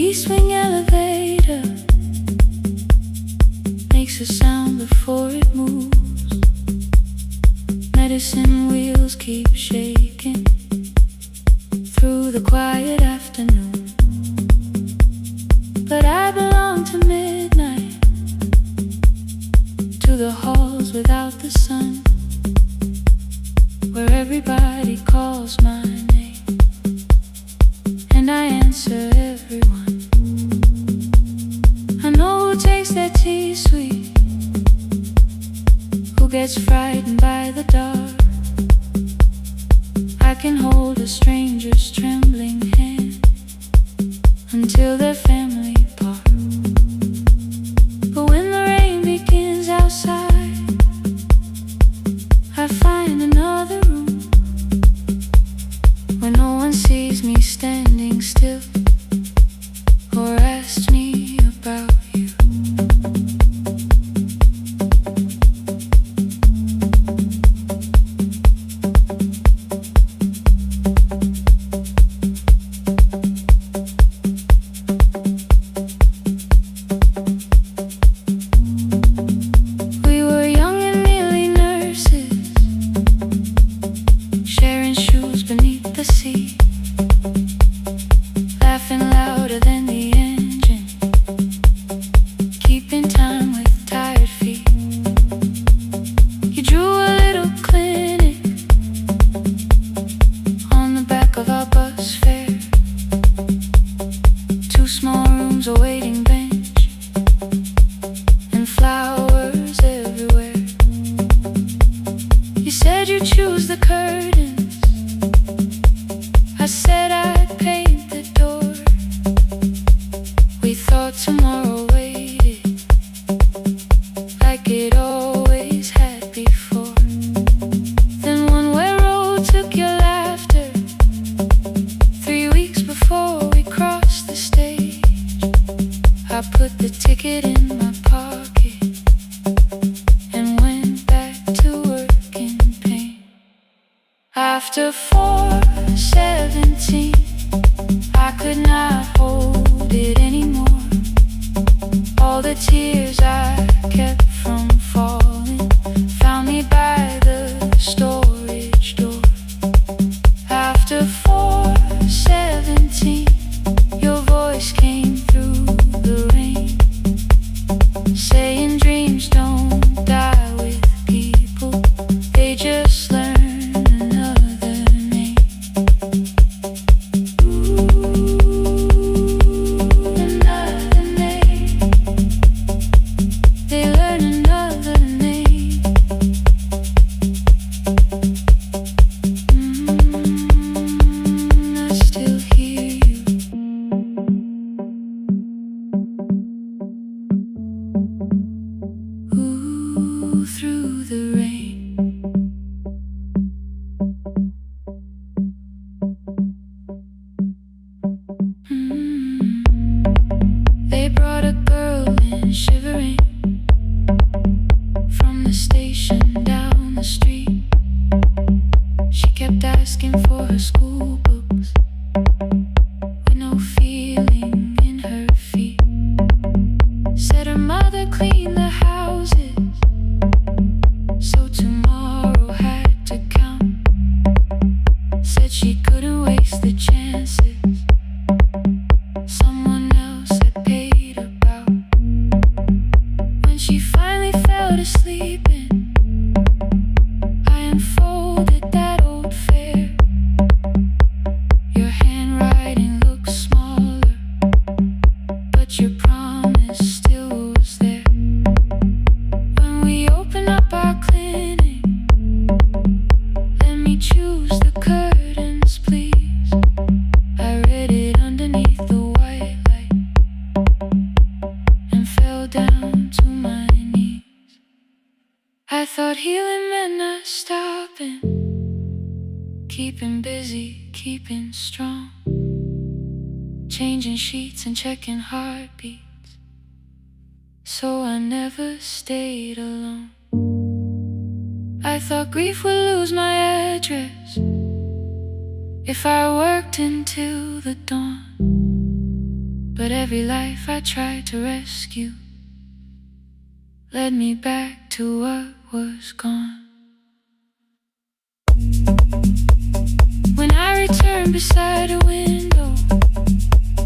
D-swing elevator makes a sound before it moves. Medicine wheels keep shaking through the quiet afternoon. But I belong to midnight, to the halls without the sun, where everybody calls my name and I answer everyone. I know who takes their tea sweet, who gets frightened by the dark. I can hold a stranger's trembling hand until their family part. But when the rain begins outside, I find another room where no one sees me standing still or asks me about you. We were young and nearly nurses, sharing shoes beneath the sea, laughing louder than the engine, keeping time with tired feet. You drew a little clinic on the back of our bus fare, 2 small rooms, a waiting bench, and flowers everywhere. You said you'd choose the curtains, I said I'd paint the door. We thought tomorrow waited like it always had before. Then one way road took your laughter, 3 weeks before we crossed the stage. I put the ticket in my pocket and went back to work in pain. After 4:17, I could not hold it anymore. All the tears I kept from falling found me by the storage door. After 4:17, your voice came through the rain, saying dreams don't die with people, they just learn another name. Another name. They learn another name. I still hear you. Ooh, through the rain. They brought a girl in shivering from the station down the street. She kept asking for her school books with no feeling in her feet. Said her mother cleaned the houses, so tomorrow had to count. Said she couldn't waste the chances someone else had paid about. When she finally fell to sleeping, I unfolded that old fare. Your handwriting looks smaller, but your promise still was there. When we open up our clinic, let me choose the curtains, please. I read it underneath the white light and fell down to my knees. I thought healing meant not stopping, keeping busy, keeping strong, changing sheets and checking heartbeats, so I never stayed alone. I thought grief would lose my address if I worked until the dawn. But every life I tried to rescue led me back to what was gone. When I returned beside a window,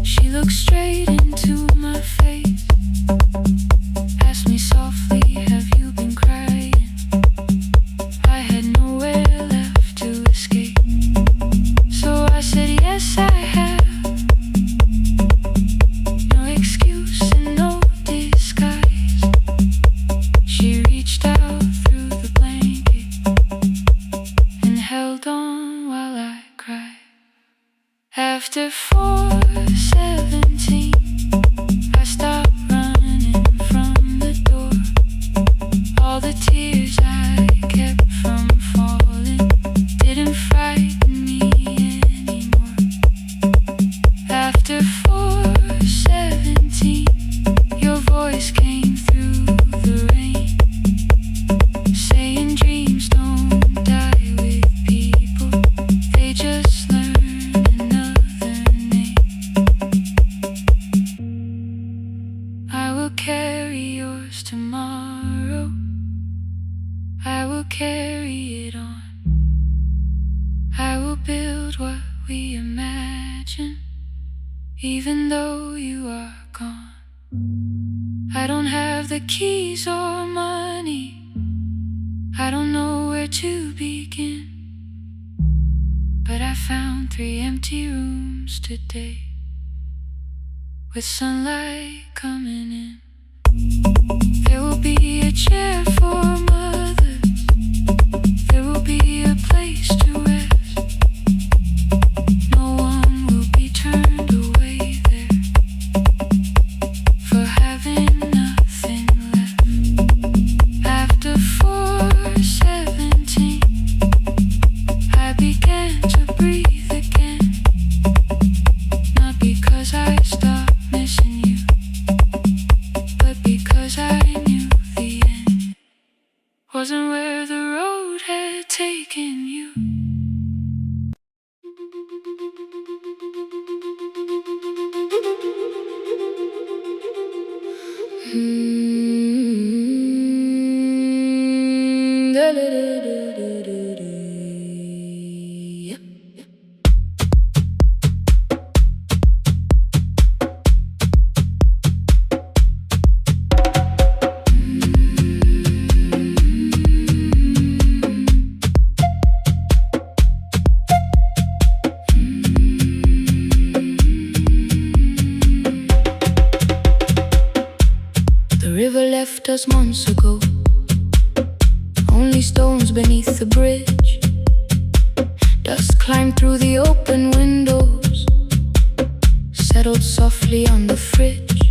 she looked straight into my face, asked me softly, have you been crying? I had nowhere left to escape, so I said yes I have. No excuse and no disguise. She reached out through the blanket and held on while I cried. After 4:17, I stopped running from the door. All the tears I kept from falling didn't frighten me anymore. After 4:17, your voice came through the rain, saying dreams don't die with people, they just learn another name. I will carry yours tomorrow, I will carry it on. I will build what we imagine, even though you are gone. I don't have the keys or money, I don't know where to begin, but I found 3 empty rooms today, with sunlight coming in. There will be a chair for mothers, there will be a place to rest. No one will be turned away there for having nothing left. After 4:17, I began to breathe again, not because I stopped missing you, but because I knew the end wasn't where the road had taken you. The river left us months ago, only stones beneath the bridge. Dust climbed through the open windows, settled softly on the fridge.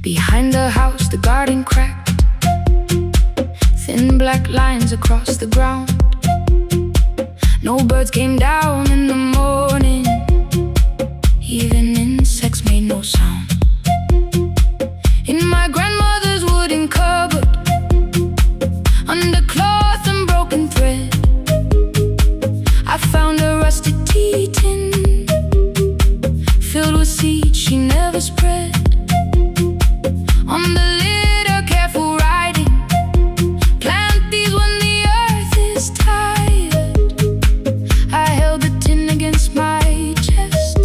Behind the house the garden cracked, thin black lines across the ground. No birds came down in the morning, even insects made no sound. In my grandmother's wooden cupboard, under cloth and broken thread, I found a rusted tea tin filled with seeds she never spread. On the lid a careful writing, plant these when the earth is tired. I held the tin against my chest,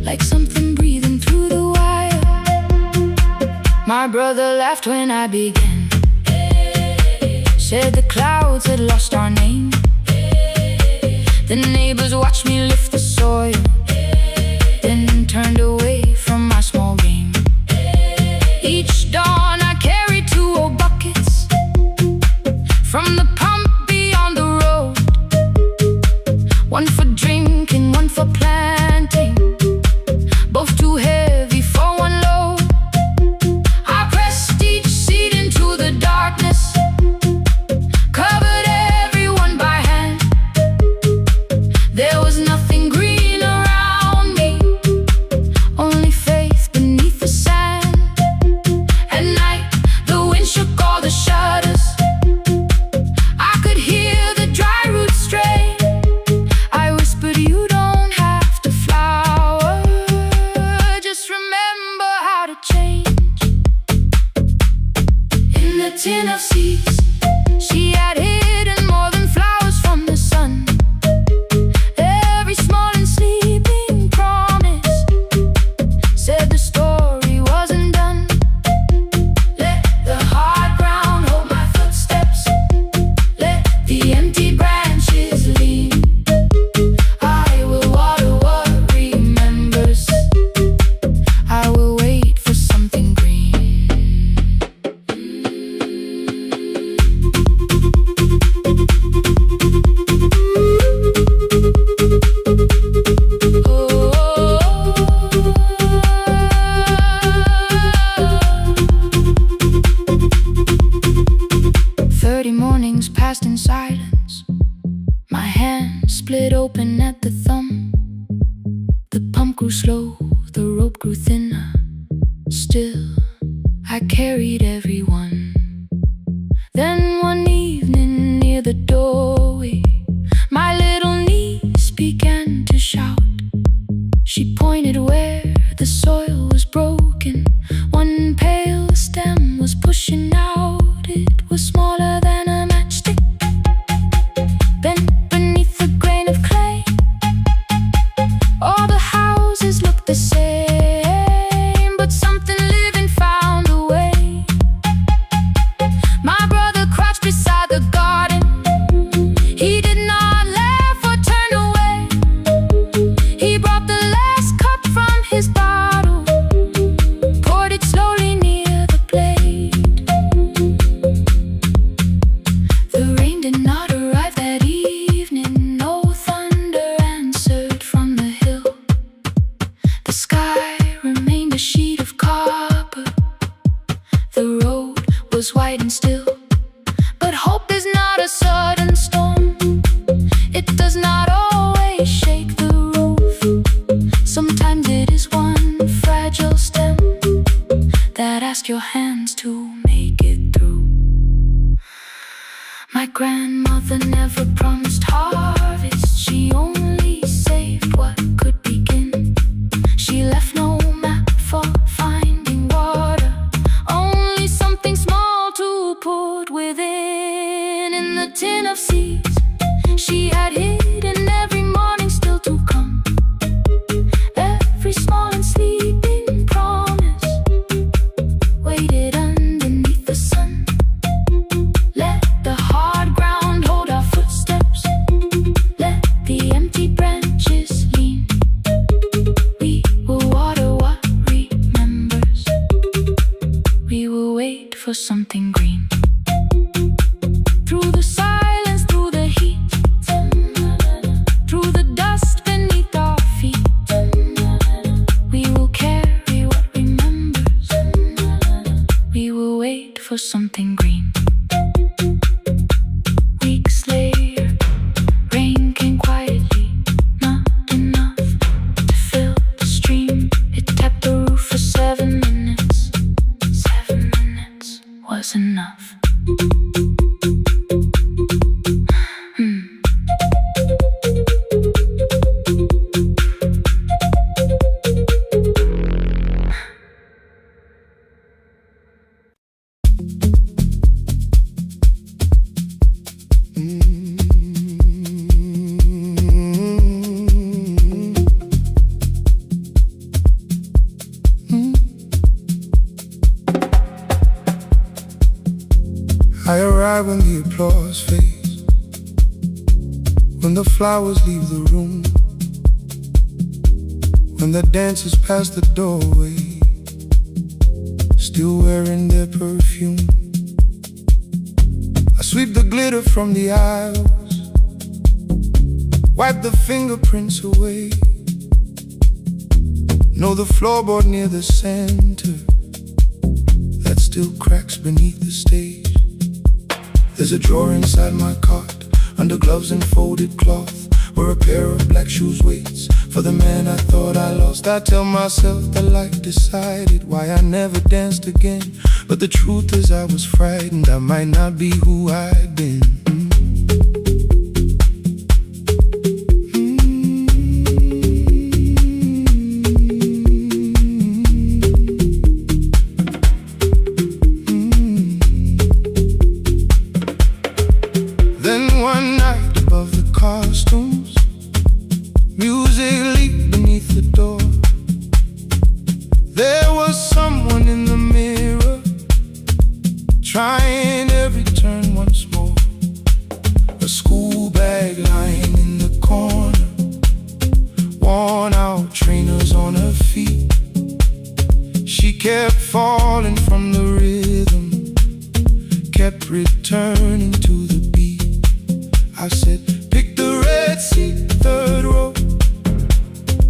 like something breathing through the wire. My brother laughed when I began, said the clouds had lost our name. The neighbors watched me lift the soil, then turned away from my small game. Each dawn I carried 2 old buckets from the pump beyond the road, one for drinking, one for planting, both too heavy for one load. I pressed each seed into the darkness, covered everyone by hand. There was nothing green around me, The rope grew thinner. Still, I carried everyone. Then one evening near the doorway, my little niece began to shout. She pointed where the soil was broken. One pale stem was pushing out. It was smaller than a matchstick, bent beneath a grain of clay. All the houses looked the same, but something living found a way. My brother crouched beside the garden. He did not laugh or turn away. He brought the last cup from his bottle, poured it slowly near the blade. The rain did not arrive that evening. No thunder answered from the hill. The sky remained a sheet of copper. The road was white and still. But hope is not a sudden storm. It does not always shake the roof. Sometimes it is one fragile stem that asks your hands to make it through. My grandmother never promised harvest. She only saved what could begin. She left no map for finding water, only something small to put within. In the tin of seeds she had hidden every morning still to come. Every small and sleeping promise waited underneath the sun. Let the hard ground hold our footsteps. Let the empty branches lean. We will water what remembers. We will wait for something green. Through the silence, through the heat, through the dust beneath our feet, we will carry what remembers. We will wait for something green. Weeks later, rain came quietly, not enough to fill the stream. It tapped the roof for 7 minutes. 7 minutes was enough. I arrive when the applause fades, when the flowers leave the room, when the dancers pass the doorway, still wearing their perfume. I sweep the glitter from the aisles, wipe the fingerprints away. Know the floorboard near the center that still cracks beneath the stage. There's a drawer inside my cart, under gloves and folded cloth, where a pair of black shoes waits for the man I thought I lost. I tell myself that life decided why I never danced again, but the truth is I was frightened I might not be who I'd been. One night above the costumes, music leaked beneath the door. There was someone in the mirror, trying every turn once more. A school bag lying in the corner, worn out trainers on her feet. She kept falling from the rhythm, kept returning to the beat. I said, pick the red seat, third row.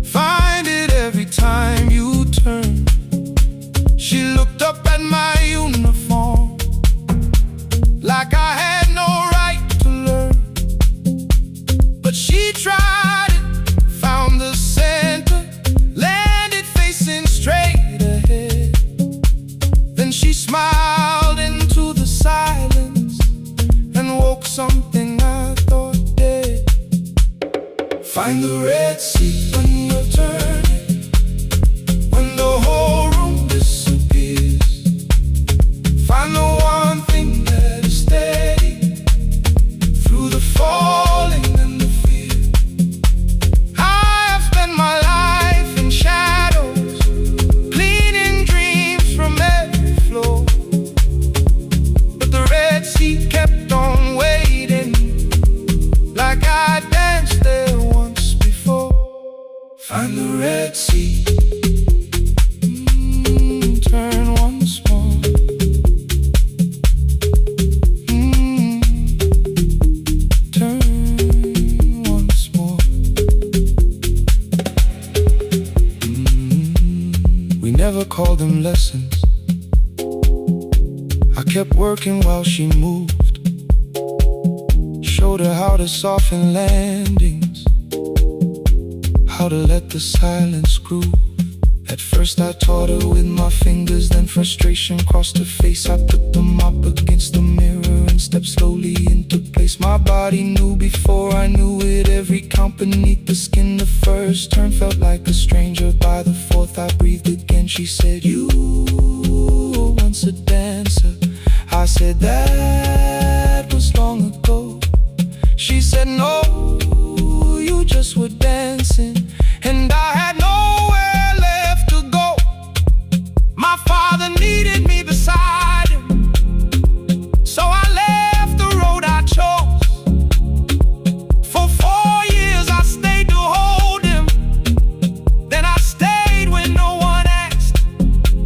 Find it every time you turn. She looked up at my uniform like I had no right to learn. But she tried it, found the center, landed face We never called them lessons. I kept working while she moved. Showed her how to soften landings, how to let the silence groove. At first I taught her with my fingers, then frustration crossed her face. I put them up against the mirror and stepped slowly into place. My body knew before I knew it, every count beneath the skin. The first turn felt like a stranger, by the fourth I breathed again. She said, "You were once a dancer." I said, "That was long ago." She said, "No, you just were dancing." And I had nowhere left to go. My father needed me beside him, so I left the road I chose. For 4 years I stayed to hold him, then I stayed when no one asked.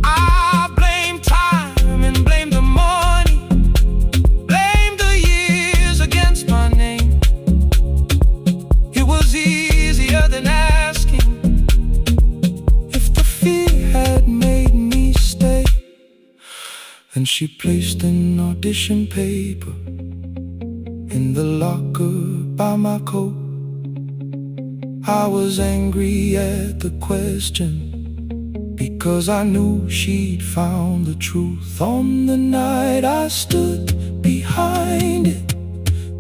I blamed time and blamed the money, blamed the years against my name. It was easier than asking if the fear had made me stay. Then she placed an audition paper in the locker by my coat. I was angry at the question, because I knew she'd found the truth. On the night I stood behind it,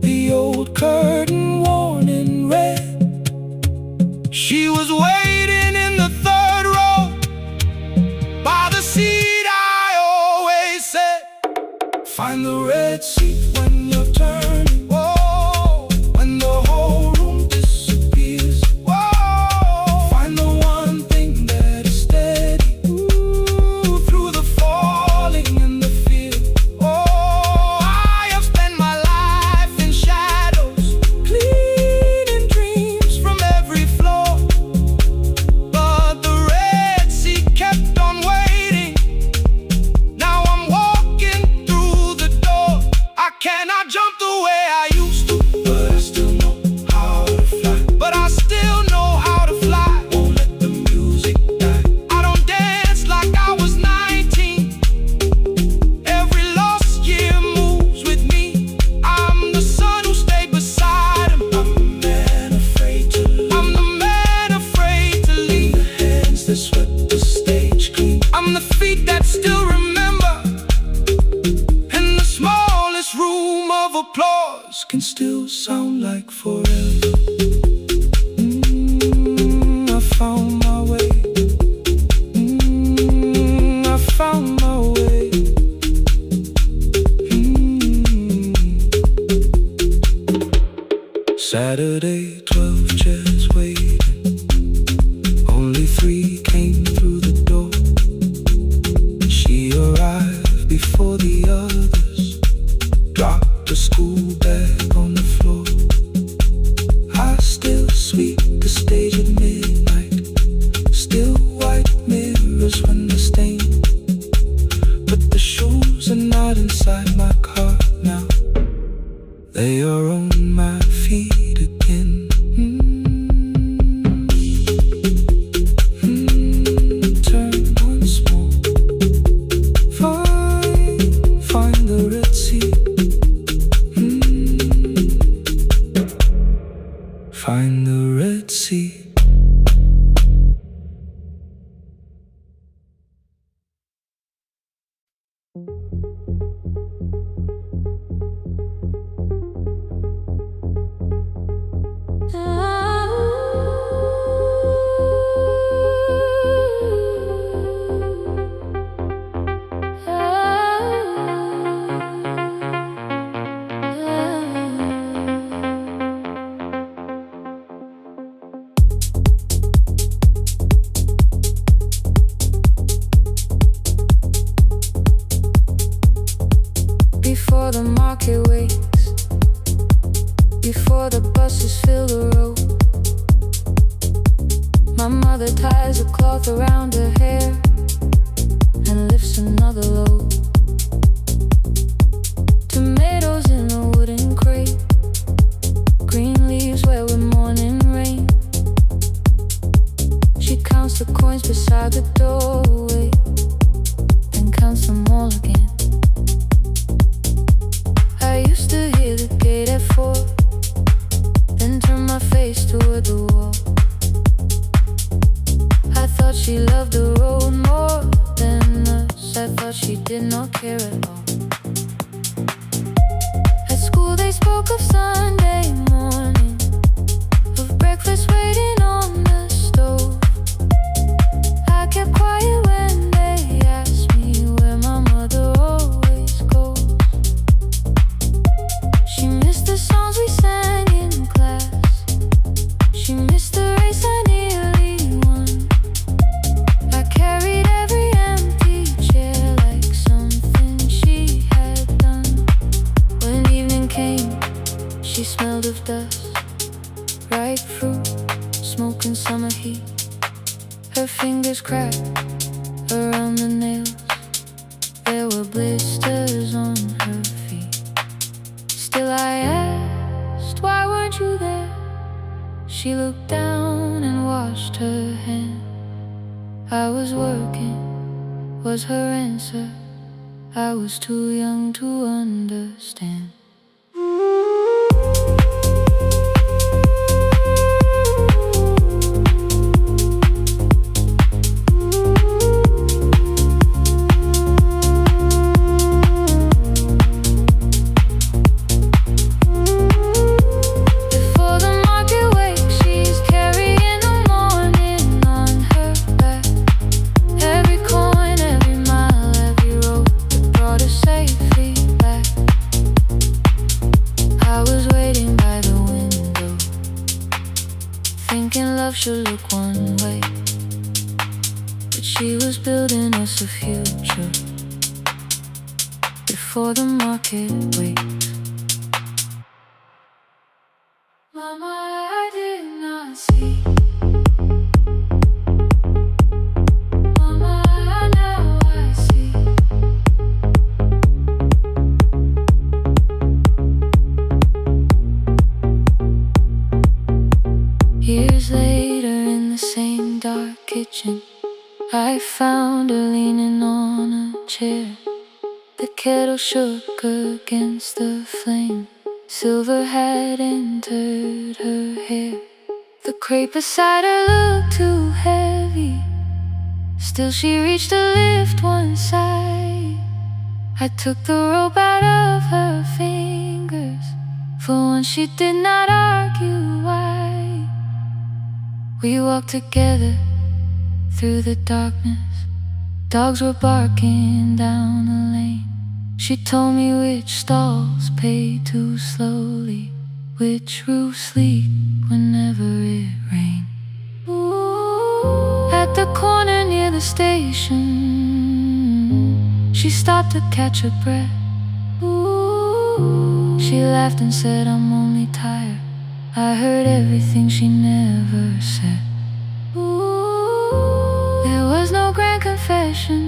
the old curtain worn in red. She was waiting in the third row, by the seat I always said, "Find the red seat when you're turning." Whoa, when the whole room disappears. Whoa, find the one thing that is steady. Ooh, through the falling and the fear. Oh, I have spent my life in shadows, cleaning dreams from every floor. But the red sea kept on waiting. Now I'm walking through the door. I cannot jump the way I used to, but I still know how to fly. But I still know how to fly. Won't let the music die. I don't dance like I was 19. Every lost year moves with me. I'm the son who stayed beside him. I'm the man afraid to leave. I'm the man afraid to leave. The hands that swept the stage clean. I'm the feet that still remember. And the smallest room of applause can still sound like forever. I found my way. I found my way. Saturday, 12 chairs waiting. Only 3 came through the door. She arrived before the others, dropped a school bag on the floor. I still sweep the stage at midnight, still white mirrors when the stain. But the shoes are not inside my car now. They are on my feet again. Turn once more. Find the red sea. Find the red sea. Before the market wakes, before the buses fill the road, my mother ties a cloth around her hair and lifts another load. Tomatoes in a wooden crate, green leaves wet with morning rain. She counts the coins beside the doorway. She looked down and washed her hand. I was working, was her answer. I was too young to understand. Should look one way, but she was building us a future before the market waits. Mama, I did not see. Mama, now I see. Years later, in the same dark kitchen, I found her leaning on a chair. The kettle shook against the flame. Silver had entered her hair. The crepe beside her looked too heavy. Still she reached to lift one side. I took the rope out of her fingers. For once she did not argue why. We walked together through the darkness. Dogs were barking down the lane. She told me which stalls pay too slowly, which roofs leak whenever it rains. At the corner near the station, she stopped to catch her breath. She laughed and said, I'm only tired. I heard everything she never said. There was no grand confession,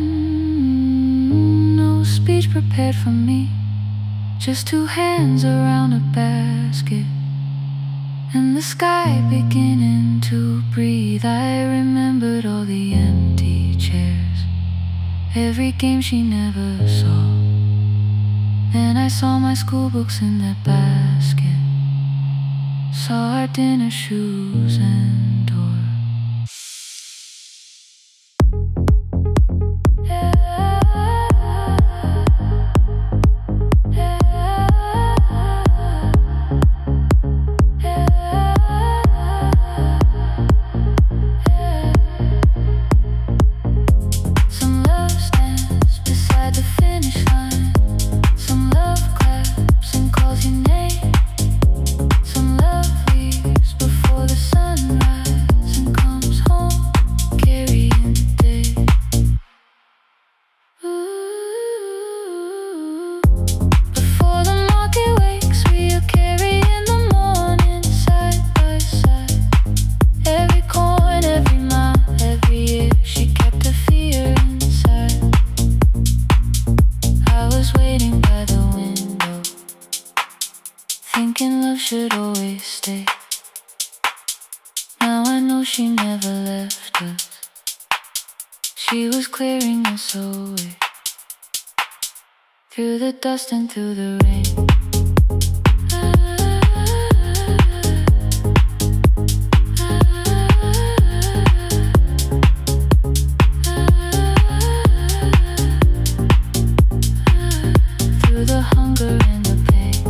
no speech prepared for me. Just two hands around a basket and the sky beginning to breathe. I remembered all the empty chairs, every game she never saw. Then I saw my school books in that basket, saw our dinner shoes and door. Some love stands beside the finish line. Some love claps and calls your name. Some love leaves before the sunrise and comes home carrying the day. Ooh. Before the market wakes, we are carrying the morning side by side. Every coin, every mile, every year, she kept her fear inside. I was waiting by the window, thinking love should always stay. Now I know she never left us. She was clearing us away, through the dust and through the rain. Through the hunger and the pain.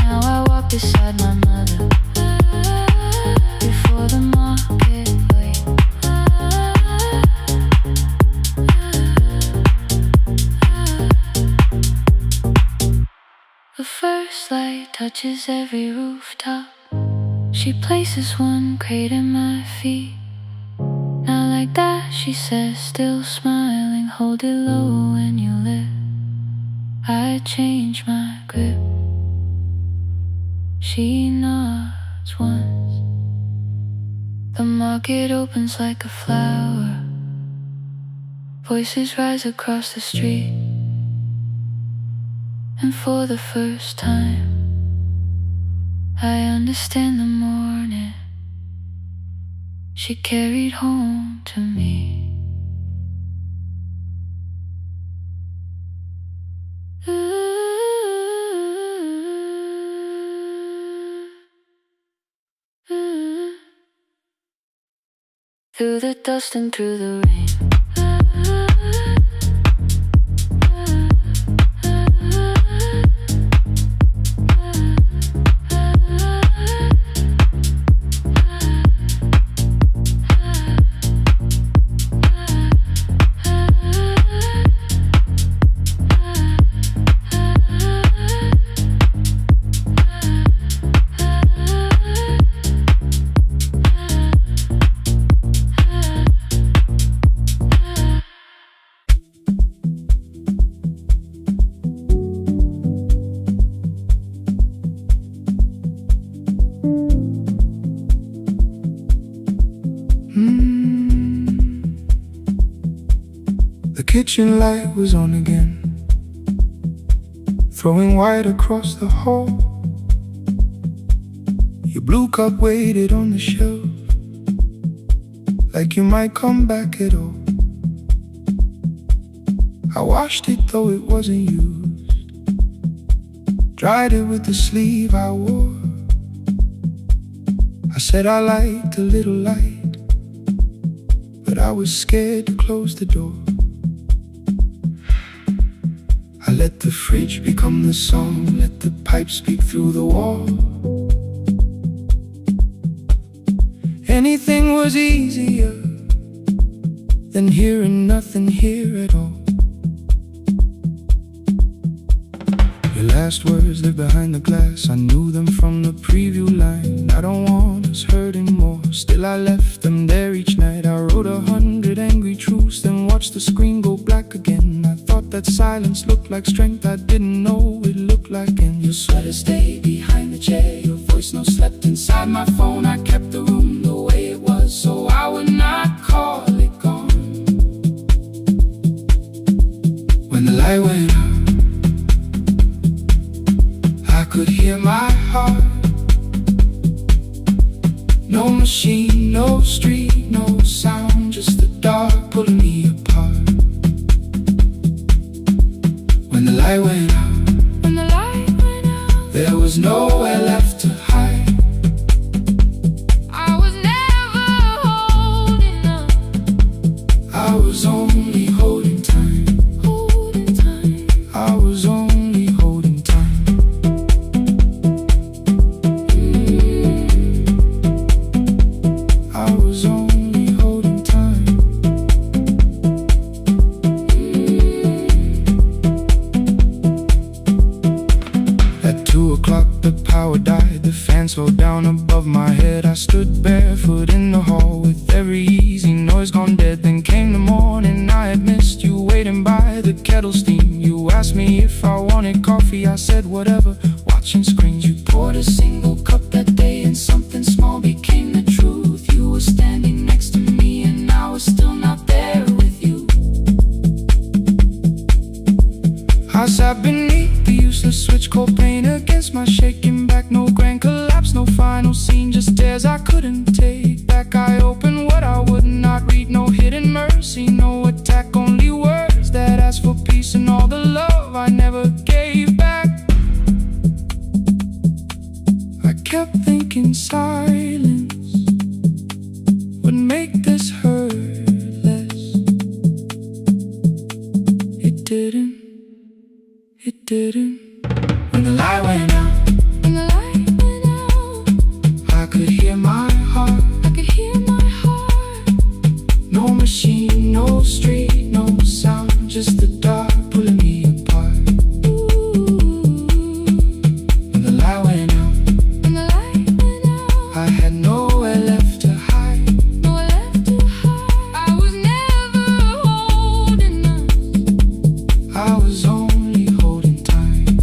Now I walk beside my mother before the market waits. The first light touches every rooftop. She places one crate at my feet. Now like that, she says, still smiling, hold it low when you lift. I change my grip. She nods once. The market opens like a flower. Voices rise across the street. And for the first time, I understand the morning she carried home to me. Through the dust and through the rain. The kitchen light was on again, throwing white across the hall. Your blue cup waited on the shelf, like you might come back at all. I washed it though it wasn't used, dried it with the sleeve I wore. I said I liked a little light, but I was scared to close the door. I let the fridge become the song, let the pipe speak through the wall. Anything was easier than hearing nothing here at all. Your last words live behind the glass, I knew them from the preview line. I don't want us hurting more, still I left them there each night. I wrote 100 angry truths, then watched the screen go black again. I thought that silence looked like strength, I didn't know it looked like. And your sweater stayed behind the chair, your voice no slept inside my phone. I kept the room the way it was, so I would not call it gone. When the light went out, I could hear my heart. No machine, no street, no sound, just the dark pulling me apart. When the light went out, there was nowhere left to hide. I was never holding up, I was only holding time. I was only holding time. I was only holding time. At 2 o'clock the power died, the fan slowed down above my head. I stood barefoot in the hall with every easy noise gone dead. Then came the morning, I had missed you waiting by the kettle steam. You asked me if I wanted coffee, I said whatever, watching screens. You poured a single cup that day and something small became the truth. You were standing next to me and I was still not there with you. I sat beneath the useless switch, cold pain against my shaking back. No grand collapse, no final scene, just tears I couldn't take back. I opened what I would not read, no hidden mercy, no attack, only words that asked for peace and all the love I never gave back. I kept thinking silence would make this hurt less. It didn't. It didn't. When the light went out, I could hear my heart. No machine, no street, no sound, just the dark pulling me apart. When the light went out, I had nowhere left to hide. I was never holding up, I was only holding time.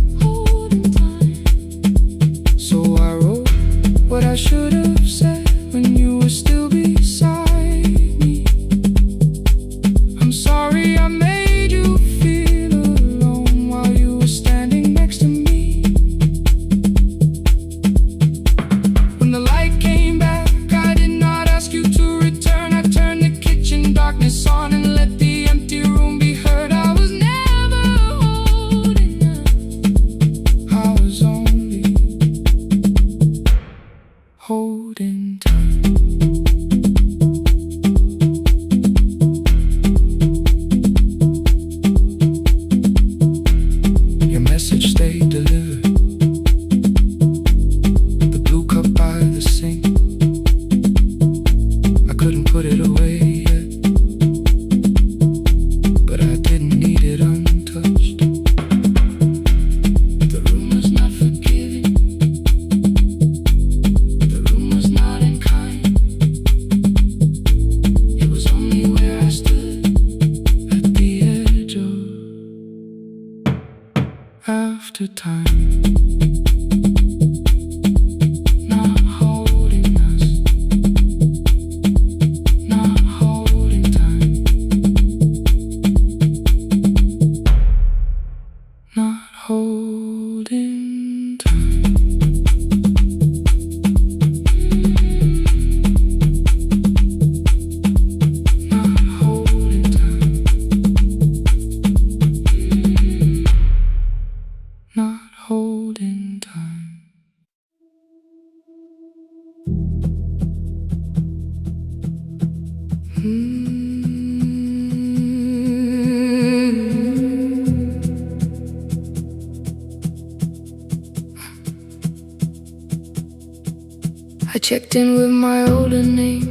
checked in with my older name.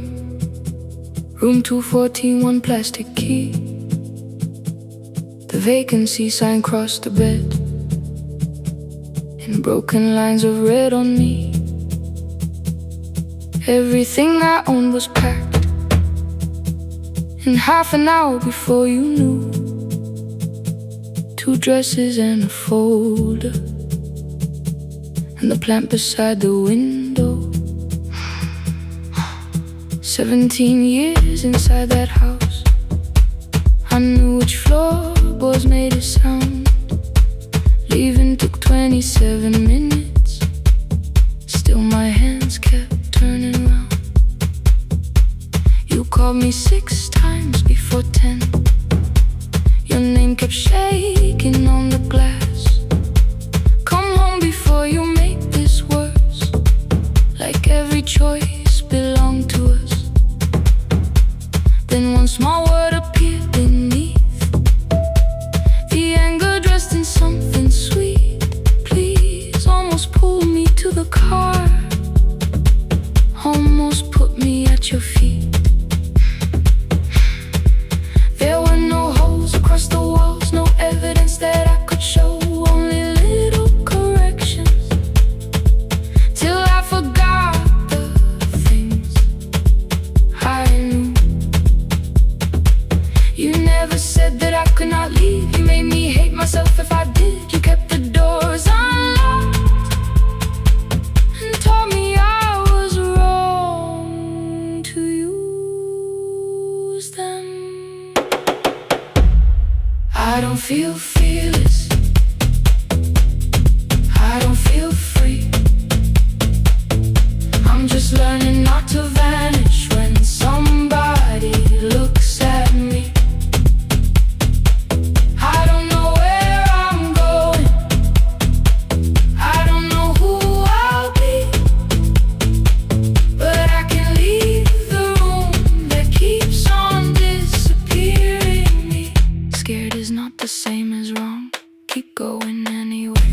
Room 214, one plastic key. The vacancy sign crossed the bed in broken lines of red on me. Everything I owned was packed in half an hour before you knew. 2 dresses and a folder, and the plant beside the window. 17 years inside that house, I knew which floorboards made a sound. Leaving took 27 minutes, still my hands kept turning round. You called me 6 times before 10. Your name kept shaking on the glass. Come home before you make this worse, like every choice belonged to us. Then one small word appeared beneath, the anger dressed in something sweet. Please, almost pulled me to the car, almost put me at your feet. There were no holes across the walls, no evidence that I could show, only little corrections, till I forgot the things I knew. You never said that I could not leave. You made me hate myself if I did. You kept the doors unlocked and taught me I was wrong to use them. I don't feel fearless, I don't feel free. I'm just learning not to vanish when somebody looks at me. I don't know where I'm going, I don't know who I'll be, but I can leave the room that keeps on disappearing me. Scared is not the same as wrong, keep going anyway.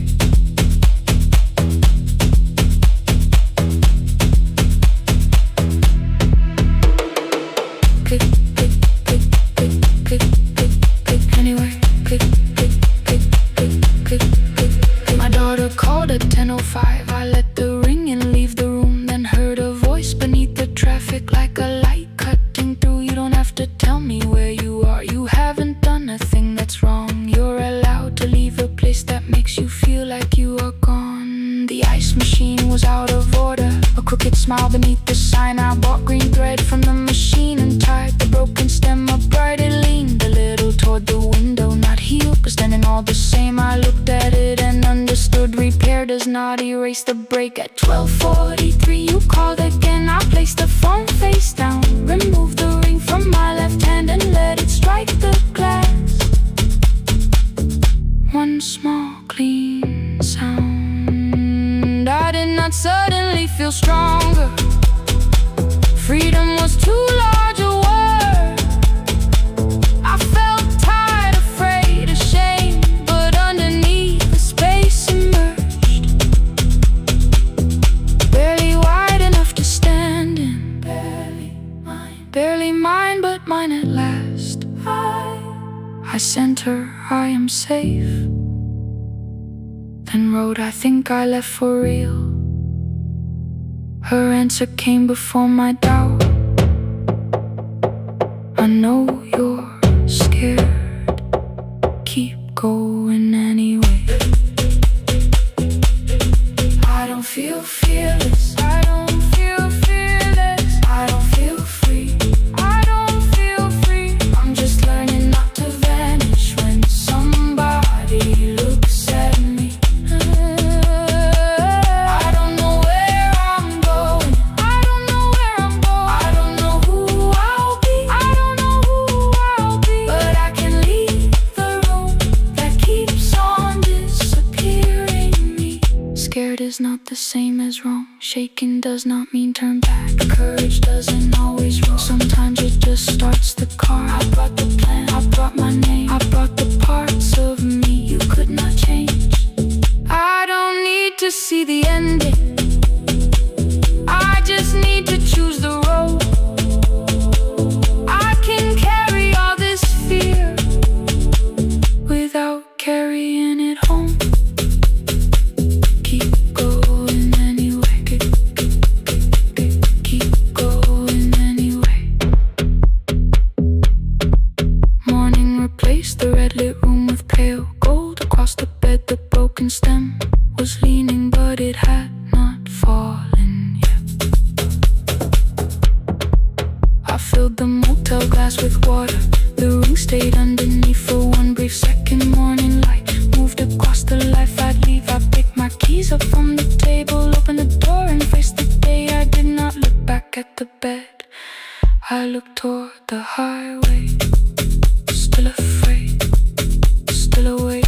Click, click, click, click, click, click, click, anyway. Click, click, click, click, click, click, click. My daughter called at 10:05. I let the ring and leave the room, then heard a voice beneath the traffic like a light cutting through. You don't have to tell me where you are, you haven't done a thing that's wrong. You're allowed to leave a place that makes you feel like you are gone. The ice machine was out of order, a crooked smile beneath the sign. I bought green thread from the machine and tied the broken stem upright. It leaned a little toward the window, not healed but standing all the same. I looked at it and understood repair does not erase the break. At 12:43 you called again. I placed the phone face down, removed the ring from my left hand and let it strike the glass. One small clean sound. I did not suddenly feel stronger. Freedom was too large a word. I felt tired, afraid, ashamed, but underneath the space emerged, barely wide enough to stand in. Barely mine, but mine at last. I sent her, I am safe, then wrote, I think I left for real. Her answer came before my doubt. I know you're scared, keep going anyway. I don't feel fearless, I don't feel fearless, I don't feel free, I don't feel free. I'm just learning not to vanish when somebody looks at me. I don't know where I'm going, I don't know where I'm going, I don't know who I'll be, I don't know who I'll be, but I can leave the room that keeps on disappearing me. Scared is not the same as wrong, shaking does not mean turn back. Courage doesn't always roll, sometimes it just starts the car. I brought the plan, I brought my name, I brought the parts of me you could not change. I don't need to see the ending, I just need the red lit room with pale gold. Across the bed the broken stem was leaning, but it had not fallen yet. I filled the motel glass with water. The ring stayed underneath for one brief second. Morning light moved across the life I'd leave. I picked my keys up from the table, opened the door and faced the day. I did not look back at the bed. I looked toward the highway, still afraid, still awake.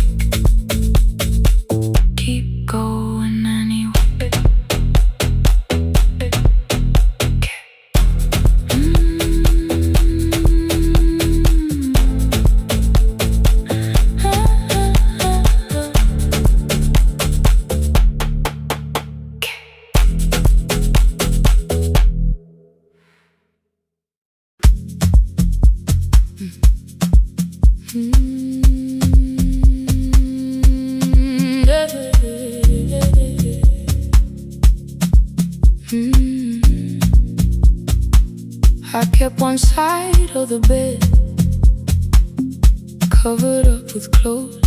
Keep going anyway. I kept one side of the bed covered up with clothes.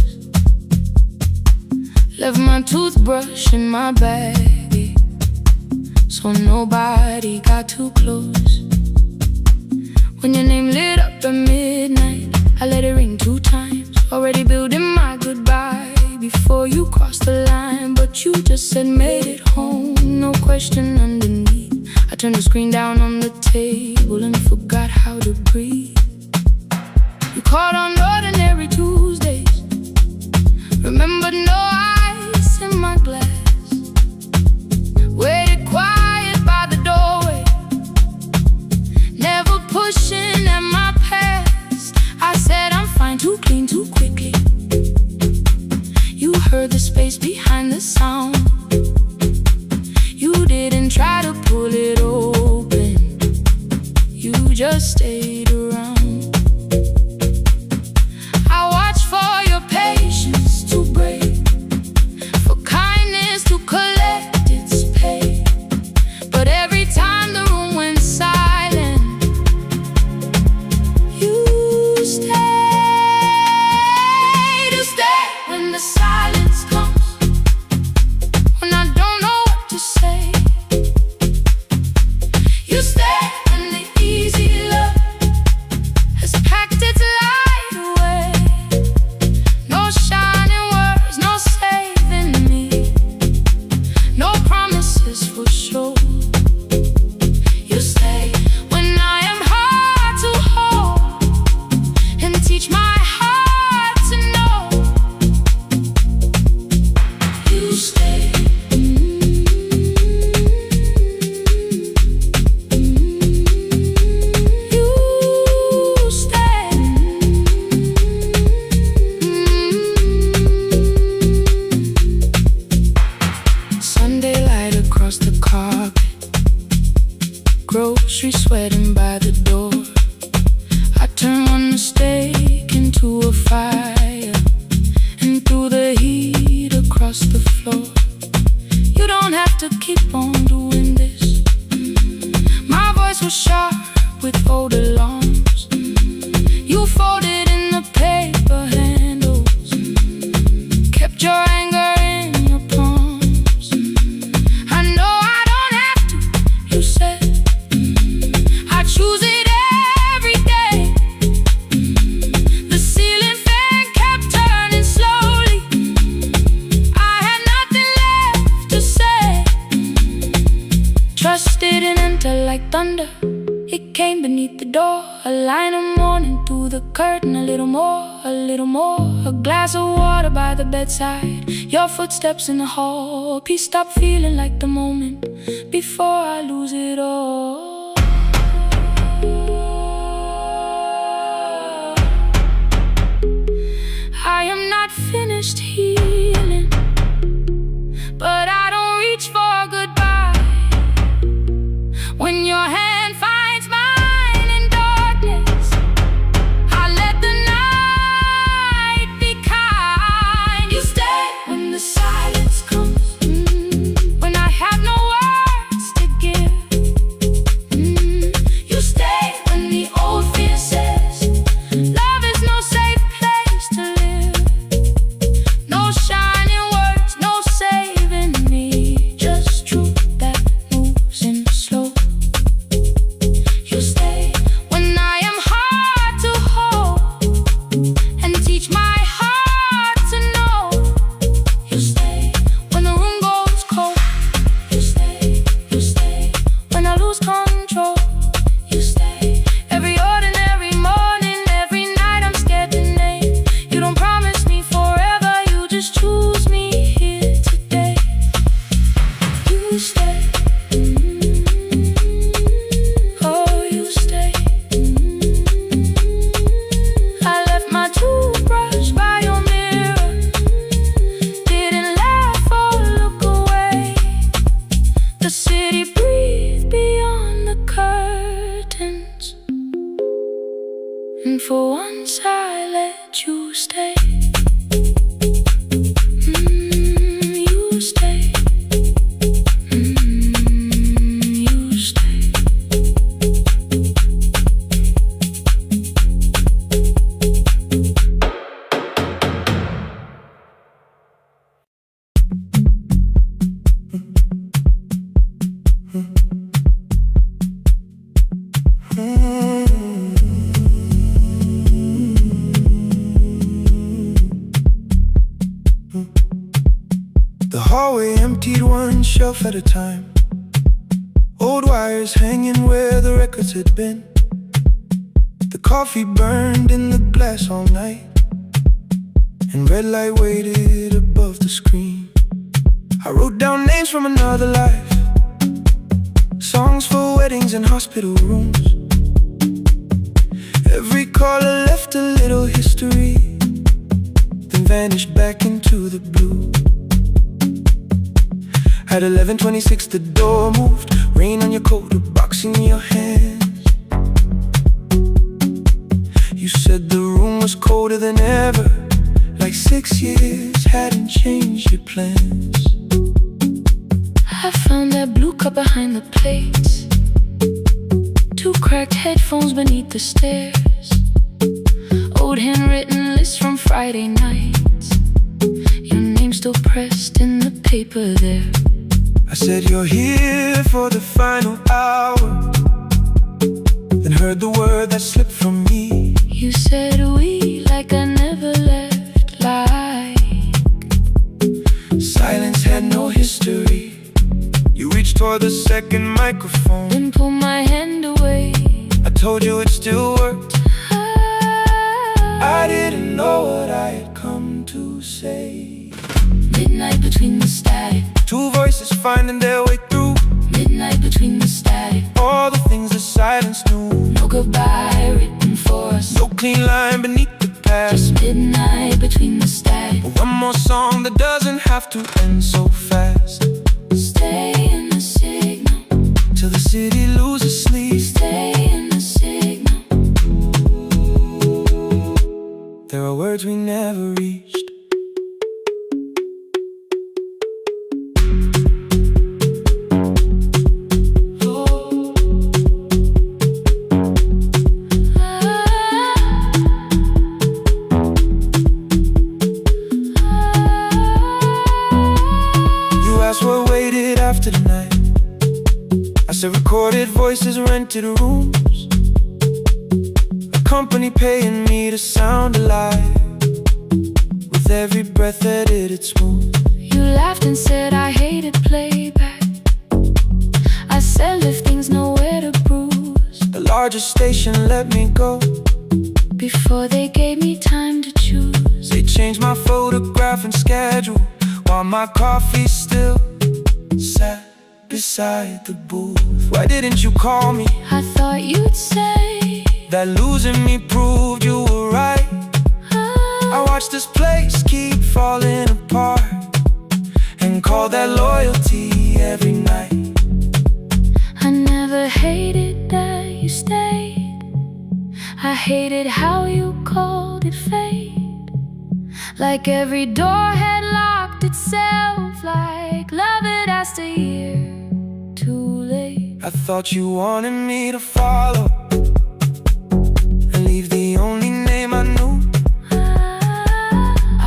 Left my toothbrush in my bag, so nobody got too close. When your name lit up at midnight, I let it ring 2 times. Already building my goodbye before you crossed the line, but you just said made it home, no question underneath. I turned the screen down on the table and forgot how to breathe. You called on ordinary Tuesdays, remembered no ice in my glass. Waited quiet by the doorway, never pushing at my past. I said I'm fine, too clean, too quickly. You heard the space behind the sound. You didn't try to pull it open, you just stayed around. I watched for your patience to break, for kindness to collect its pay. But every time the room went silent, you stayed. You stay when the silence comes, when I don't know what to say. You stay when the easy love has packed its light away. No shining words, no saving me, no promises for sure. You stay when I am hard to hold, and teach my heart to know. You stay. You stay. Sunday light across the carpet, grocery sweating by the door. I turn one mistake into a fire, and through the heat across the floor. You don't have to keep on doing this. My voice was sharp with old alarms. You folded in the paper handles, kept your anger in your palms. I know I don't have to, you said. I choose it every day. The ceiling fan kept turning slowly. I had nothing left to say. Trust didn't enter like thunder, it came beneath the door. A line of morning through the curtain, a little more, a little more. A glass of water by the bedside, your footsteps in the hall. Peace stopped feeling like the moment before I lose it all. I am not finished healing, but I don't reach for goodbye. When your hand finds mine in darkness, I let the night be kind. You stay when the silence comes, when I have no words to give. You stay when the old fear says love is no safe place. once I let you stay. You stay. You stay. The hallway emptied one shelf at a time. Old wires hanging where the records had been. The coffee burned in the glass all night, and red light waited above the screen. I wrote down names from another life, songs for weddings and hospital rooms. Every caller left a little history, then vanished back into the blue. At 11:26 the door moved, rain on your coat, a box in your hands. You said the room was colder than ever, like 6 years hadn't changed your plans. I found that blue cup behind the plates, 2 cracked headphones beneath the stairs, old handwritten lists from Friday nights, your name still pressed in the paper there. I said you're here for the final hour, then heard the word that slipped from me. You said we like I never left, like silence had no history. You reached for the second microphone, then pulled my hand away. I told you it still worked. I didn't know what I had come to say. Midnight between the static, 2 voices finding their way through. midnight between the static, All the things the silence knew. no goodbye written for us, No clean line beneath the past. just midnight between the static. One more song that doesn't have to end so fast. Stay in the signal, Till the city loses sleep. stay in the signal. There are words we never reached. What waited after the night? I said recorded voices, rented rooms, a company paying me to sound alive, with every breath edited smooth. You laughed and said I hated playback. I said lifting's nowhere to bruise, The largest station let me go before they gave me time to choose. They changed my photograph and schedule, while my coffee still sat beside the booth. Why didn't you call me? I thought you'd say that losing me proved you were right. I watched this place keep falling apart, and call that loyalty every night. I never hated that you stayed, I hated how you called it fate. Like every door had locked itself, like love had asked a year too late. I thought you wanted me to follow and leave the only name I knew.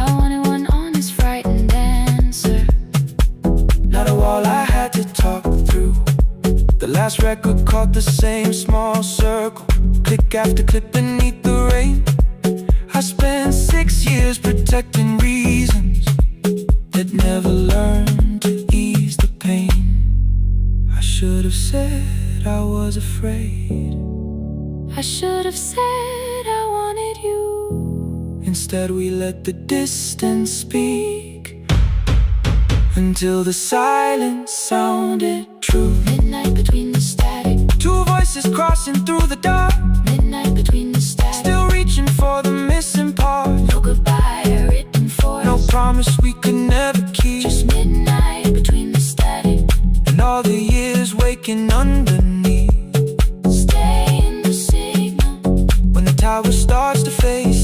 I wanted one honest, frightened answer, not a wall I had to talk through. The last record caught the same small circle, click after click beneath the rain. I spent 6 years protecting reasons that never learned to ease the pain. I should have said I was afraid. I should have said I wanted you. Instead we let the distance speak, until the silence sounded true. Midnight between the static, 2 voices crossing through the dark, midnight between the static, still reaching for the missing part. no goodbye written for No us, promise we could never keep. just midnight between the static, And all the years waking underneath. stay in the signal, When the tower starts to fade,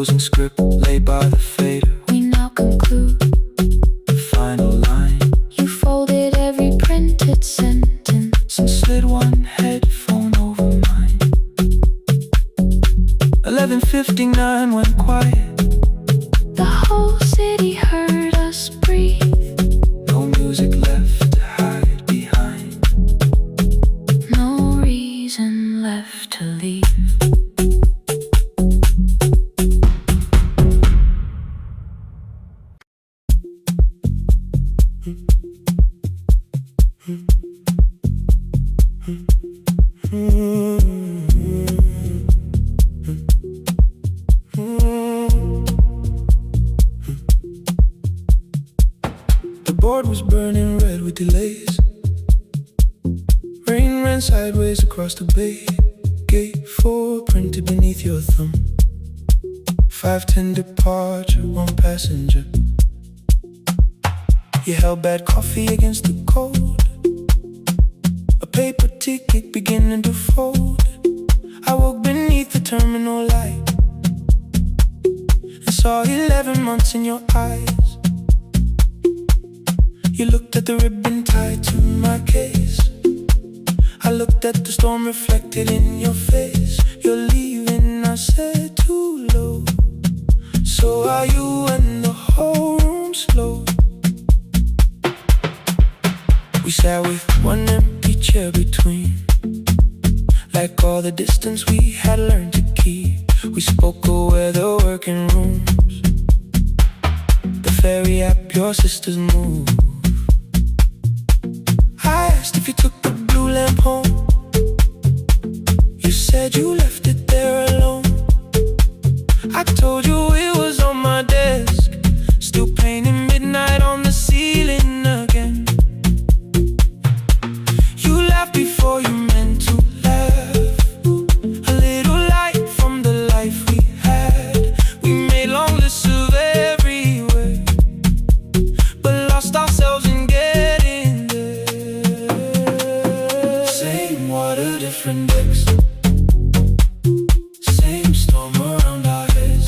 closing script laid by the fader. We now conclude The final line. You folded every printed sentence and slid one headphone over mine. 11:59 went quiet. The whole city heard us breathe. No music left to hide behind. No reason left to leave. The board was burning red with delays. Rain ran sideways across the bay. Gate 4 printed beneath your thumb. 5:10 departure, 1 passenger. You held bad coffee against the cold. A paper ticket beginning to fold. I woke beneath the terminal light and saw 11 months in your eyes. You looked at the ribbon tied to my case. I looked at the storm reflected in your face. You're leaving, I said, too low. So are you, and the whole room slowed. We sat with one empty chair between, like all the distance we had learned to keep. We spoke of weather, working rooms, the ferry app, your sister's move. I asked if you took the blue lamp home. You said you left it there alone. I told you it was on my desk, still painting midnight on the ceiling again. You laughed before you meant to laugh. A little light from the life we had. We made long lists of everywhere, but lost ourselves in getting there. Same water, different decks. Same storm around our heads.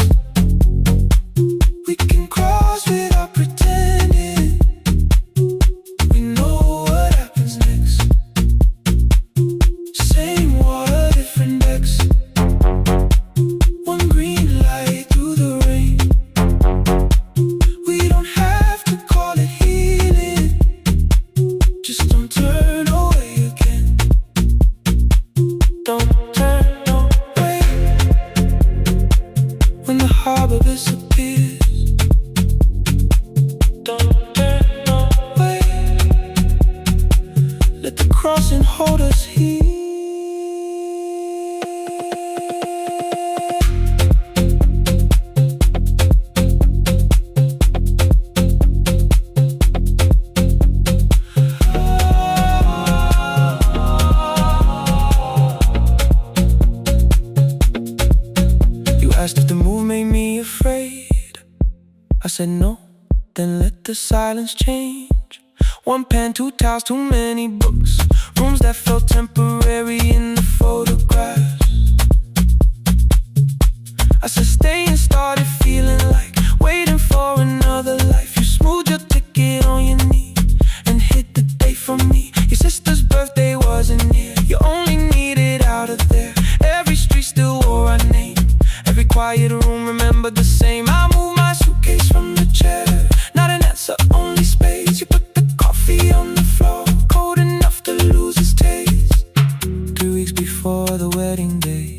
We can cross without pretending. We know what happens next. Same water, different decks. One green light through the rain. We don't have to call it healing. Just don't turn away again. Don't turn away. When the harbor disappears, don't turn away. Let the crossing hold us here. You asked if the move made me afraid. I said no, then let the silence change. One pen, 2 towels, too many books. Rooms that felt temporary in the photographs. I said stay and started feeling like waiting for another life. You smoothed your ticket on your knee and hid the date from me. Your sister's birthday wasn't near. You only needed out of there. Every street still wore our name. Every quiet room remembered the same. I moved my suitcase from the chair. Not an answer, only space. You put the coffee on the floor, cold enough to lose its taste. 3 weeks before the wedding day,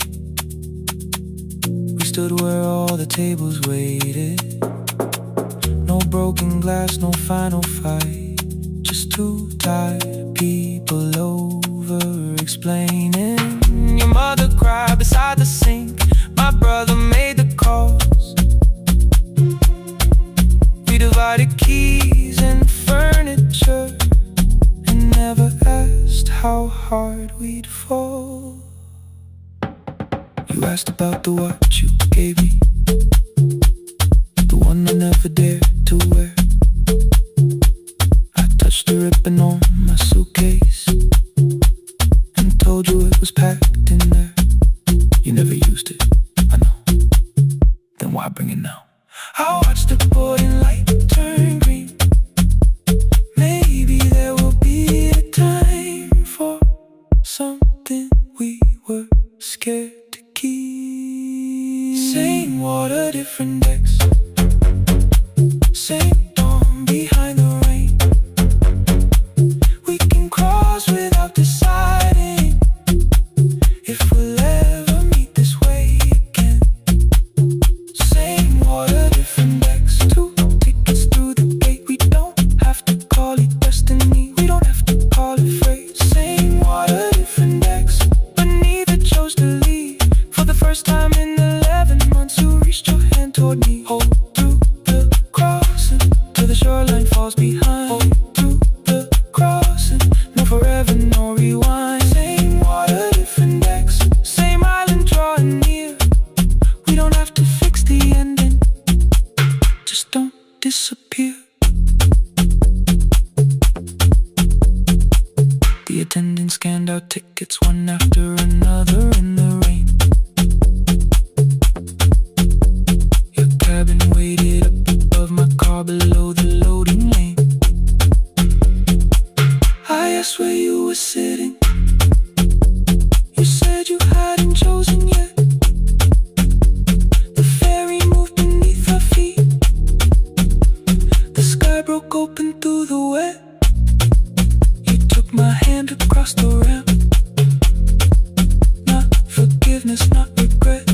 we stood where all the tables waited. No broken glass, no final fight. Just 2 tired people over explaining. Your mother cried beside the sink. My brother made the calls. We divided keys and furniture and never asked how hard we'd fall. You asked about the watch you gave me, the one I never dared to wear. I touched the ribbon on my suitcase and told you it was packed in there. You never used it, I know. Then why scared to keep. Same water, different decks. Same dawn behind the rain. We can cross without deciding if we'll ever meet this way again. Same water, different decks. 2 tickets through the gate. We don't have to call it destiny. We don't have to call it fate. Same water, different decks. But neither chose to leave. For the first time in 11 months, you reached your hand toward me. Hold through the crossing till the shoreline falls behind. Hold through the crossing, no forever, no rewind. Same water, different decks. Same island drawing near. We don't have to fix the ending. Just don't disappear. The attendant scanned our tickets one after another in the rain. Your cabin waited up above my car below the loading lane. I asked where you were sitting. You said you hadn't chosen yet. The ferry moved beneath our feet. The sky broke open through the wet. You took my hand across the ramp. Not forgiveness, not regret.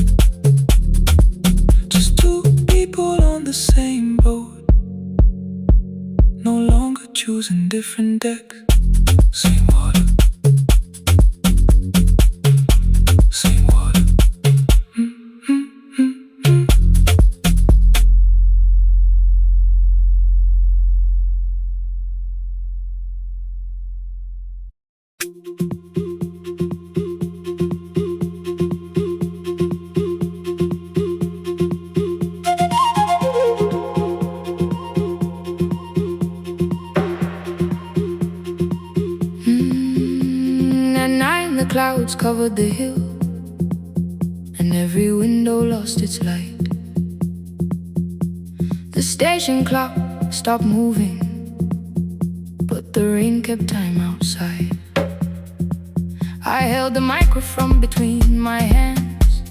Just 2 people on the same boat. No longer choosing different decks. Same water. Same water. At night the clouds covered the hill, and every window lost its light. The station clock stopped moving, but the rain kept time outside. I held the microphone between my hands.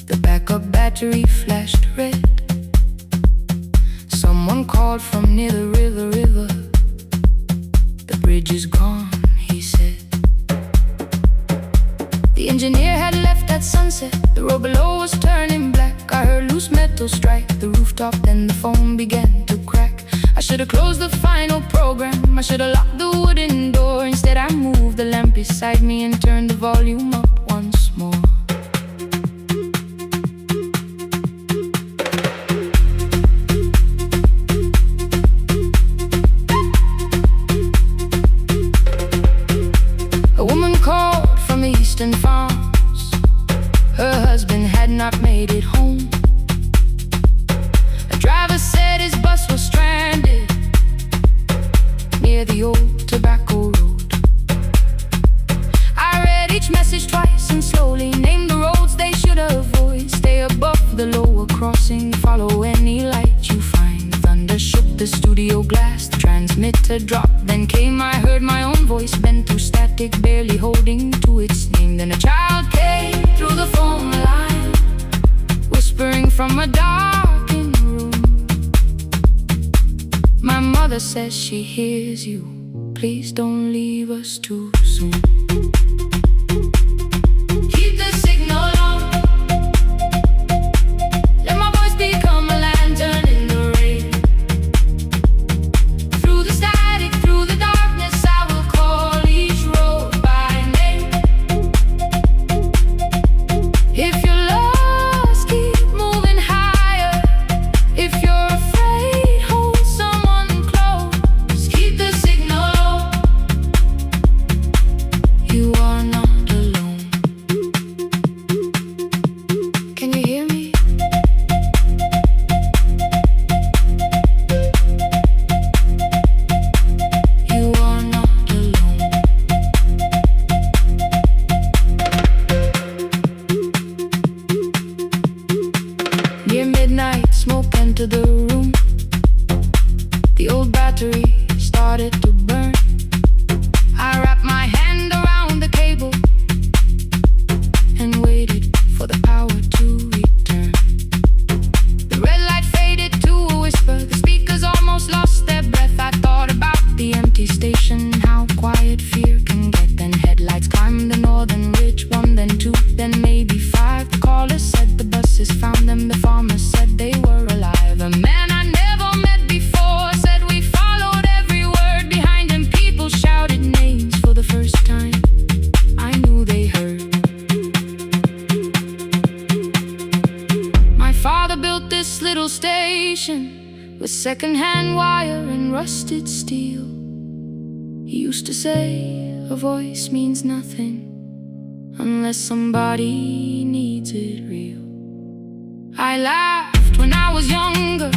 The backup battery flashed red. Someone called from near the river. The bridge is gone, he said. The engineer had left at sunset. The road below was turning black. I heard loose metal strike the rooftop, then the phone began to crack. I should have closed the final program. I should have locked the wooden door. Instead I moved the lamp beside me and turned the volume up once more. A woman called from the eastern farms. Her husband had not made it home. A driver said his bus was stranded near the old tobacco road. I read each message twice and slowly named the roads they should avoid. Stay above the lower crossing, follow any light you find. Thunder shook the studio glass, the transmitter dropped. Then came, I heard my own voice bent through static, barely holding to its name. Then a child came through the phone line, whispering from a darkened room. My mother says she hears you. Please don't leave us too soon. Keep the signal on. Let my voice become a lantern in the rain. Through the static, through the darkness, I will call each road by name. If you're lost, keep moving higher. If you're afraid, hold someone close. Keep the signal low. You are station with secondhand wire and rusted steel. He used to say a voice means nothing unless somebody needs it real. I laughed when I was younger.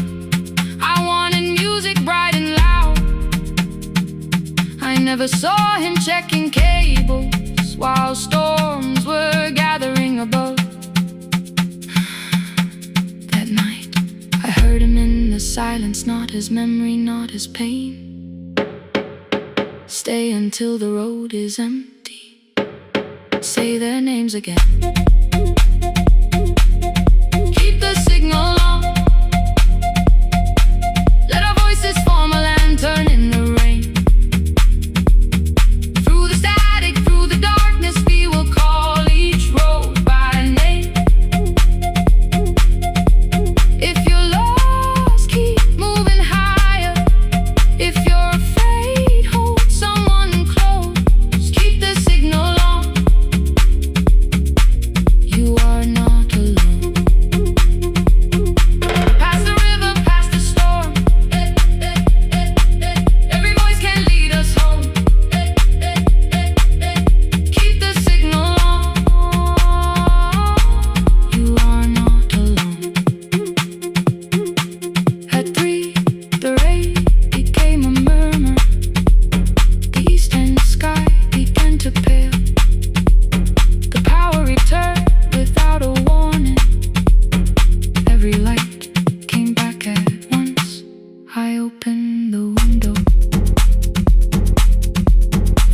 I wanted music bright and loud. I never saw him checking cables while storms were gathering above. That night I heard him in the silence, not his memory, not his pain. Stay until the road is empty. Say their names again. Keep the signal on. Let our voices form a lantern in the rain. Through the static, through the darkness, we will call each road by name. If you're lost, keep moving higher. If you're afraid, hold someone close. Keep the signal on. You are not alone. Past the river, past the storm. Every voice can lead us home. Keep the signal on. You are not alone. At 3, the rain became a murmur. The eastern sky began to pale. The power returned without a warning. Every light came back at once. I opened the window.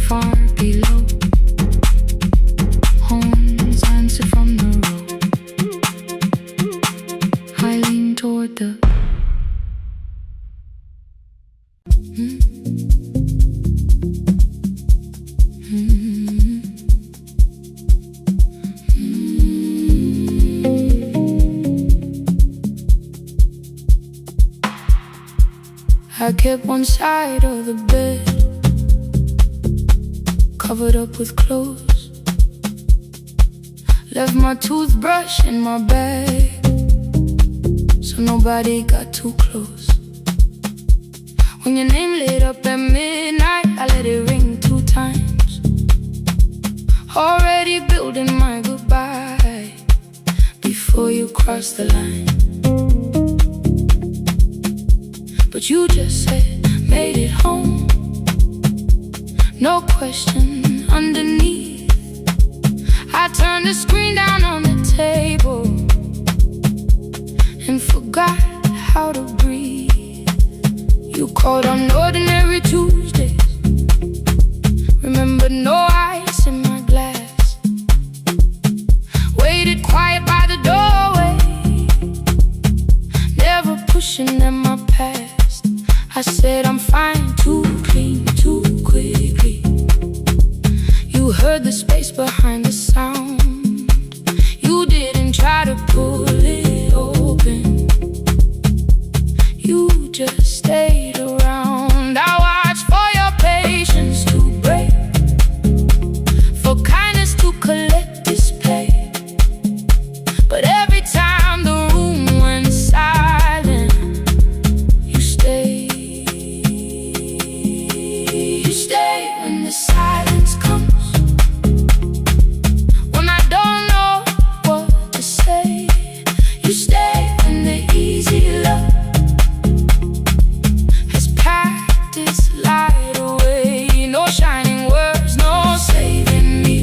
Far below, horns answered from the road. I leaned toward the I kept one side of the bed covered up with clothes. Left my toothbrush in my bag so nobody got too close. When your name lit up at midnight, I let it ring 2 times. Already building my goodbye before you cross the line. But you just said, made it home. No question underneath. I turned the screen down on the table and forgot how to breathe. You called on ordinary Tuesdays. Remember, no ice in my glass. Waited quiet by the doorway, never pushing at my past. I said I'm fine, too clean, too quickly. You heard the space behind the sound. You didn't try to pull it open. You just stayed around. I watched for your patience to break, for kindness to collect display. But every time the room went silent, you stayed. You stay when the silence comes, when I don't know what to say. You stay when the easy love has packed its light away. No shining words, no saving me,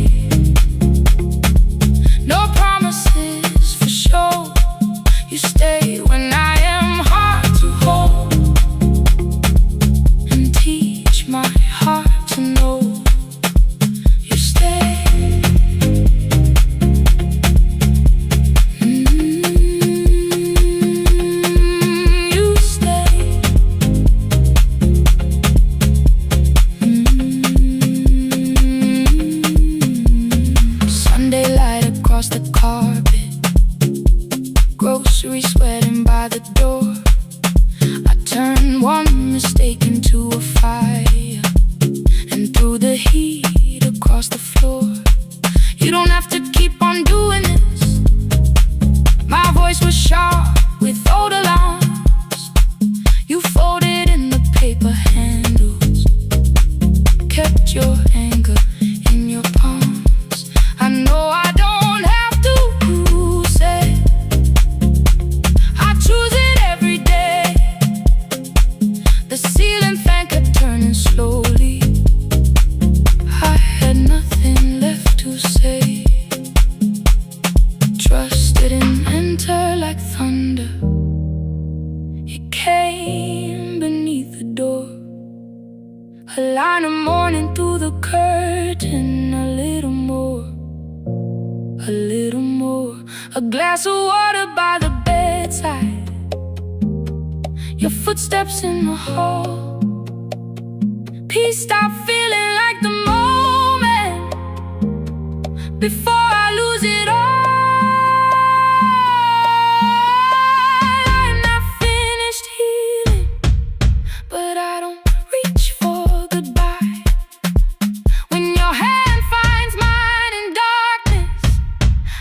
no promises for sure. You stay when I am hard to hold and teach my heart to know. You stay. You stay. Sunday light across the carpet, groceries sweating by the door. I turned one mistake into a fire and threw the heat across the floor. You don't have to keep on doing this. My voice was sharp with old alarm. Trust didn't enter like thunder. It came beneath the door. A line of morning through the curtain. A little more, a little more. A glass of water by the bedside. Your footsteps in the hall. Peace stopped feeling like the moment before I lose it all. I'm not finished healing, but I don't reach for goodbye. When your hand finds mine in darkness,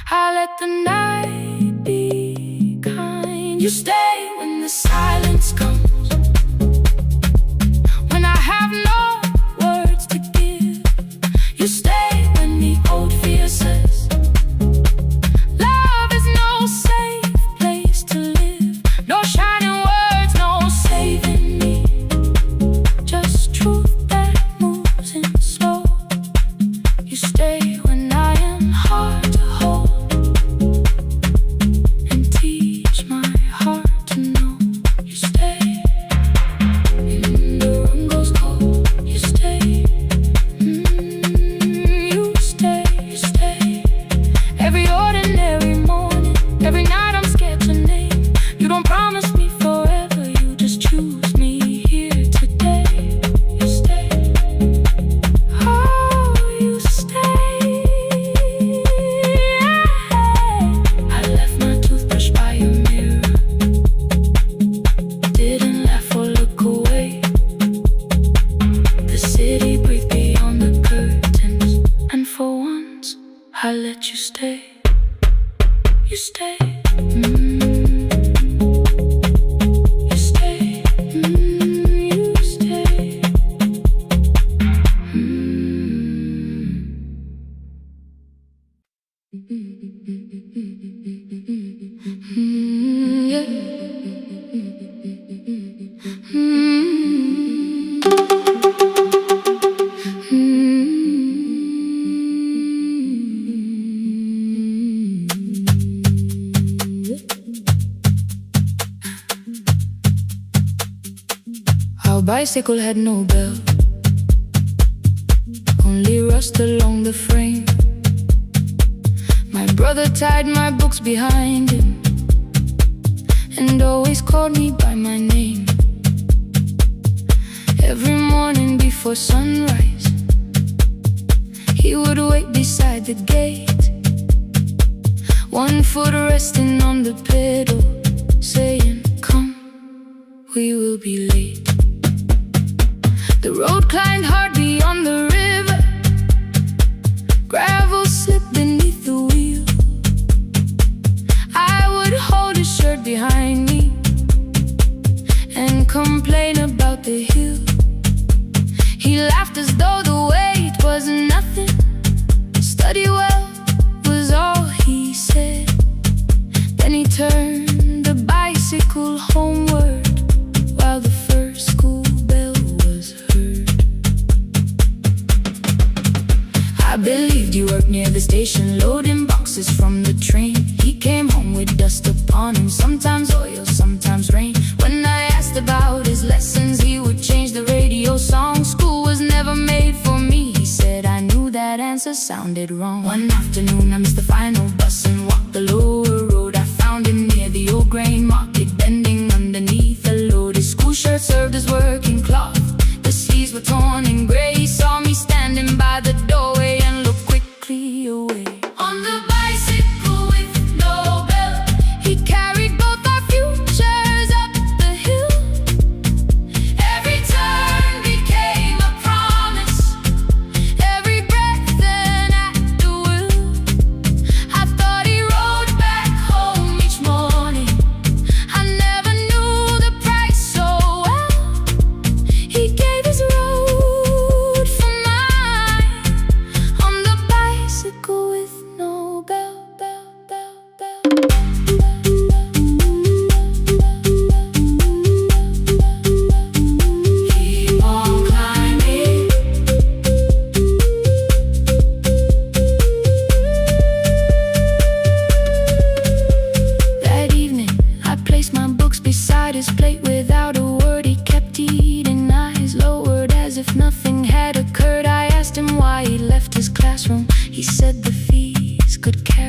I let the night be kind. You stay when the silence comes. When I have no words to give, you stay when the old fear says love is no safe place to live. No shining words, no saving me. Just truth that moves in slow. You stay when I am hard to hold, and teach my heart to know. You stay when the room goes cold. You stay, you stay, you stay. Every ordinary morning, every night I'm scared to name. You don't promise me forever, you just choose me here today. You stay, oh, you stay. I left my toothbrush by your mirror. Didn't laugh or look away. The city breathed beyond the curtains, and for once I let you stay. You stay, you stay, you stay. Yeah. Our bicycle had no bell, only rust along the frame. My brother tied my books behind him and always called me by my name. Every morning before sunrise, he would wait beside the gate, one foot resting on the pedal, saying, "Come, we will be late." The road climbed hard beyond the river. Gravel slipped beneath the wheel. I would hold his shirt behind me and complain about the hill. He laughed as though the weight was nothing. Study well was all he said. Then he turned the bicycle homeward while the first school bell was heard. I believed you worked near the station, loading boxes from the train. He came home with dust upon him, sometimes oil, sometimes rain. When I asked about his lessons, he would change the radio song. School was never made for me, he said. I knew that answer sounded wrong. One afternoon I missed the final bus and walked the lower road. I found him near the old grain market, bending underneath a load. His school shirt served as working cloth. The sleeves were torn and gray. He saw me standing by the doorway and looked quickly away. On the bicycle with no bell, he carried both our futures up the hill. Every turn became a promise, every breath an act of will.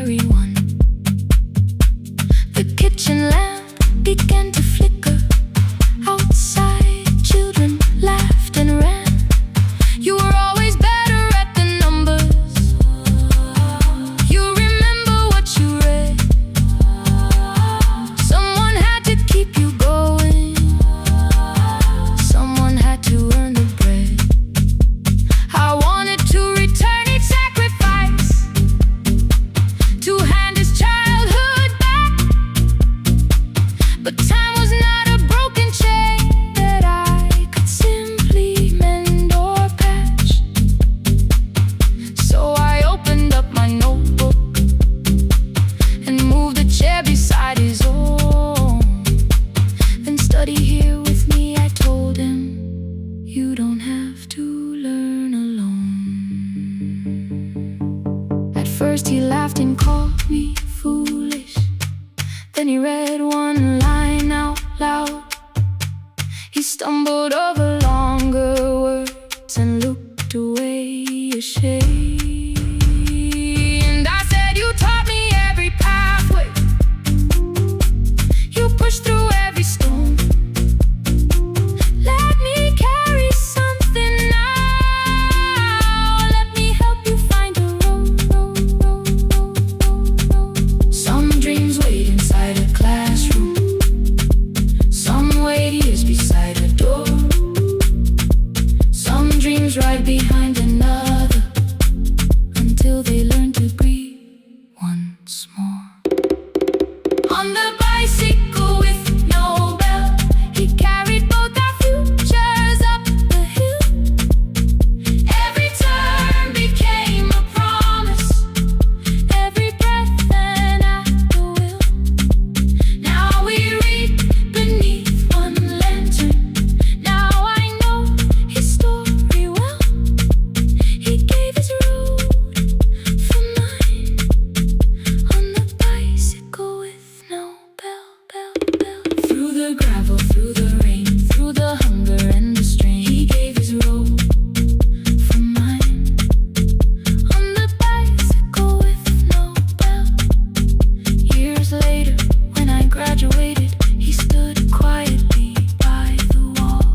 carry one. The kitchen lamp began to flicker. Outside, children laughed and ran. You were always better at the numbers. You remember what you read. Someone had to keep you going. Someone had to earn the bread. I wanted to return each sacrifice, to hand his childhood back. But time was not a broken chain that I could simply mend or patch. So I opened up my notebook and moved the chair beside his own. Then study here with me, I told him. You don't have to learn alone. At first he laughed and called me foolish. Then he read one line out loud. He stumbled over longer words and looked away ashamed. And I said, you taught me every pathway. You pushed through every stone. Let me carry something now. Let me help you find a road. Some dreams wait inside a classroom. Some wait years beside a door. Some dreams right behind another, until they learn to breathe once more. On the bicycle with no bell, he carried both our futures up the hill. Every turn became a promise, every breath an act of will. Now we read beneath one lantern. Now I know his story well. He gave his road for mine. On the bicycle with no bell. Through the gravel, through the rain, through the hunger and the strain, he gave his road for mine. On the bicycle with no bell. Years later, when I graduated, he stood quietly by the wall.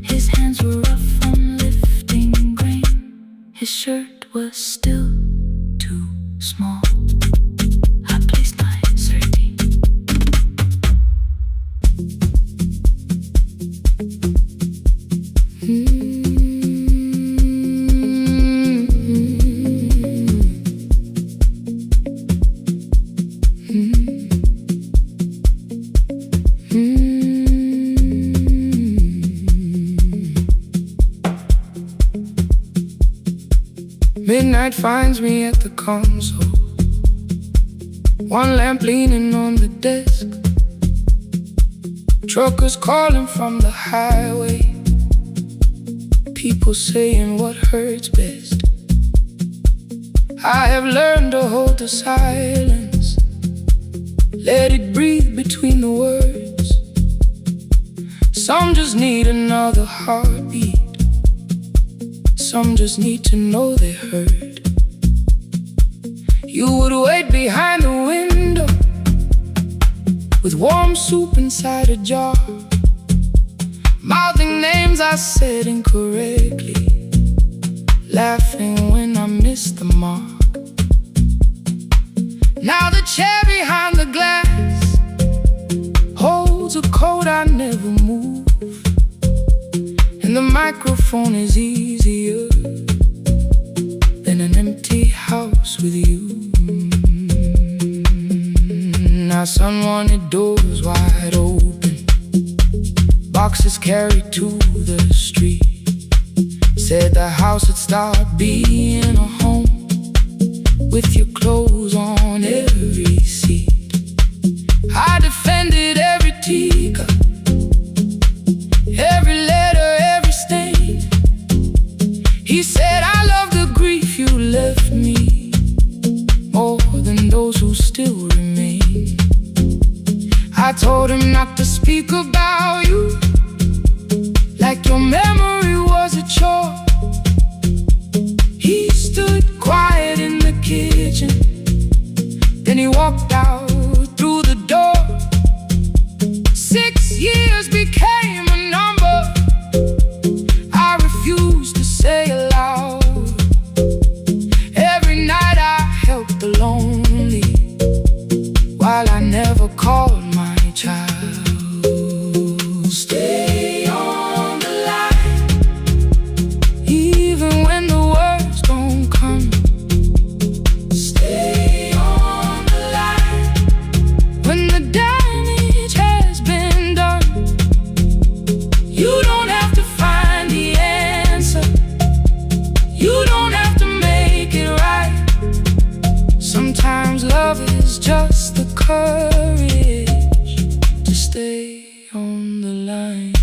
His hands were rough from lifting grain. His shirt was still too small. I placed my sardine. Midnight finds me at the console, one lamp leaning on the desk. Truckers calling from the highway, people saying what hurts best. I have learned to hold the silence, let it breathe between the words. Some just need another heartbeat, some just need to know they heard. You would wait behind the window with warm soup inside a jar, mouthing names I said incorrectly, laughing when I missed the mark. Now the chair behind the glass holds a coat I never move, and the microphone is easier than an empty house with you. Now son wanted doors wide open, boxes carried to the street. Said the house would start being a home, with your clothes on every seat. I defended every teacup, every letter, every stain. He said I love the grief you left me more than those who still remain. I told him not to speak about you like your memory was a chore. He stood quiet in the kitchen, Sometimes love is just the courage to stay on the line.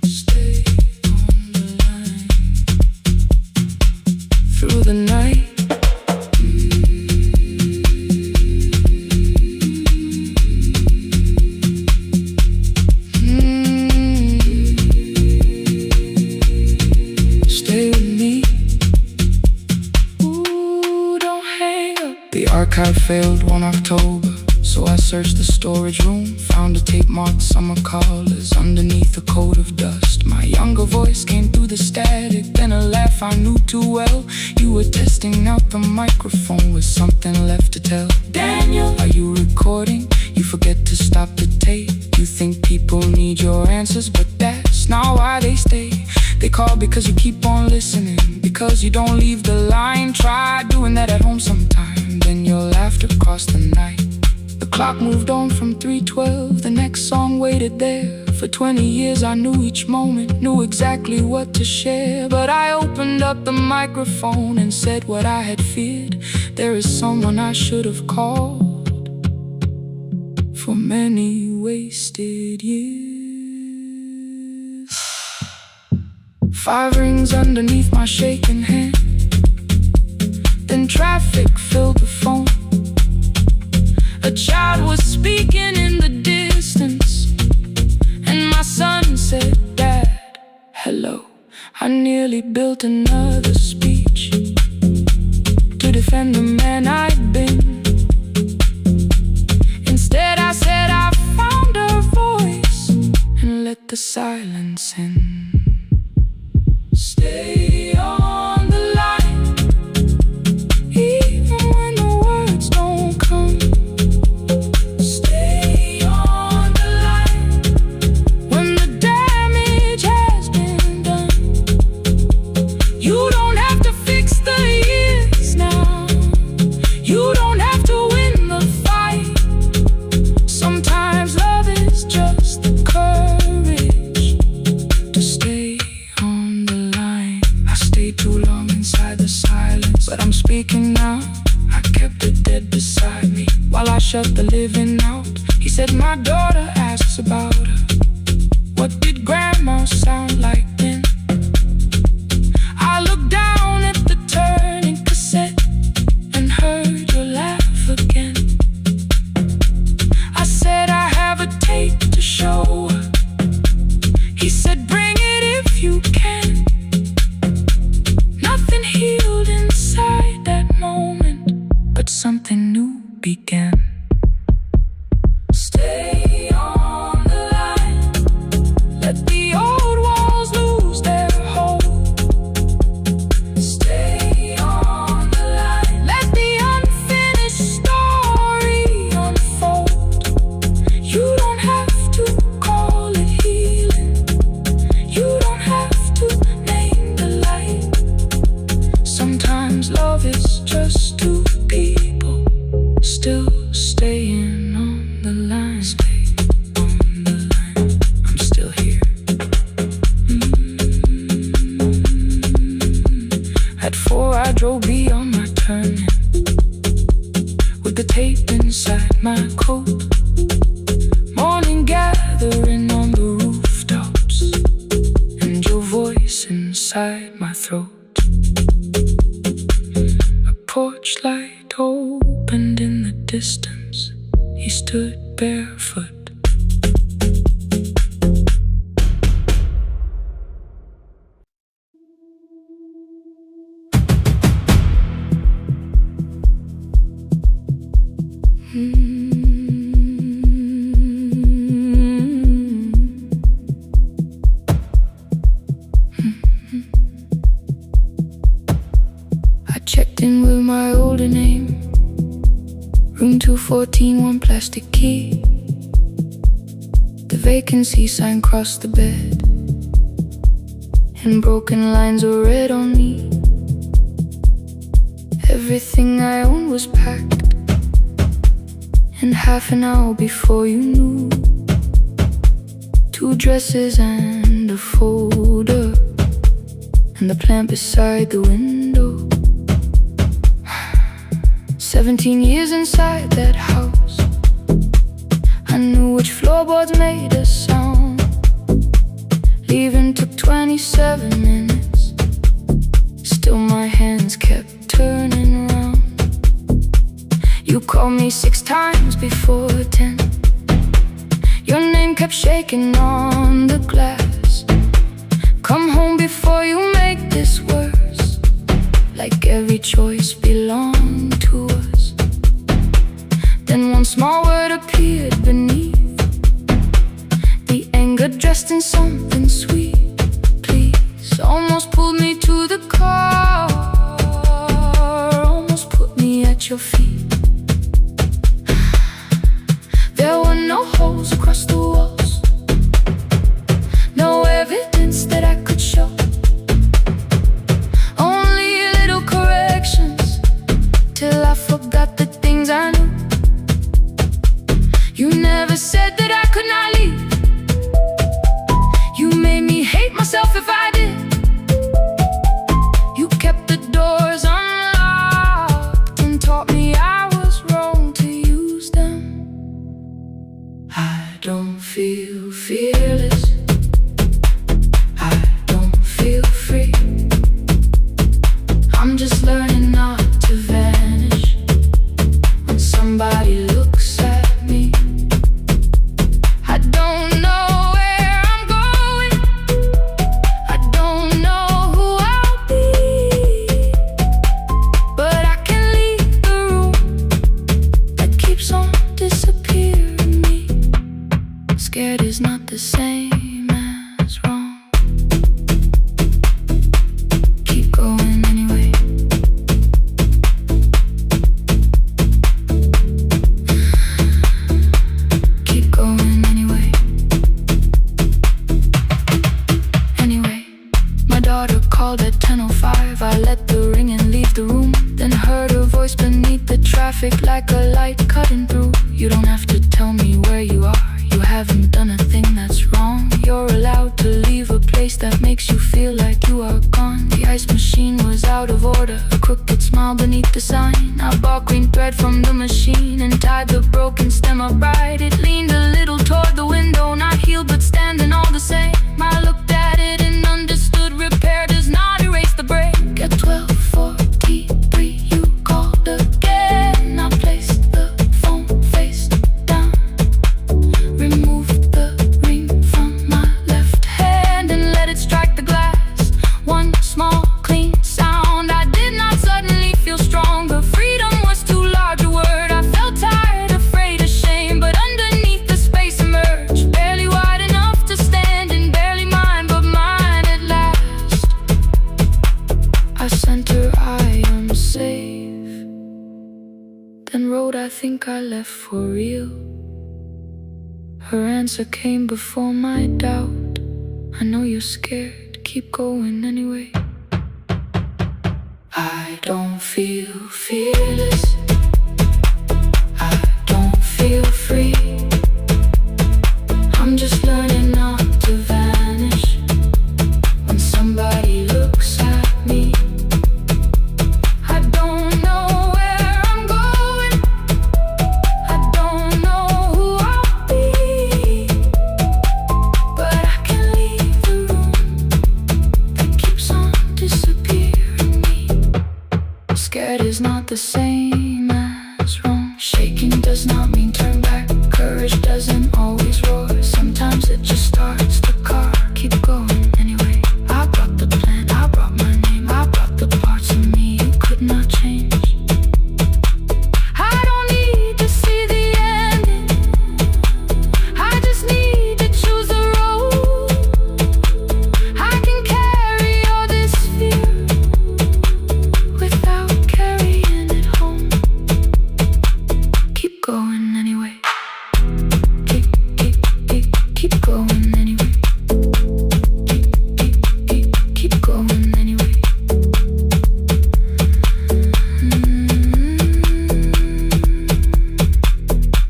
Stay on the line through the night. Archive failed one October, so I searched the storage room, found a tape marked summer callers underneath a coat of dust. My younger voice came through the static, then a laugh I knew too well. You were testing out the microphone with something left to tell. Daniel, are you recording? You forget to stop the tape. You think people need your answers, but that's not why they stay. They call because you keep on listening, because you don't leave the line. Try doing that at home sometime, then your laughter crossed the night. The clock moved on from 3:12, the next song waited there. For 20 years I knew each moment, knew exactly what to share. But I opened up the microphone and said what I had feared. There is someone I should have called for many wasted years. 5 rings underneath my shaking hand, then traffic filled the phone. A child was speaking in the distance, and my son said, "Dad, hello." I nearly built another speech to defend the man I'd been. Instead I said I found a voice and let the silence in. Stay on the line, even when the words don't come. Stay on the line when the damage has been done. You don't have to fix the years now. You don't have to win the fight. Sometimes love is just the courage to stay on the line. I stayed too long inside the silence, but I'm speaking now. I kept the dead beside me while I shut the living out. He said my daughter asks about her. What did grandma sound like then? I looked down at the turning cassette and heard your laugh again. I said I have a tape to show her. He said bring it if you can. Nothing healed inside that moment, but something new began. Stay on the line, let the old walls lose their hold. Stay on the line, let the unfinished story unfold. You don't have to call it healing, you don't have to name the light. Sometimes love is just two people still staying on the line. Stay on the line, I'm still here. At 4 I drove beyond my turning, with the tape inside my coat. Morning gathering on the rooftops, and your voice inside my throat. A porch light opened in the distance. He stood barefoot. I checked in with my older name, room 214, 1 plastic key. The vacancy sign crossed the bed, and broken lines were read on me. Everything I owned was packed, and half an hour before you knew, 2 dresses and a folder, and the plant beside the window. 17 years inside that house, I knew which floorboards made a sound. Leaving took 27 minutes, still my hands kept turning round. You called me 6 times before 10. Your name kept shaking on the glass. Come home before you make this worse, like every choice belonged to us. Then one small word appeared beneath the anger, dressed in something sweet. Please, almost pulled me to the car, almost put me at your feet. There were no holes across the walls, no evidence that I could show, only little corrections till I forgot the things I knew. You never said that I could not leave. You made me hate myself if I did. You kept the doors unlocked and taught me I was wrong to use them. I don't feel fearless, I don't feel free. I'm just learning not to vanish when somebody looks at me. I don't know where I'm going, I don't know who I'll be, but I can leave the room that keeps on disappearing me. Scared is not the same as wrong. Keep going anyway. Keep going anyway. Anyway, my daughter called at 10:05. I let the ring and leave the room, then heard her voice beneath the traffic like a light cutting through. You don't have to tell me where you are, you haven't done a thing that's wrong. You're allowed to leave a place that makes you feel like you are gone. The ice machine was out of order, a crooked smile beneath the sign. I bought green thread from the machine and tied the broken stem upright. It leaned a little toward the window, not healed but standing all the same. I looked at it and understood repair does not erase the break. At 12:43 you called again. I placed the phone face down, removed the ring from my left hand and let it strike the glass. One small clean sound. I did not suddenly feel stronger. Freedom was too large a word. I felt tired, afraid, ashamed, but underneath the space emerged, barely wide enough to stand and barely mine, but mine at last. I sent her, I am safe, then wrote, I think I left for real. Her answer came before my doubt. I know you're scared, keep going anyway. I don't feel fearless, I don't feel free. I'm just learning not to vanish when somebody looks at me. I don't know where I'm going, I don't know who I'll be, but I can leave the room that keeps on disappearing me. Scared is not the same as wrong. Shaking does not mean turn back. Courage doesn't always roar. Sometimes it just starts the car. Keep going anyway. I brought the plan, I brought my name, I brought the parts of me you could not change. I don't need to see the ending, I just need to choose a road. I can carry all this fear without carrying it home. Keep going anyway. Keep going anyway. Keep going anyway.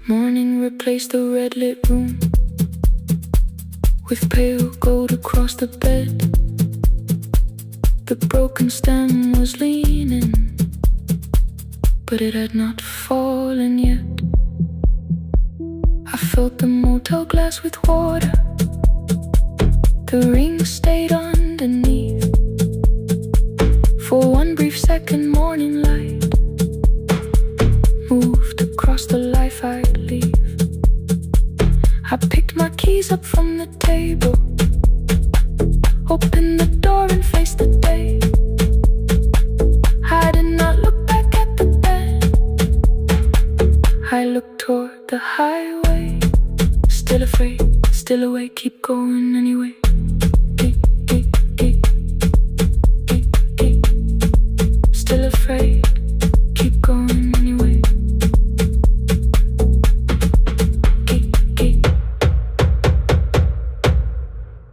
Morning replaced the red lit room with pale gold across the bed. The broken stem was leaning but it had not fallen yet. I filled the motel glass with water. The ring stayed underneath for one brief second. Morning light moved across the life I'd leave. I picked my keys up from the table, opened the door and faced the day. I did not look back at the bed. I looked toward the highway, still afraid, still awake, keep going anyway. Still afraid, keep going anyway.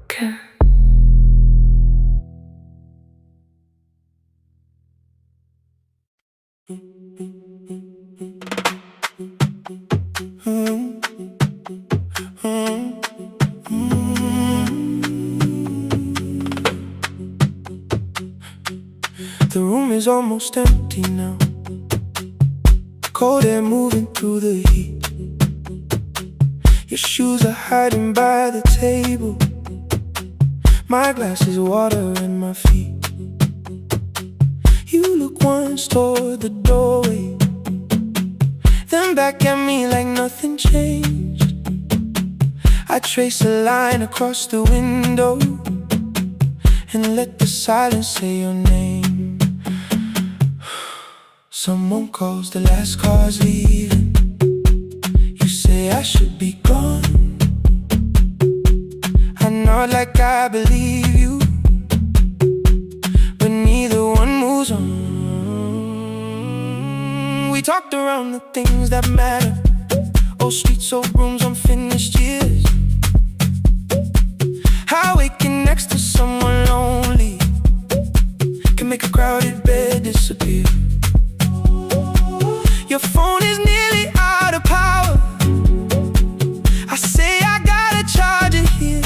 Care. The room is almost empty now, cold air moving through the heat. Your shoes are hiding by the table, my glass is water in my feet. You look once toward the doorway, then back at me like nothing changed. I trace a line across the window and let the silence say your name. Someone calls, the last car's leaving. You say I should be gone. I nod like I believe you, but neither one moves on. We talked around the things that matter, old streets, old rooms, unfinished years. How waking next to someone lonely can make a crowded bed disappear. Your phone is nearly out of power. I say I gotta charge it here.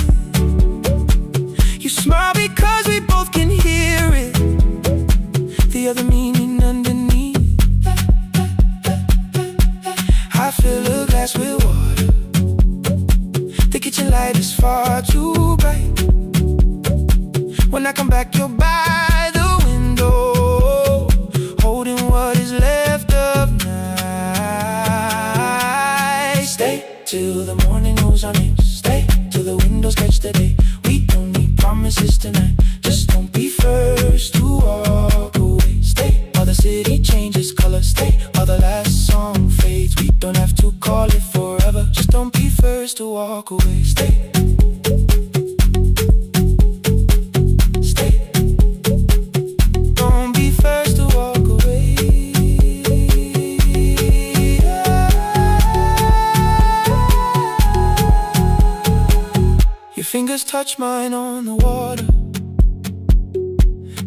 You smile because we both can hear it, the other meaning underneath. I fill a glass with water. The kitchen light is far too bright. When I come back, you're by the window, holding what is left of night. Stay till the morning knows our names. Stay till the windows catch the day. We don't need promises tonight, just don't be first to walk away. Stay while the city changes color. Stay while the last song fades. We don't have to call it forever, just don't be first to walk away. Stay. Fingers touch mine on the water.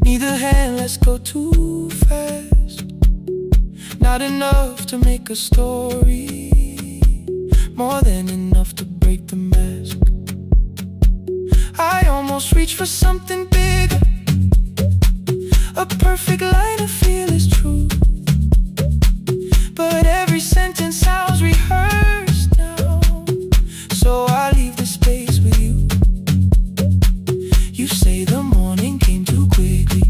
Neither hand lets go too fast. Not enough to make a story, more than enough to break the mask. I almost reach for something bigger, a perfect line of fearless truth. But every sentence sounds rehearsed now, so I leave the space with you. You say the morning came too quickly.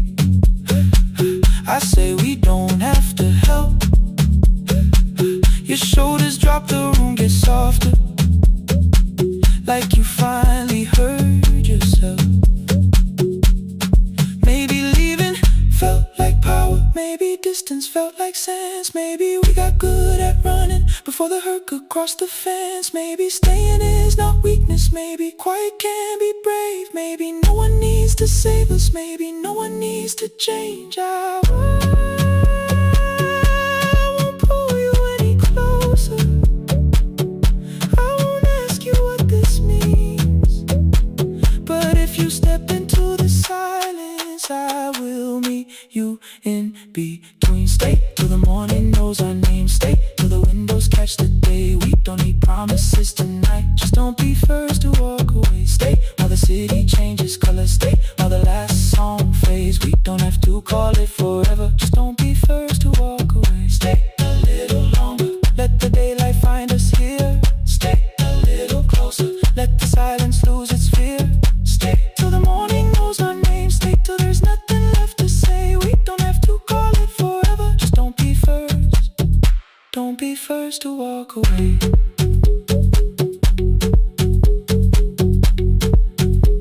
I say we don't have to help. Your shoulders drop, the room gets softer, like you finally heard yourself. Maybe leaving felt like power, maybe distance felt like sense. Maybe we got good at running before the hurt could cross the fence. Maybe staying is not weakness, maybe quiet can be brave. Maybe no one needs to save us, maybe no one needs to change. I won't pull you any closer. I won't ask you what this means, but if you step into the silence, I will meet you in between. Stay till the morning knows our names. Stay till the windows catch the day. We don't need promises tonight, just don't be first to walk away. Stay while the city changes color. Stay while the last song fades. We don't have to call it forever, just don't Don't be first to walk away.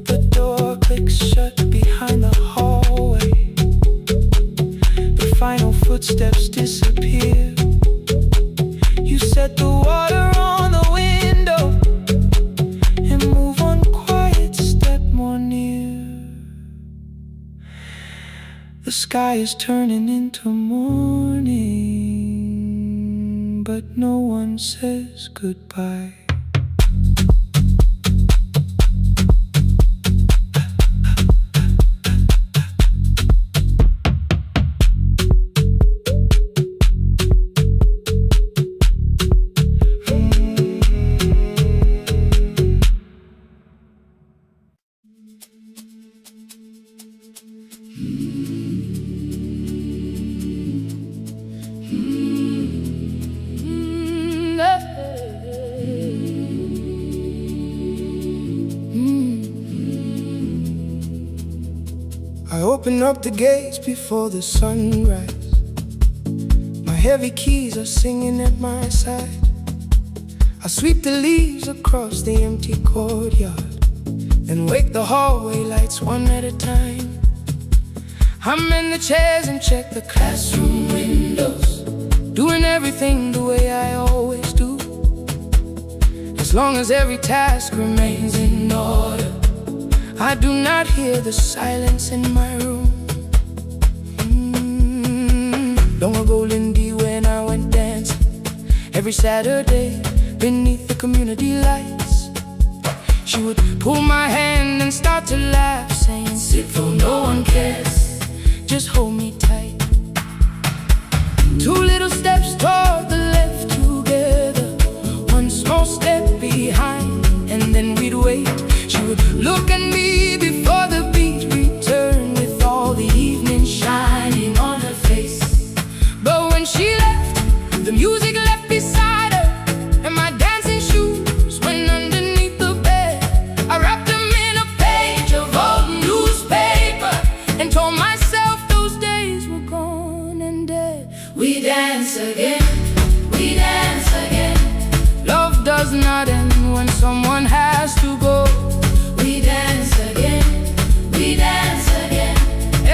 The door clicks shut behind the hallway. The final footsteps disappear. You set the water on the window and move one quiet step more near. The sky is turning into morning, but no one says goodbye. I open up the gates before the sunrise. My heavy keys are singing at my side. I sweep the leaves across the empty courtyard and wake the hallway lights one at a time. I'm in the chairs and check the classroom windows, doing everything the way I always do. As long as every task remains in order, I do not hear the silence in my room. Long ago, Lindy, when I went dancing every Saturday beneath the community lights, she would pull my hand and start to laugh, saying, "Sit though no one cares, just hold me tight." Two little steps toward the left together, one small step behind, and then we'd wait. She would look at me before the beat returned, with all the evening shining on her face. But when she left, the music left beside her, and my dancing shoes went underneath the bed. I wrapped them in a page of old newspaper and told myself those days were gone and dead. We dance again, we dance again. Love does not end when someone has to go. We dance again, we dance again.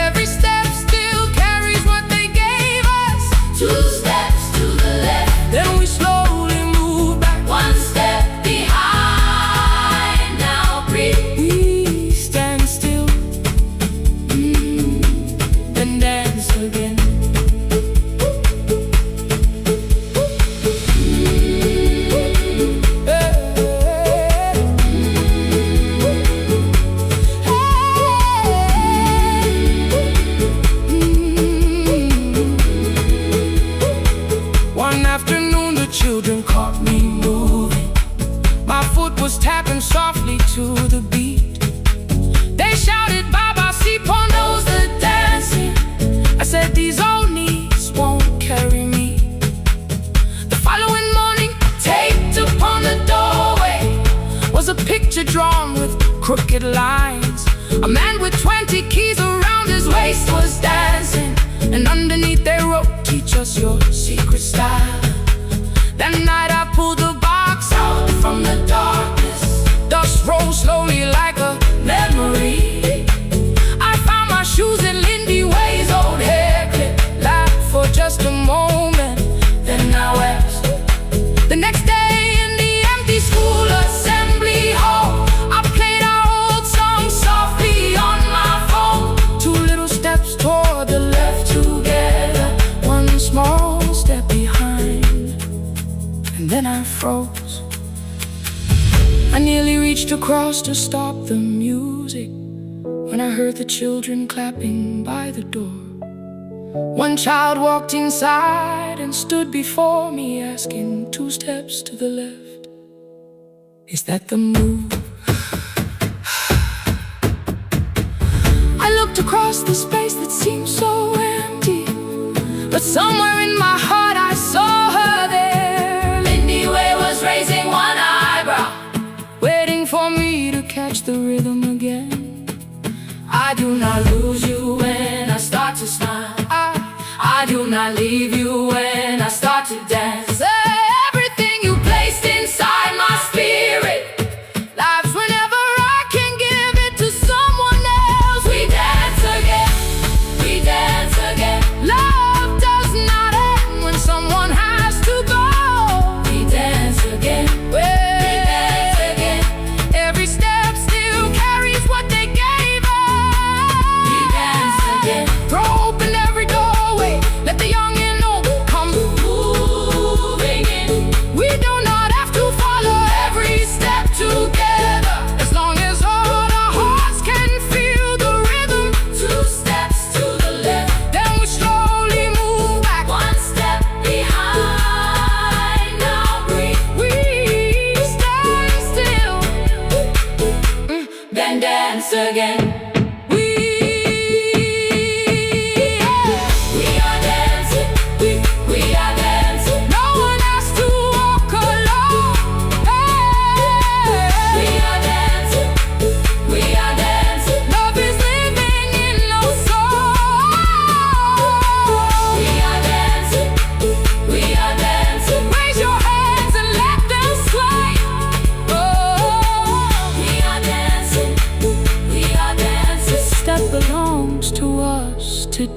Every step still carries what they gave us. Two steps to the left, then we slowly move back. One step behind, now breathe. We stand still, then dance again. Children caught me moving. My foot was tapping softly to the beat. They shouted, "Baba, see, knows the dancing." I said, "These old knees won't carry me." The following morning, taped upon the doorway was a picture drawn with crooked lines. A man with 20 keys around his waist was dancing, and underneath they wrote, "Teach us your secret style." That night I pulled the box out from the darkness. Dust rose slowly like a memory. I found my shoes in Lindy Way's old hair clip. Laughed for just a moment, then I wept. The next day in the empty school assembly hall, I played our old song softly on my phone. Two little steps toward the left together, one small step behind. And then I froze. I nearly reached across to stop the music when I heard the children clapping by the door. One child walked inside and stood before me, asking, "Two steps to the left, is that the move?" I looked across the space that seemed so empty, but somewhere in my heart I saw her there. Lindy Way was raising one eyebrow, waiting for me to catch the rhythm again. I do not lose you when I start to smile. I do not leave you when I start to dance.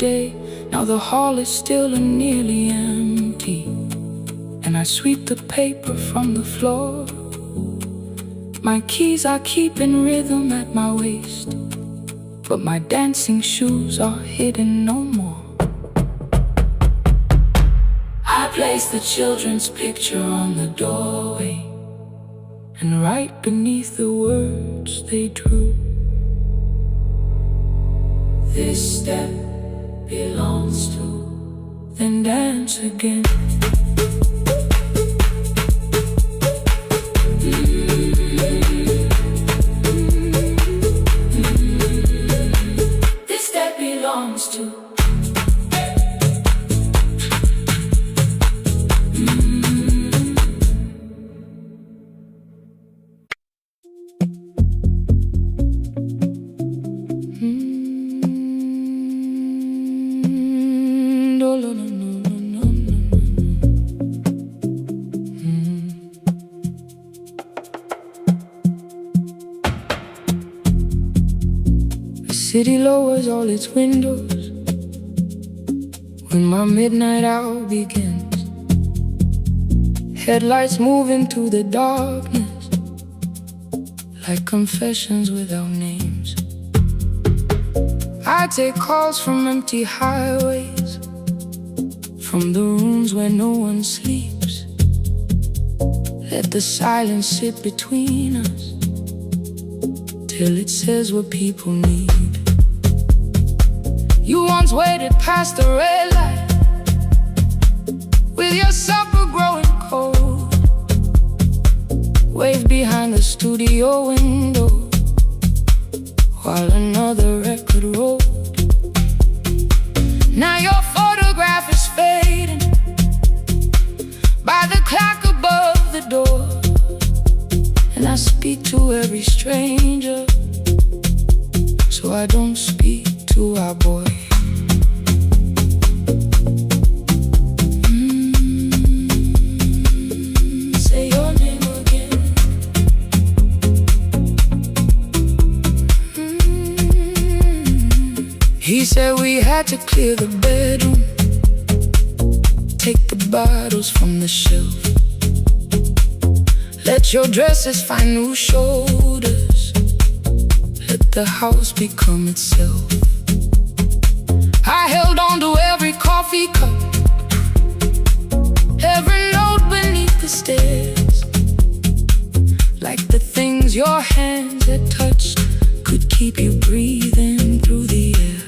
day. Now the hall is still and nearly empty, and I sweep the paper from the floor. My keys I keep in rhythm at my waist, but my dancing shoes are hidden no more. I place the children's picture on the doorway, and right beneath the words they drew, this step belongs to, then dance again. This step belongs to. City lowers all its windows when my midnight hour begins. Headlights move into the darkness like confessions without names. I take calls from empty highways, from the rooms where no one sleeps. Let the silence sit between us till it says what people need. You once waited past the red light with your supper growing cold, waved behind the studio window while another record rolled. Now your photograph is fading by the clock above the door, and I speak to every stranger, so I don't speak to our boy. Say your name again. He said we had to clear the bedroom, take the bottles from the shelf, let your dresses find new shoulders, let the house become itself. I held on to every coffee cup, every note beneath the stairs, like the things your hands had touched could keep you breathing through the air.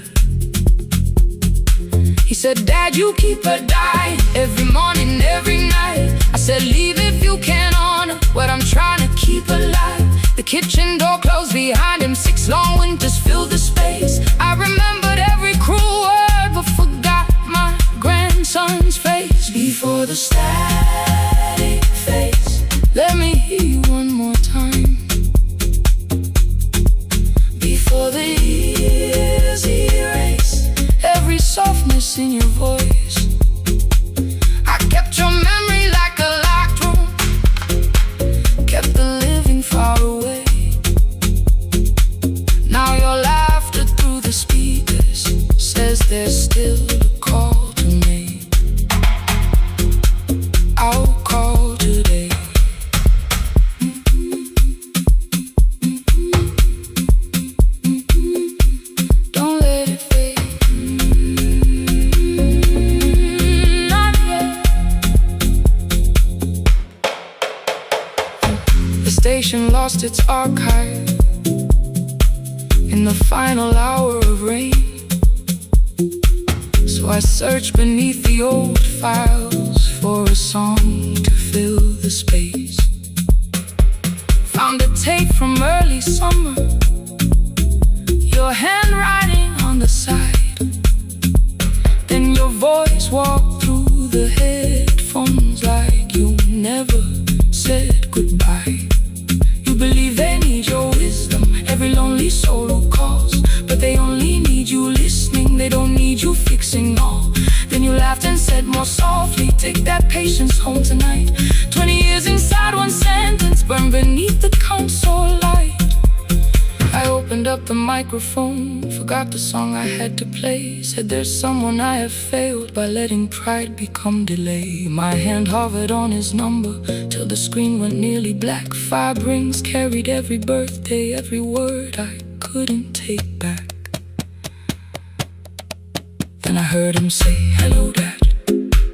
He said, Dad, you keep her dying every morning, every night. I said, leave if you can honor what I'm trying to keep alive. The kitchen door closed behind him, 6 long winters filled the space. I remembered every cruel word but forgot my grandson's face. Before the static fades, let me hear you one more time. Before the years erase every softness in your voice, I kept your memory like a locked room, kept the living far away. Now your laughter through the speakers says there's still a call to make. I'll call today. Don't let it fade. Not yet. The station lost its archive in the final hour of rain, so I searched beneath the old files for a song to fill the space. Found a tape from early summer, your handwriting on the side, then your voice walked through the headphones like you never said goodbye. You believe they need your wisdom, every lonely soul who calls, but they only need you listening, they don't need you fixing all. Then you laughed and said more softly, take that patience home tonight. 20 years inside one sentence, burn beneath the console light. I opened opened up the microphone, forgot the song I had to play. Said there's someone I have failed by letting pride become delay. My hand hovered on his number till the screen went nearly black. 5 rings carried every birthday, every word I couldn't take back. Then I heard him say, "Hello, Dad."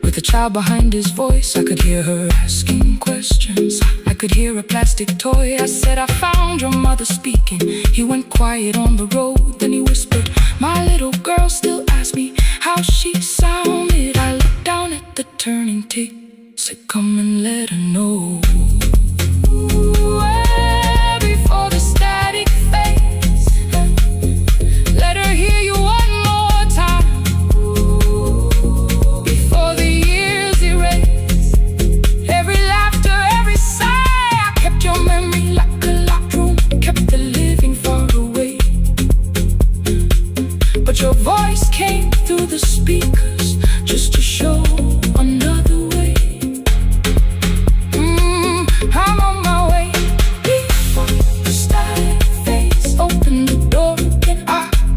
With a child behind his voice, I could hear her asking questions. I could hear a plastic toy. I said, "I found your mother speaking." He went quiet on the road, then he whispered, "My little girl still asks me how she sounded." I looked down at the turning tick, said, "Come and let her know." Before the static fades, let her hear you one more time. Before the years erase every laughter, every sigh, I kept your memory like a locked room, kept the living far away. But your voice came through the speakers just to show another way. I'm on my way. Before the static fades, open the door again.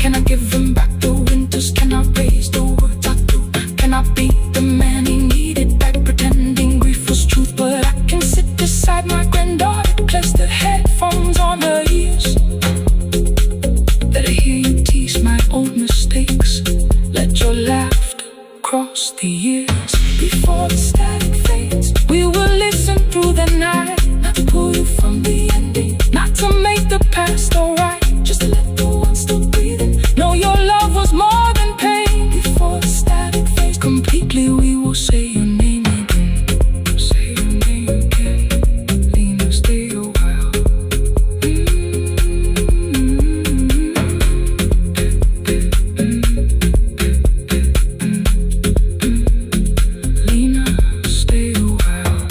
Can I give him back the winters? Can I raise the words I do? Can I be the man he needed back, pretending grief was truth? But I can sit beside my granddaughter, place the headphones on her ears. Let her hear you tease my old mistakes. Let your laughter cross the years. Before the static fades, we will listen through the night. Not to pull you from the ending, not to make the past alright, just to let the one still breathing know your love was more than pain. Before the static fades completely, we will say your name again. Say your name again. Lena, stay a while. Lena, stay a while.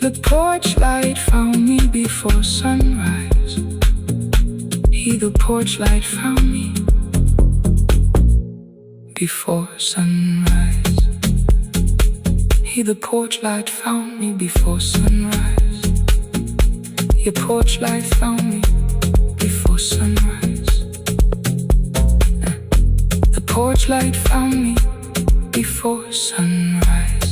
The porch light found me before sunrise. The porch light found me before sunrise. The porch light found me before sunrise. Your porch light found me before sunrise. The porch light found me before sunrise.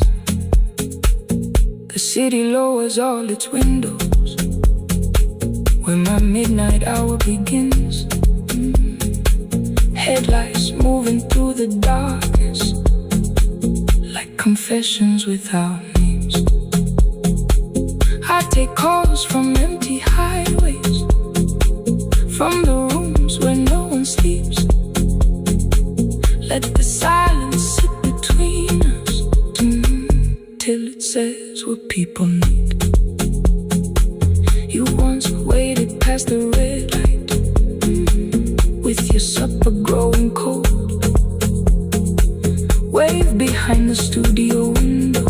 The city lowers all its windows when my midnight hour begins. Headlights moving through the darkness like confessions without names. I take calls from empty highways, from the rooms where no one sleeps. Let the silence sit between us till it says what people need. You once waited past the red light with your supper growing cold. Wave behind the studio window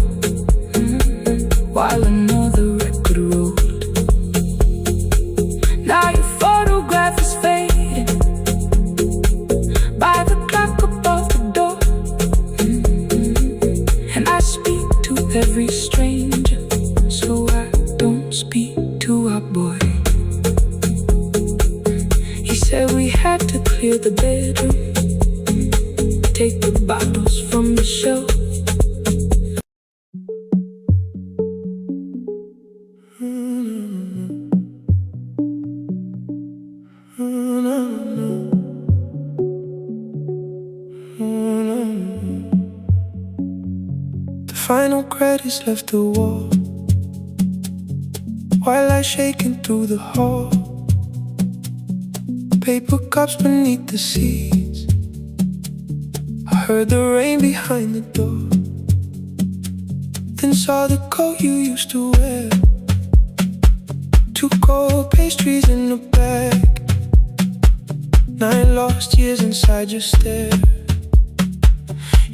while another record rolled. Now your photograph is fading by the clock above the door. And I speak to every stranger, so I don't speak to our boy. He said we had to clear the bedroom, take the bottles from the shelf. The final credits left the wall while I shaking through the hall. Paper cups beneath the seats. I heard the rain behind the door, then saw the coat you used to wear. 2 cold pastries in a bag, 9 lost years inside your stare.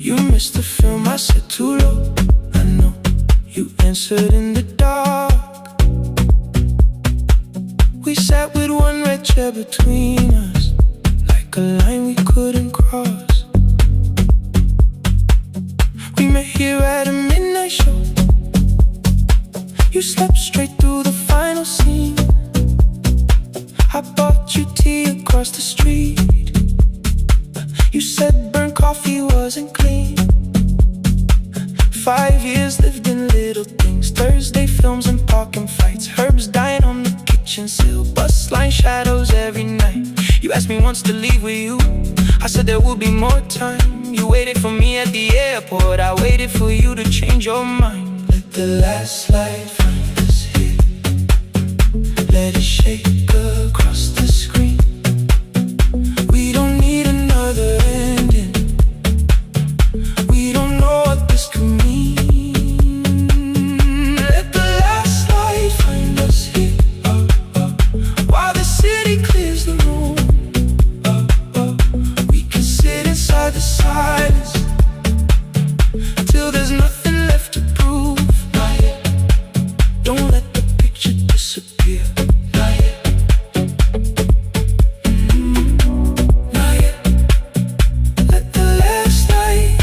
You missed the film, I said too low. I know you answered in the dark. We sat with one red chair between us, like a line we couldn't cross. We met here at a midnight show. You slept coffee wasn't clean. 5 years lived in little things. Thursday films and parking fights. Herbs dying on the kitchen sill. Bus line shadows every night. You asked me once to leave with you. I said there would be more time. You waited for me at the airport. I waited for you to change your mind. Let the last light find us here. Let it shake across the screen. We don't need another ending. We don't know what this could mean. Let the last light find us here, while the city clears the room. We can sit inside the silence till there's nothing left to prove. Not yet. Don't let the picture disappear. Not yet. Not yet. Let the last light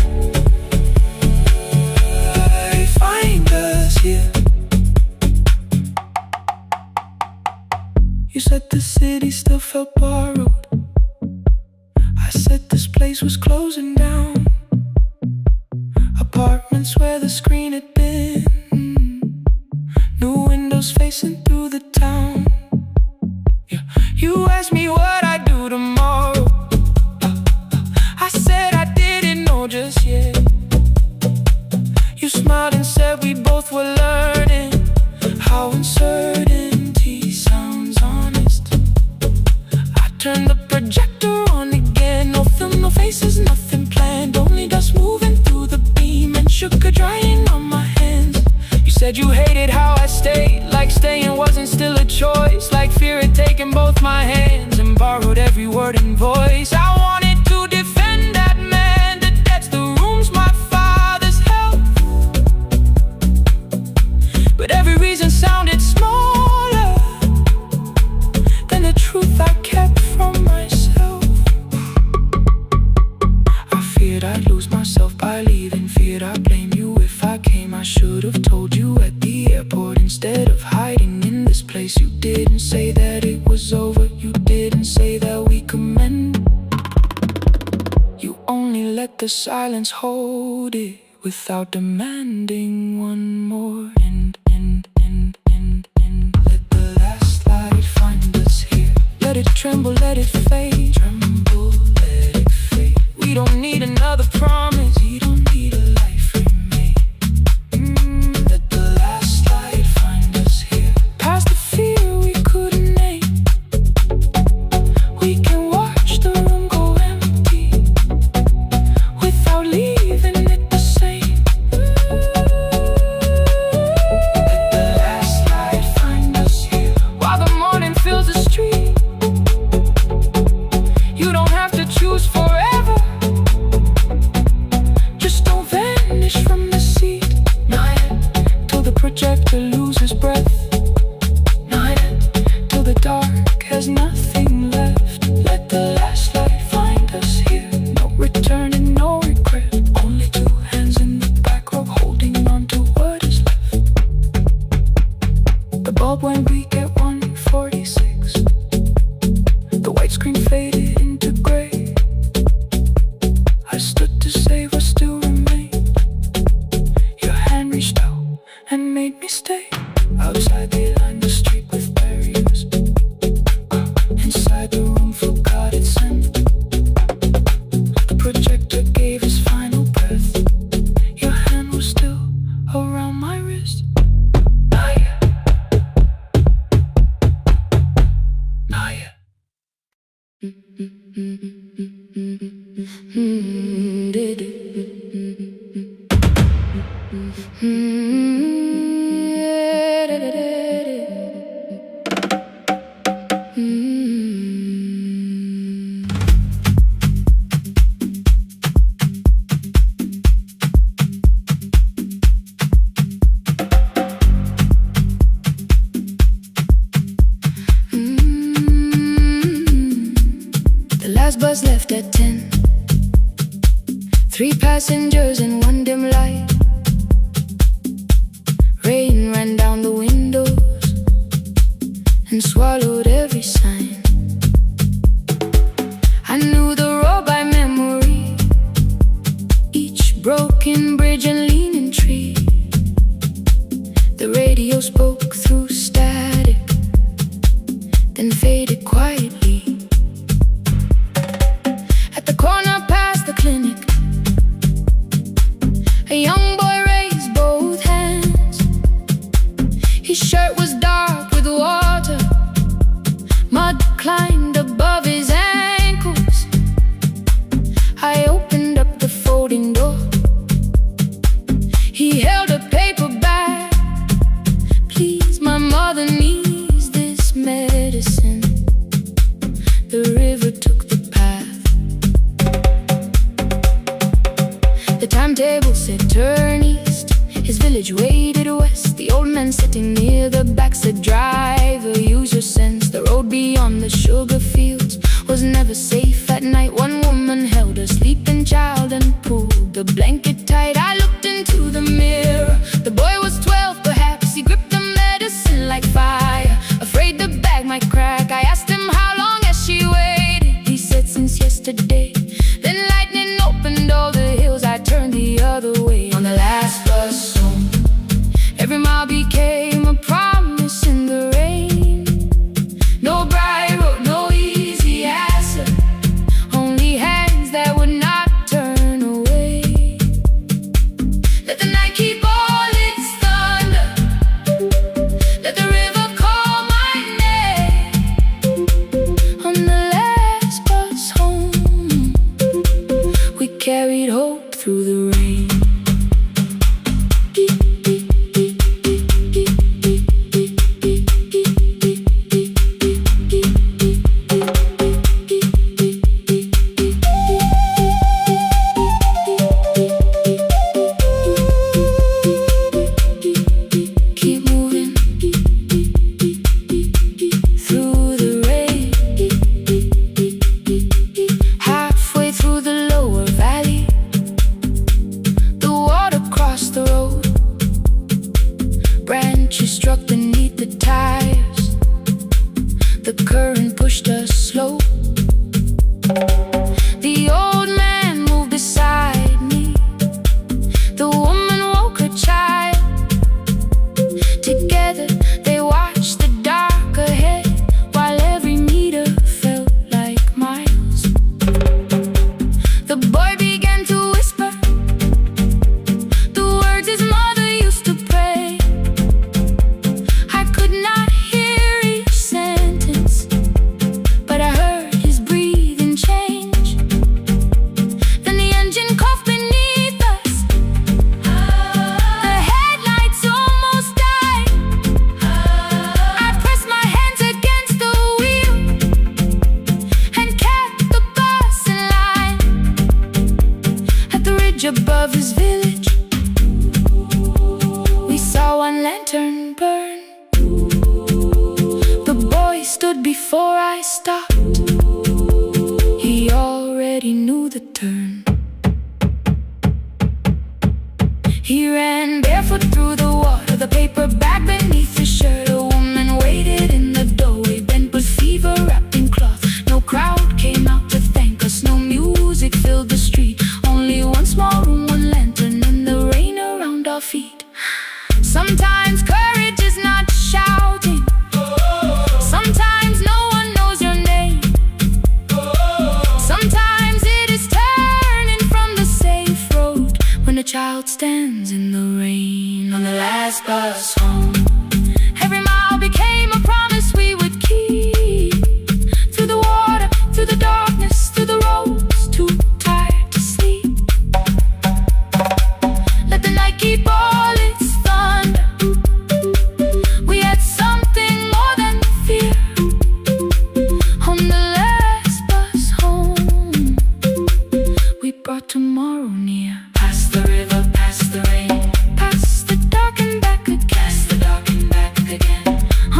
find us here. You said the city still felt borrowed. I said this place was closing down. Apartments where the screen had been. New windows facing through the town. Yeah. You asked me what I'd do tomorrow. I said I didn't know just yet. You smiled and said we both were learning how uncertainty sounds honest. I turned the projector on again. No film, no faces, nothing planned. Only dust moving through the beam and sugar drying on my hands. You said you hated how I stayed, like staying wasn't still a choice, like fear had taken both my hands and borrowed every word and voice. I wanted to defend that man, the debts, the rooms my fathers held, but every reason sounded smaller than the truth I kept from myself. I feared I'd lose myself by leaving, feared I'd blame you if I came. I should have told you at the airport instead of hiding in this place. You didn't say that it was over. You didn't say that we could mend. You only let the silence hold it without demanding one more. Let the last light find us here. Let it tremble, let it fade. Tremble, let it fade. We don't need another promise. We don't need a life remade. Let the last light find us here. Past the fear we couldn't name. We can watch the room go empty without leaving it the same. Let the last light find us here, while the morning fills the street. You don't have to choose forever. Just don't vanish from the seat. Not yet. Till the projector loses breath. Not yet. Till the dark has nothing left. Let the last light find us here. No return and no regret. Only two hands in the back row holding on to what is left. The bulb went weak at 1:46. The white screen faded into gray. I stood to save what still remained. Your hand reached out and made me stay. Outside they lined the street with barriers. Inside the room forgot its scent. The projector gave his final breath. Your hand was still around my wrist. Not yet. Not yet. The last bus left at 10. 3 passengers and one dim light. Rain ran down the windows and swallowed every sign. I knew the road by memory. broken bridge and leaning tree. The radio spoke through static, then faded quietly. At the corner past the clinic, a young boy raised both hands. His shirt was dark with water, mud climbed above his ankles. I opened up the folding door. He held a paper bag. Please, my mother needs this medicine. The river took the path. The timetable said turn east. His village waded west. The old man sitting near the back said, driver, use your sense. The road beyond the sugar fields was never safe at night. One woman held a sleeping child and pulled the blanket tight. I looked into the mirror. The boy was 12 perhaps. He gripped the medicine like fire, afraid the bag might crack. I asked him how long has she waited. He said since yesterday. Then lightning opened all the hills. I turned the other way on the last bus home. Every mile became a promise in the rain. No bright road, no easy answer, only hands that would not turn away. Let the night keep all its thunder, let the river call my name. On the last bus home, we carried hope through the rain. Keep moving through the rain. Halfway through the lower valley, the water crossed the road. Branches struck beneath the tires. The current pushed us slow. The old man moved beside me. The woman woke her child. Together they watched the dark ahead, while every meter felt like miles. The boy began to whisper the words his mother used to pray. I could not hear each sentence, but I heard his breathing change. Then the engine coughed beneath us. The headlights almost died. I pressed my hands against the wheel and kept the bus in line. At the ridge above his village, we saw one lantern burn. The boy stood before I stopped. He already knew the turn. He ran barefoot through the water, the paper bag beneath his shirt. A woman waited in the doorway, bent with fever wrapped in cloth. No crowd came out to thank us, no music filled the street. Only one small room, one lantern, and the rain around our feet. Sometimes courage is not shouting. Sometimes no one knows your name. Sometimes it is turning from the safe road when a child stands in the rain. On the last bus home, every mile became a promise we would keep. Through the water, through the darkness, through the roads too tired to sleep. Let the night keep all its thunder. We had something more than fear. On the last bus home, we brought tomorrow near. Past the river, past the rain, past the dark and back again. Past the dark and back again.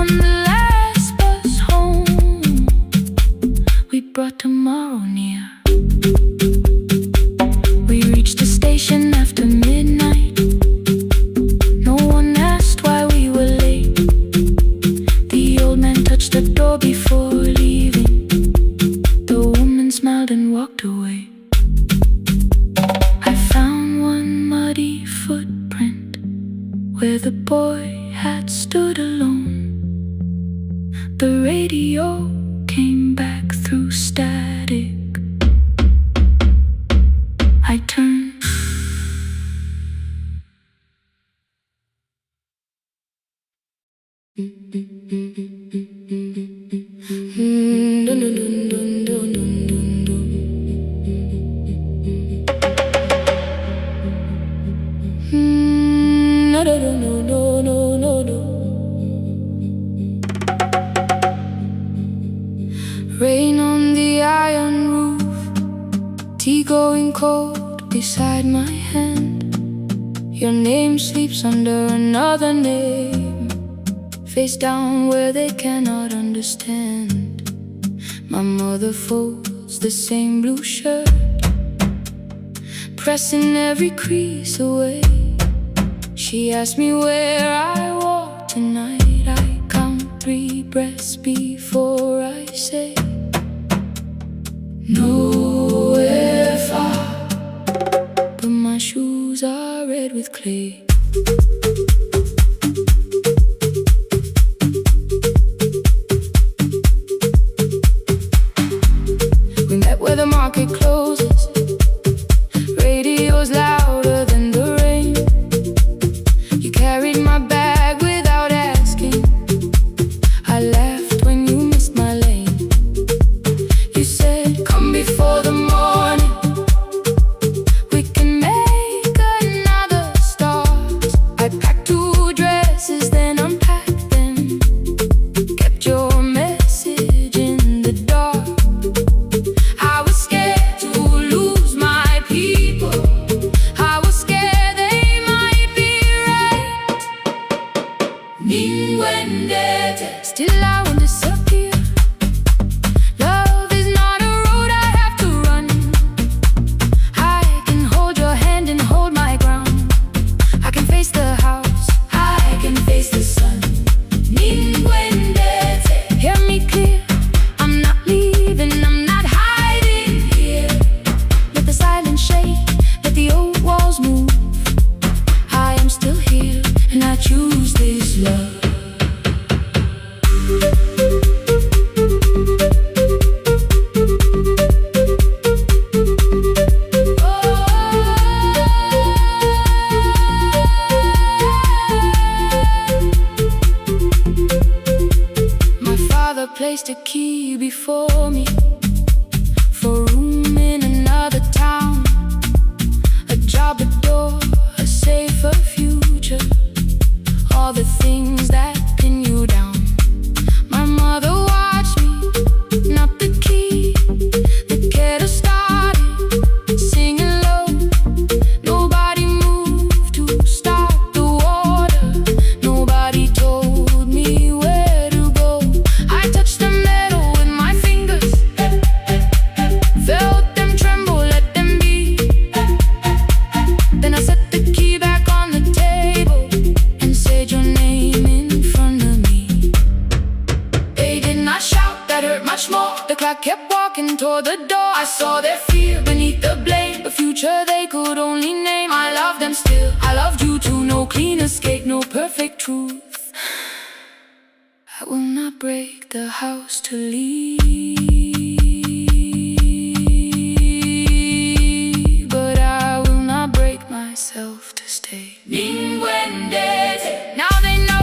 On the last bus home, we brought tomorrow near. We reached the station after midnight. No one asked why we were late. The old man touched the door before leaving. The woman smiled and walked away. I found where the boy had stood alone. The radio came back through static. I turned. Rain on the iron roof, tea going cold beside my hand. Your name sleeps under another name, face down where they cannot understand. My mother folds the same blue shirt, pressing every crease away. She asked me where I walk tonight. I count 3 breaths before I say nowhere far, but my shoes are red with clay. We met where the market closes, radio's louder than the rain. You carried my bag without asking. I laughed when you missed my lane. You said, come before the morning, we can make another start. I packed 2 dresses, then unpacked them, kept your message in the dark. I was scared to lose my people, I was scared they might be right. Still I won't disappear. Love is not a road I have to run. I can hold your hand and hold my ground. I can face the house, I can face the sun. Hear me clear, I'm not leaving, I'm not hiding here. Let the silence shake, let the old walls move. I am still here, and I choose this love. My father placed a key before me for room in another town, a job, a door, a safer future, all the things that pin you down. My mother watched me knock the key, the kettle started singing low. Nobody moved to stop the water, nobody told me where to go. I touched the metal with my fingers, felt them tremble, let them be. Then I set the key back on the table and said your name in front of me. They did not shout, that hurt much more. The clock kept walking toward the door. I saw their fear beneath the blame, a future they could only name. I loved them still, I loved you too. No clean escape, no perfect truth. I will not break the house to leave, but I will not break myself to stay. Now they know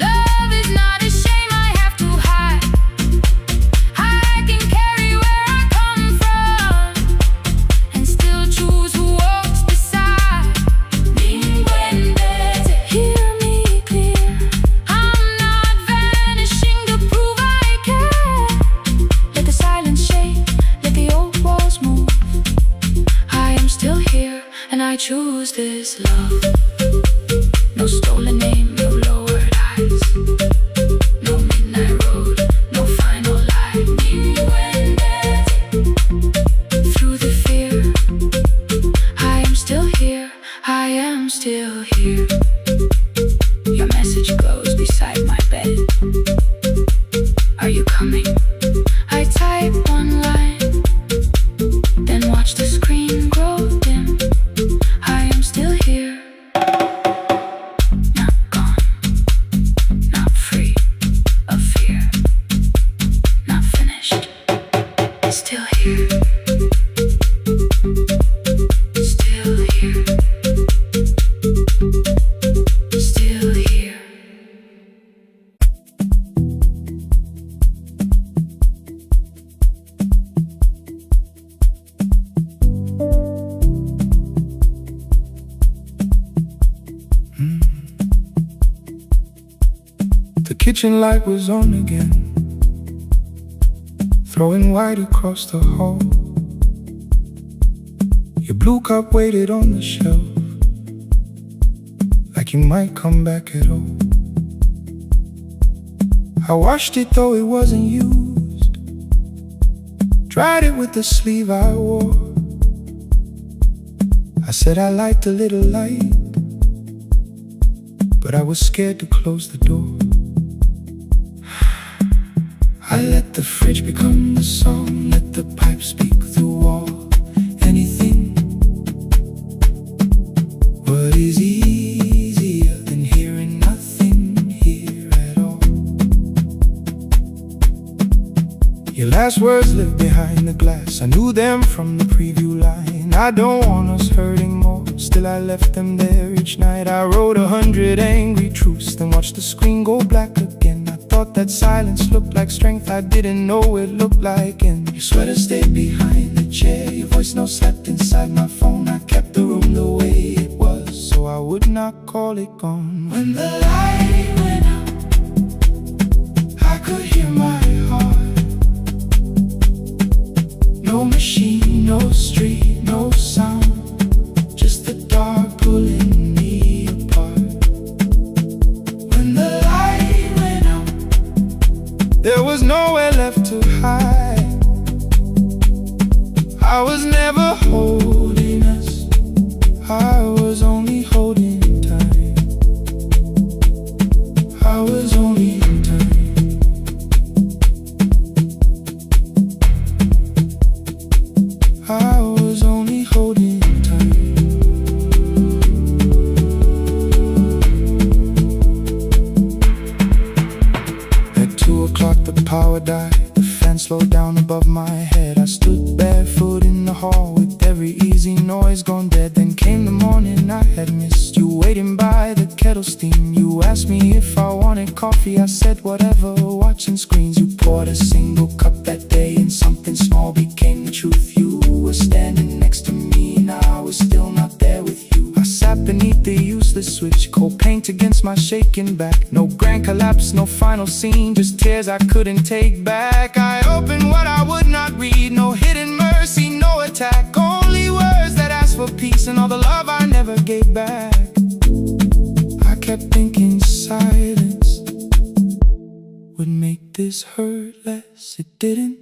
love is not a shame I have to hide. I can carry where I come from and still choose who walks beside. Hear me clear, I'm not vanishing to prove I care. Let the silence shake, let the old walls move. I am still here, and I choose this love. No stolen name, no lowered eyes, no midnight road, no final lie. Through the fear, I am still here, I am still here. Your message glows beside my bed. Are you coming? I type one line, then watch the screen grow dim. I am still here. kitchen light was on again, throwing white across the hall. Your blue cup waited on the shelf, like you might come back at all. I washed it though it wasn't used, dried it with the sleeve I wore. I said I liked a little light, but I was scared to close the door. I let the fridge become the song, let the pipe speak through wall. Anything, what is easier than hearing nothing here at all? Your last words live behind the glass, I knew them from the preview line. I don't want us hurting more, still I left them there each night. I wrote 100 angry truths, then watched the screen go black again. I thought that silence looked like strength, I didn't know it looked like end. Your sweater stayed behind the chair, your voice note slept inside my phone. I kept the room the way it was, so I would not call it gone. When the light went out, I could hear my heart. No machine, no street, no sound, just the dark pulling me apart. When the light went out, there was nowhere left to hide. I was never holding us, I was only holding time. I was only in time. I was only holding time. At 2 o'clock the power died, the fan slowed down above my head. I stood barefoot in the hall with every easy noise gone dead. Then came the morning I had missed, you waiting by the kettle steam. You asked me if I wanted coffee, I said whatever, watching screens. You poured a single cup that day and something small became the truth. You were standing next to me and I was still not there with you. I sat beneath the useless switch, cold paint against my shaking back. No grand collapse, no final scene, just tears I couldn't take back. I opened what I would not read, no hidden mercy, no attack, only words that asked for peace and all the love I never gave back. I kept thinking silence would make this hurt less. It didn't.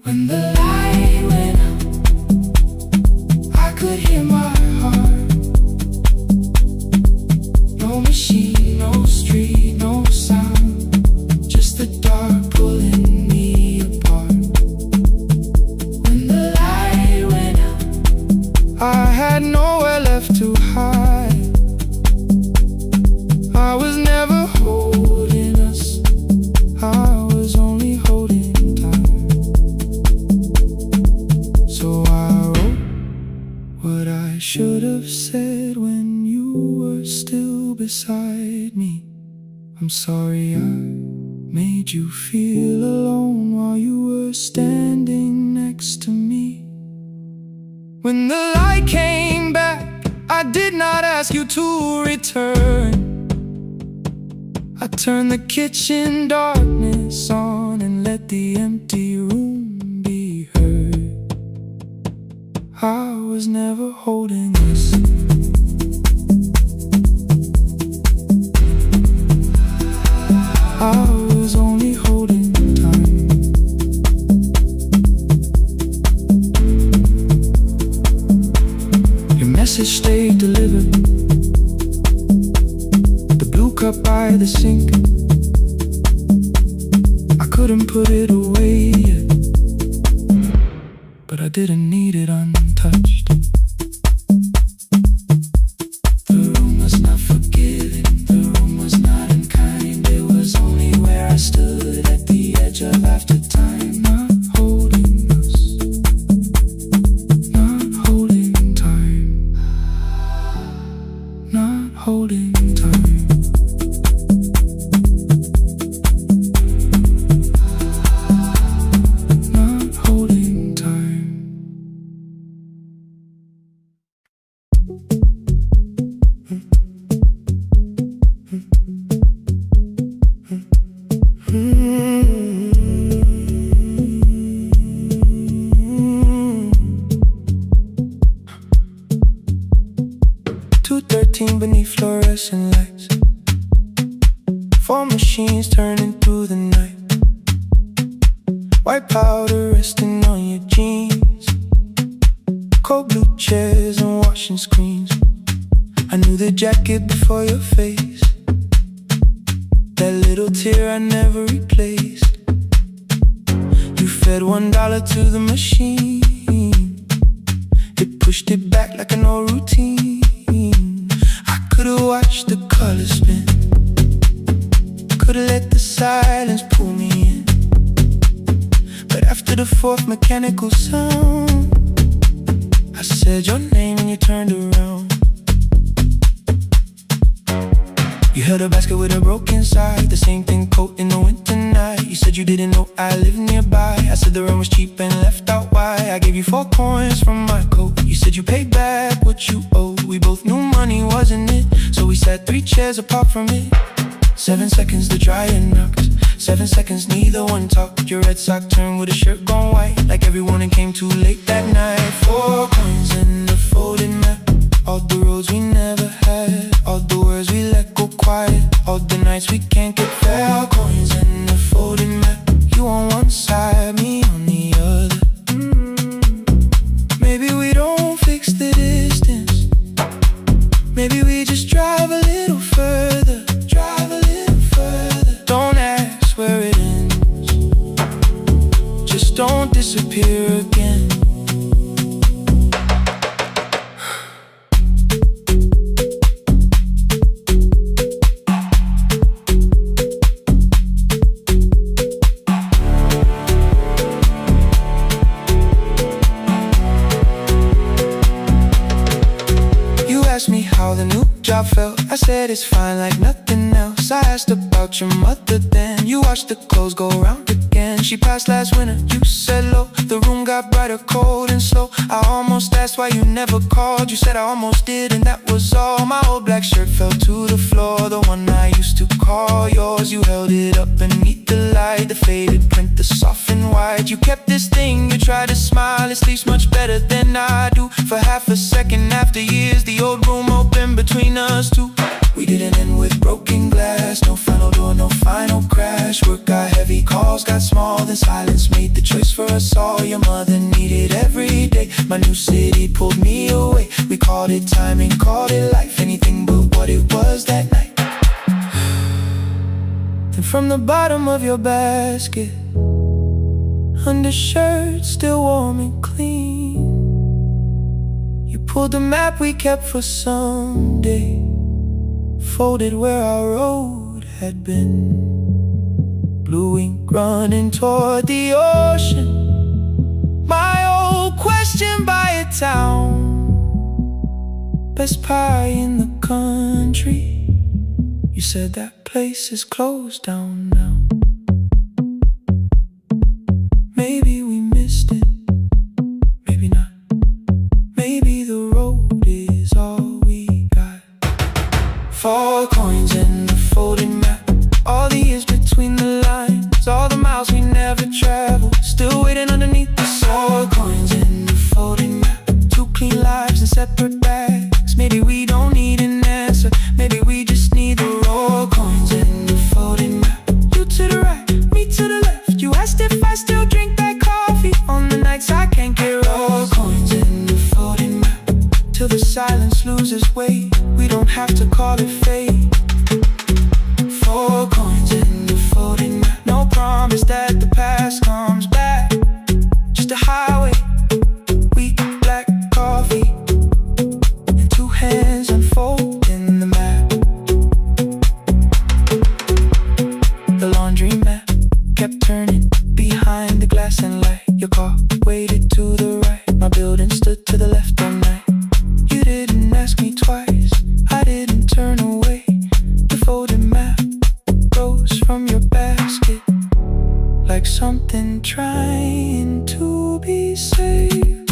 When the light went out, I could hear my heart. No machine, no street, no sound, just the dark pulling me apart. When the light went out, I had nowhere left to hide. I was never holding us, I was only holding time. So I wrote what I should have said when you were still beside me. I'm sorry I made you feel alone while you were standing next to me. When the light came back, I did not ask you to return. I turned the kitchen darkness on and let the empty room be heard. I was never holding us, I was only holding time. Your message stayed delivered, the blue cup by the sink. I couldn't put it away yet, but I didn't need it untouched. The room was not forgiving, the room was not unkind. It was only where I stood at the edge of after time. Not holding us, not holding time, not holding time. Not holding time. routine beneath fluorescent lights. Four machines turning through the night. White powder resting on your jeans. Cold blue chairs and washing screens. I knew the jacket before your face. That little tear I never replaced. You fed $1 to the machine. It pushed it back like an old routine. I could've watched the colors spin. Could've let the silence pull me in. But after the fourth mechanical sound, I said your name and you turned around. You held a basket with a broken side, the same thing coat in the winter night. You said you didn't know I lived nearby. I said the rent was cheap and left out why. I gave you 4 coins from my coat. You said you paid back what you owed. We both knew money wasn't it, so we sat 3 chairs apart from it. 7 seconds the dryer knocked. 7 seconds neither one talked. Your red sock turned with a shirt gone white, like everyone came too late that night. 4 coins and a folded map. All the roads we never had, all the words we let go quiet, all the nights we can't get fair. Coins and a folded map. You on one side, me on the other. Maybe we don't fix the distance. Maybe we just drive a little further. Drive a little further. Don't ask where it ends. Just don't disappear again. How the new job felt, I said it's fine like nothing else. I asked about your mother then. You watched the clothes go round again. She passed last winter, you said low. The room got brighter, cold and slow. I almost asked why you never called. You said I almost did and that was all. My old black shirt fell to the floor, the one I used to call yours. You held it up beneath the light, the faded print, the soft and white. You kept this thing, you tried to smile. It sleeps much better than I do. For half a second after years, the old room opened between us two. We didn't end with broken glass. No final door, no final crash. Work got heavy, calls got small. Then silence made the choice for us all. Your mother needed every day. My new city pulled me away. We called it timing, called it life. Anything but what it was that night. Then from the bottom of your basket, undershirt still warm and clean, you pulled the map we kept for someday, folded where our road had been. Blue ink running toward the ocean. My old question by a town. Best pie in the country. You said that place is closed down now. Maybe we missed it, maybe not. Maybe the road is all we got. 4 coins and a folded map. All the years between the lines, all the miles we never traveled, still waiting underneath the 4 coins and a folded map. 2 clean lives and separate bags. Maybe we don't need an answer. Maybe we just need the raw coins and a folded map. You to the right, me to the left. You asked if I still drink that coffee on the nights I can't get raw coins and a folded map. Till the silence loses weight, we don't have to call it fate. 4 coins and a folded map. No promise that the past comes back. Just a highway, weak black coffee, and 2 hands unfolding the map. The laundry mat kept turning behind the glass and light. Your car waited to the right. My building stood to the left all night. You didn't ask me twice, I didn't turn away. The folded map rose from your basket like something trying to be saved.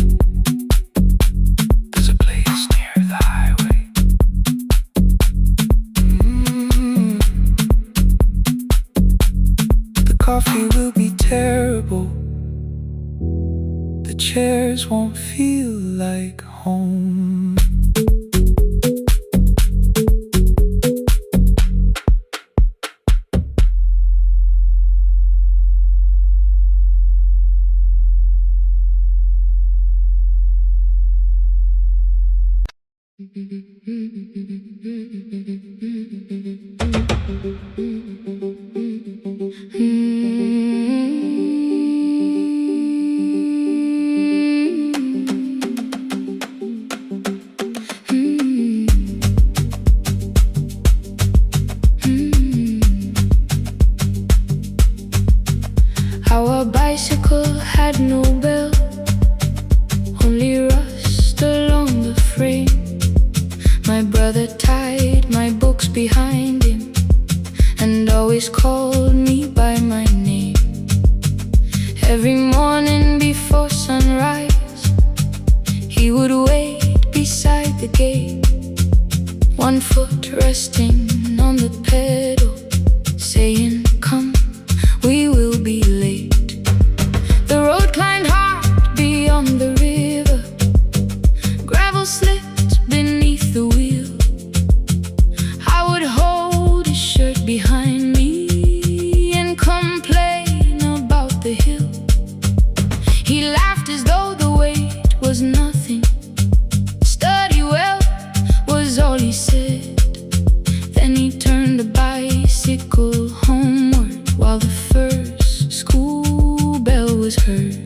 There's a place near the highway. The coffee will be terrible. The chairs won't feel like home. Our bicycle had no bell, only rust along the frame. My brother tied my books behind him and always called me by my name. Every morning before sunrise, he would wait beside the gate, one foot resting on the pedal, saying, "Come, we will be late." The road climbed hard beyond the river, gravel slipped beneath the wheel. I would hold his shirt behind me and complain about the hill. He laughed as though the weight was nothing. "Study well," was all he said. Then he turned the bicycle homeward while the first school bell was heard.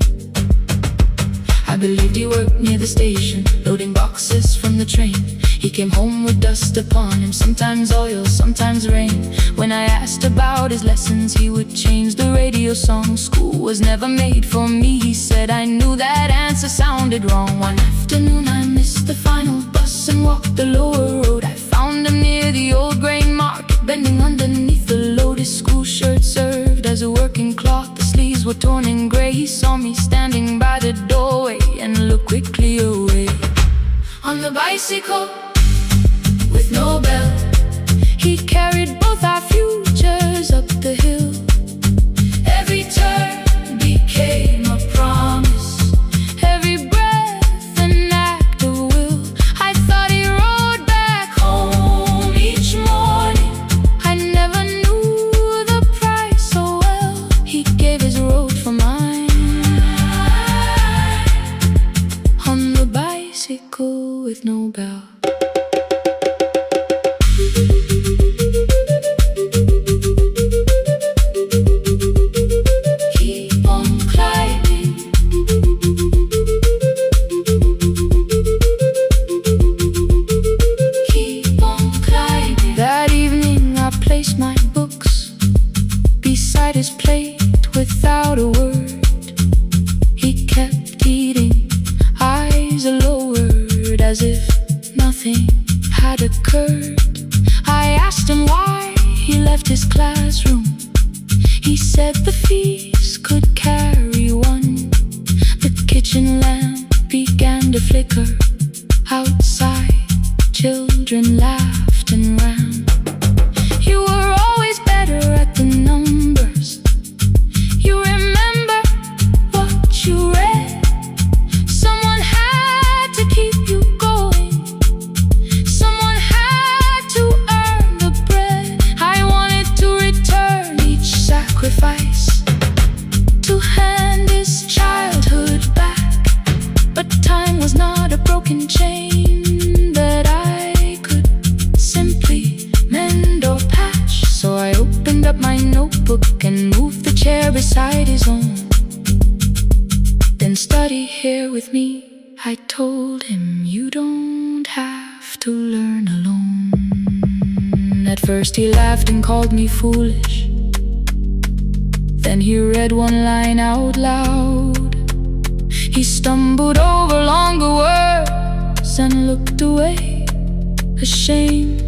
I believed he worked near the station, loading boxes from the train. He came home with dust upon him, sometimes oil, sometimes rain. When I asked about his lessons, he would change the radio song. "School was never made for me," he said. I knew that answer sounded wrong. One afternoon I missed the final bus and walked the lower road. I found him near the old grain market, bending underneath the load. His school shirt served as a working cloth, the sleeves were torn and gray. He saw me standing by the doorway and looked quickly away. On the bicycle with no bell, he carried both our futures up the hill. Every turn became a promise, every breath an act of will. I thought he rode back home each morning. I never knew the price so well. He gave his road for mine. On the bicycle with no bell. His plate without a word. He kept eating, eyes lowered, as if nothing had occurred. I asked him why he left his classroom. He said the fees could carry one. The kitchen lamp began to flicker. Outside, children laughed and ran. You were always better at the numbers. You remember what you read. Someone had to keep you going. Someone had to earn the bread. I wanted to return each sacrifice, to hand his childhood back. But time was not a broken chain that I could simply mend or patch. So I opened up my notebook and moved the chair beside his own. Then study here with me, I told him. You don't have to learn alone. At first he laughed and called me foolish. Then he read one line out loud. He stumbled over longer words and looked away, ashamed.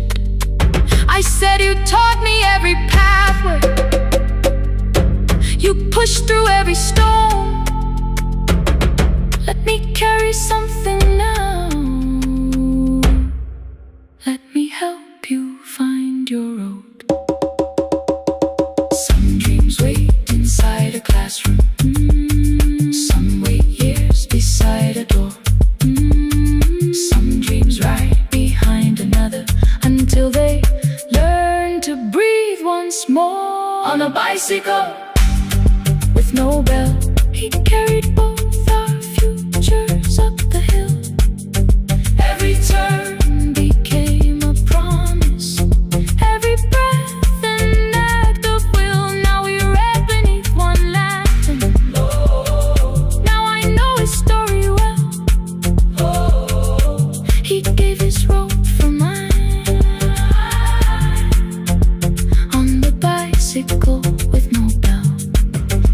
I said, "You taught me every pathway. You pushed through every stone. Let me carry something now. Let me help you find your road." Some dreams wait inside a classroom. Some wait years beside a door. Some dreams right behind another until they learn to breathe once more. On a bicycle with no bell, he carried both our futures up the hill. Every turn He gave his road for mine. On the bicycle with no bell.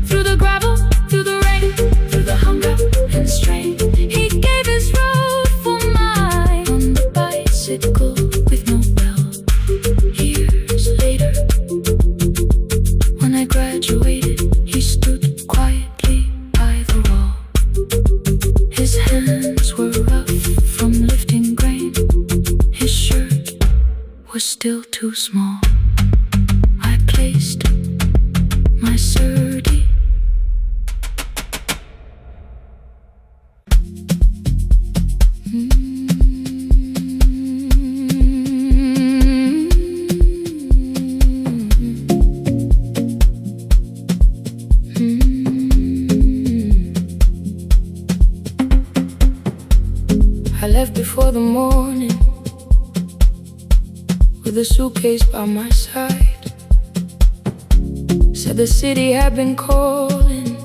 Through the gravel, through the rain, through the hunger and strain. He gave his road for mine. On the bicycle with no bell. Years later, when I graduated, he stood quietly by the wall. His hands were rough from lifting grain. His shirt was still too small. I placed my surdy. I left before the morning with a suitcase by my side. Said the city had been calling,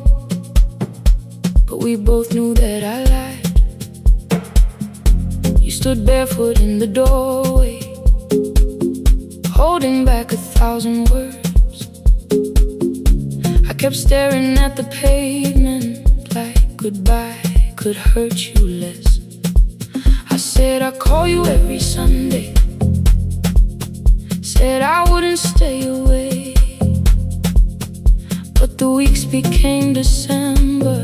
but we both knew that I lied. You stood barefoot in the doorway, holding back 1,000 words. I kept staring at the pavement like goodbye could hurt you less. I said I'd call you every Sunday. Said I wouldn't stay away. But the weeks became December,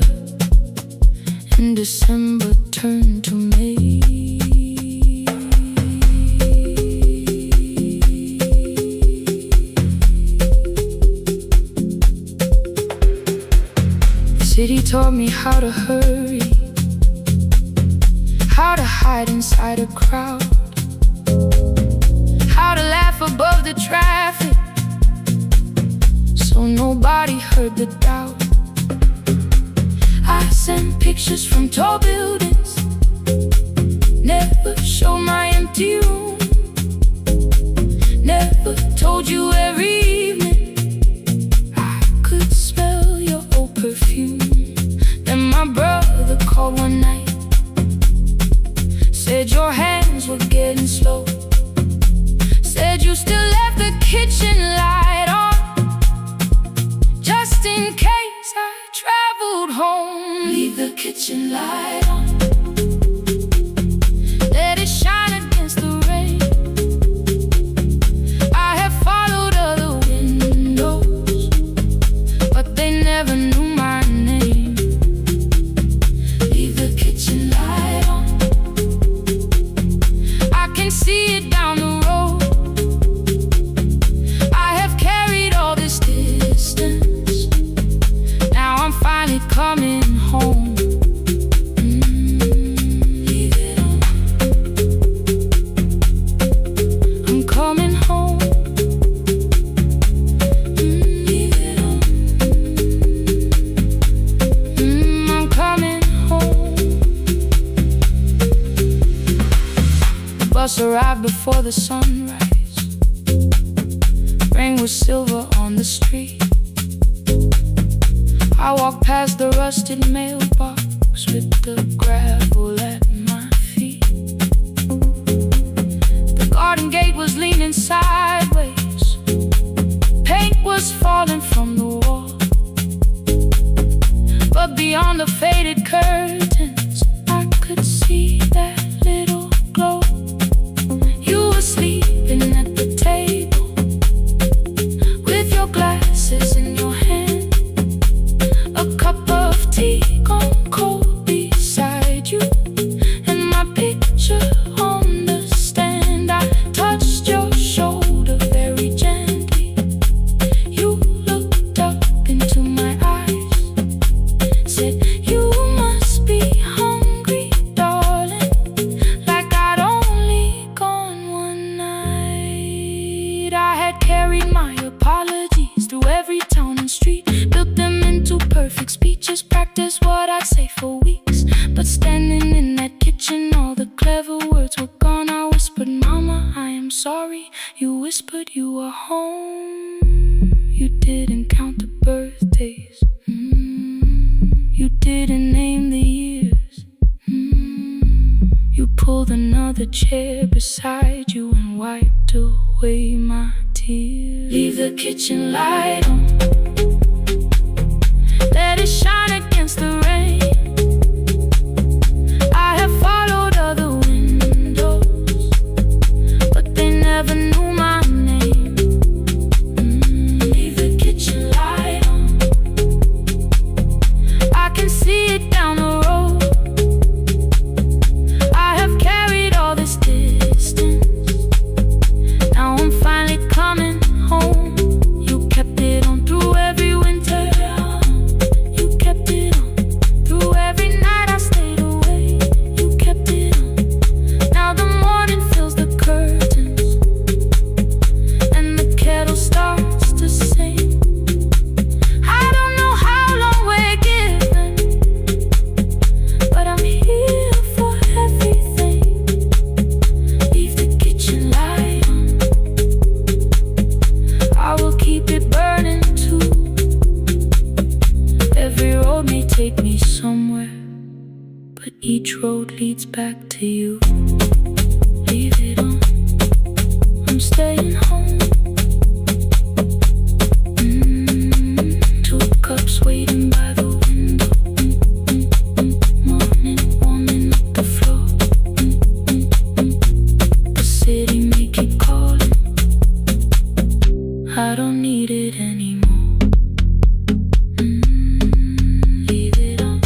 and December turned to May. The city taught me how to hurry, how to hide inside a crowd, how to laugh above the traffic so nobody heard the doubt. I sent pictures from tall buildings, never showed my empty room, never told you every evening I could smell your old perfume. Then my brother called one night, said your hands were getting slow, said you still left the kitchen light on, just in case I traveled home. Leave the kitchen light on, let it shine against the rain. I have followed other windows, but they never knew my name. Leave the kitchen light on, I can see it down the road. I have carried all this distance, now I'm finally coming home. Leave it on, I'm coming home. Leave it on, I'm coming home. The bus arrived before the sunrise. Rain was silver on the street. I walked past the rusted mailbox with the gravel at my feet. The garden gate was leaning sideways, paint was falling from the wall, but beyond the faded curtains I could see that little glow. You were sleeping at the table with your glasses in your hand, a cup of tea gone cold beside you, and my picture on the stand. I touched your shoulder very gently. You looked up into my eyes, said you must be hungry, darling, like I'd only gone one night. I had carried my apologies through every town and street, built them into perfect speeches, practiced what I'd say for weeks. But standing in that kitchen, all the clever words were gone. I whispered, Mama, I am sorry. You whispered you were home. You didn't count the birthdays, you didn't name the years, you pulled another chair beside you and wiped away my tears. Leave the kitchen light on, let it shine against the rain. I have followed other windows, but they never knew my name. Leave the kitchen light on, I can see it down the road. I have carried all this distance, now I'm finally coming home. You kept it on through every winter, you kept it on through every night I stayed away. You kept it on, now the morning fills the curtains and the kettle starts to sing. I don't know how long we're given, but I'm here for everything. Leave the kitchen light on, I will keep it burning too. Every road may take me somewhere, but each road leads back to you. Leave it on, I'm staying home. Two cups waiting by the window. Morning warming up the floor. The city may keep calling, I don't need it anymore. Leave it on,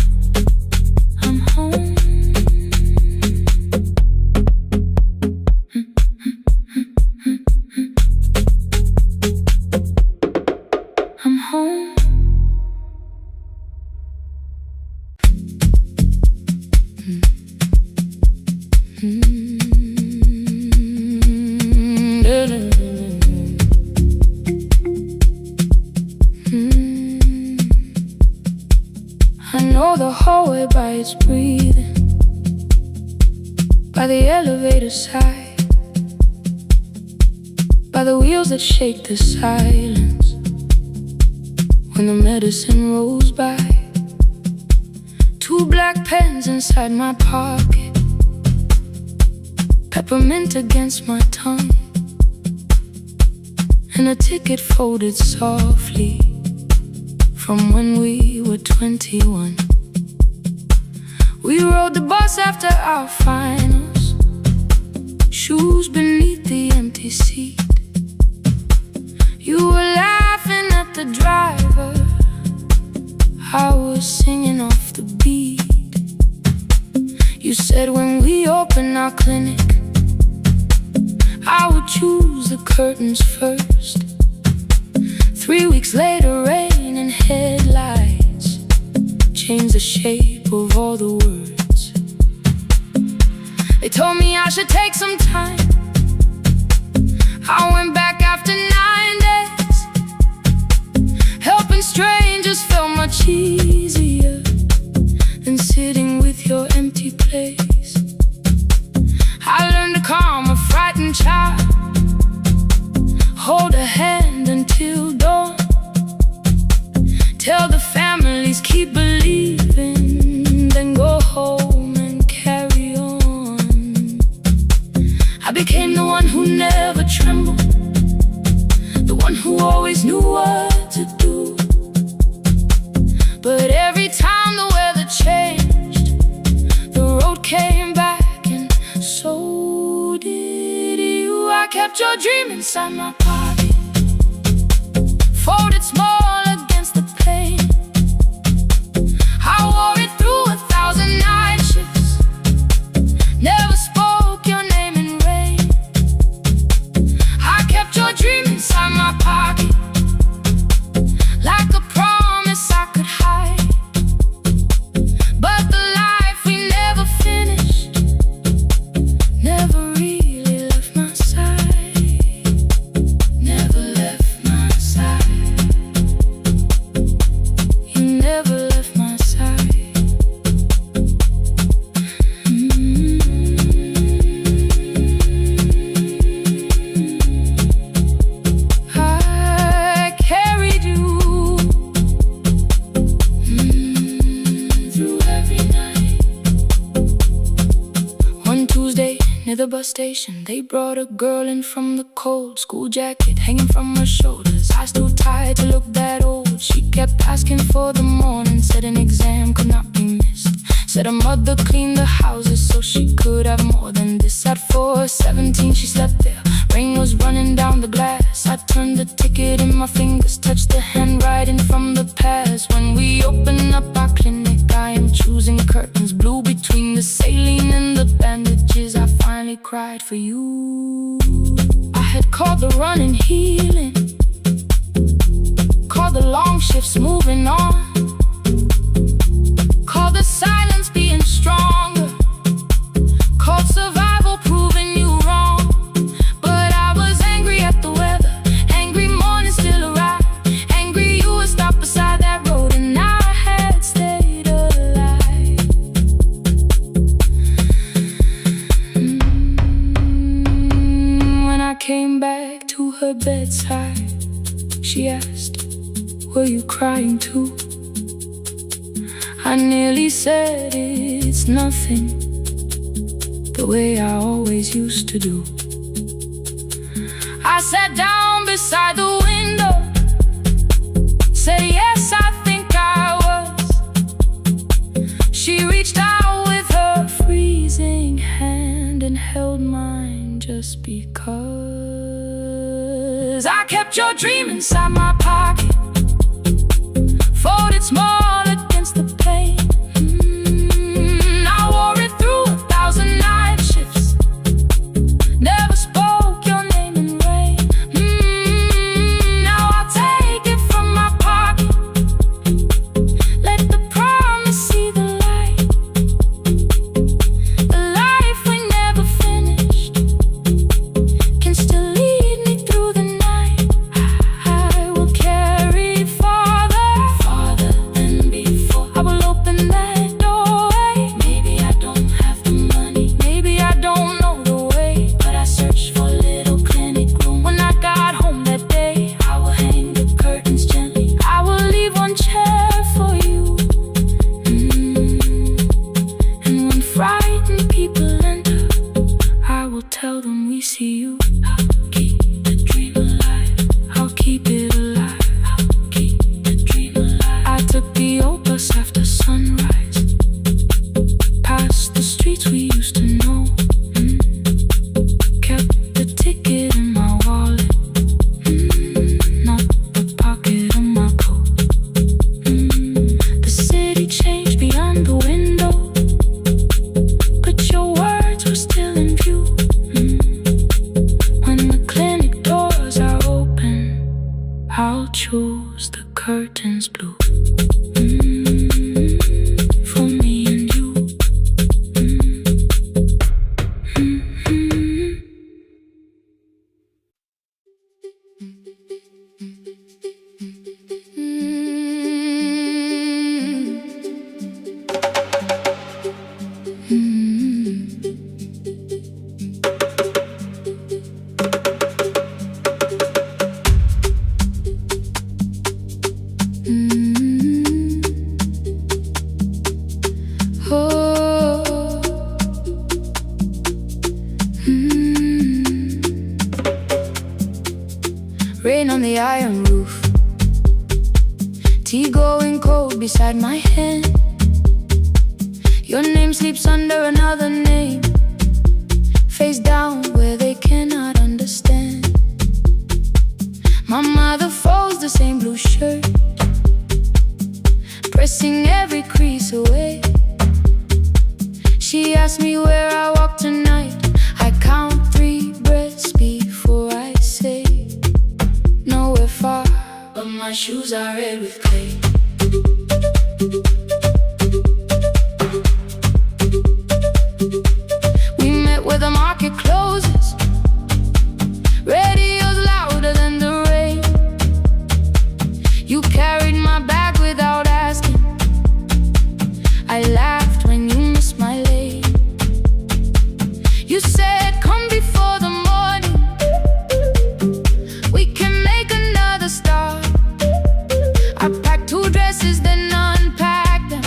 I'm home. I'm home. I know the hallway by its breathing, by the elevator side, by the wheels that shake the silence when the medicine rolls by. Two black pens inside my pocket, peppermint against my tongue, and a ticket folded softly from when we were 21. We rode the bus after our finals, shoes beneath the empty seat. You were laughing at the driver, I was singing off the beat. You said when we open our clinic, I would choose the curtains first. 3 weeks later, rain and headlights changed the shape of all the words. They told me I should take some time. I went back after 9 days. Helping strangers felt much easier than sitting with your empty place. I learned to calm a frightened child, hold a hand until dawn, tell the families keep believing, then go home and carry on. I became the one who never trembled, the one who always knew what to do. But every time the weather changed, the road came back, and so did you. I kept your dream inside my pocket, folded small against the pain. I wore it through 1,000 night shifts, never spoke your name in rain. I kept your dream inside my pocket, like a promise I could hide. But the life we never finished never really left my side, never left my side. the bus station, they brought a girl in from the cold. School jacket hanging from her shoulders, eyes too tired to look that old. She kept asking for the morning, said an exam could not be missed. Said her mother cleaned the houses so she could have more than this. At 4:17 she slept there, rain was running down the glass. I turned the ticket in my fingers, touched the handwriting from the past. When we open up our clinic, I am choosing curtains blue between the saline and the bandages. I finally cried for you. I had called the running healing, called the long shifts moving on, called the silence being stronger, called survival proving you wrong. But I was angry at the weather, angry morning still arrived, angry you were stopped beside that road and I had stayed alive. When I came back to her bedside, she asked, were you crying too? I nearly said it's nothing, the way I always used to do. I sat down beside the window, said yes, I think I was. She reached out with her freezing hand and held mine just because. I kept your dream inside my pocket, folded small against the pain. I wore it through 1,000 night shifts, never spoke your name in rain. Now I'll take it from my pocket, let the promise see the light. The life we never finished can still lead me through the night. I will carry farther than before. I will open that doorway. Maybe I don't have the money, maybe I don't know the way, but I searched for a little clinic room. When I got home that day, I will hang the curtains gently, I will leave one chair for you. And when frightened people enter, I will tell them we see you. I'll keep the dream alive, I'll keep it alive, I'll keep the dream alive. I took the old bus after sunrise, past the streets we used to know. Kept the ticket in my wallet, not the pocket of my coat. The city changed beyond the window, but your words were still in view. When the clinic doors are open, I'll choose the curtains blue. For me and you. Rain on the iron roof, tea going cold beside my hand. Your name sleeps under another name, face down where they cannot understand. My mother folds the same blue shirt, pressing every crease away. She asked me where I walk tonight, I count 3 breaths before I say nowhere far, but my shoes are red with clay. We met where the market closes, radio's louder than the rain. You carried my bag without asking, I laughed when you missed my lane. You said come before the morning, we can make another start. I packed 2 dresses then unpacked them,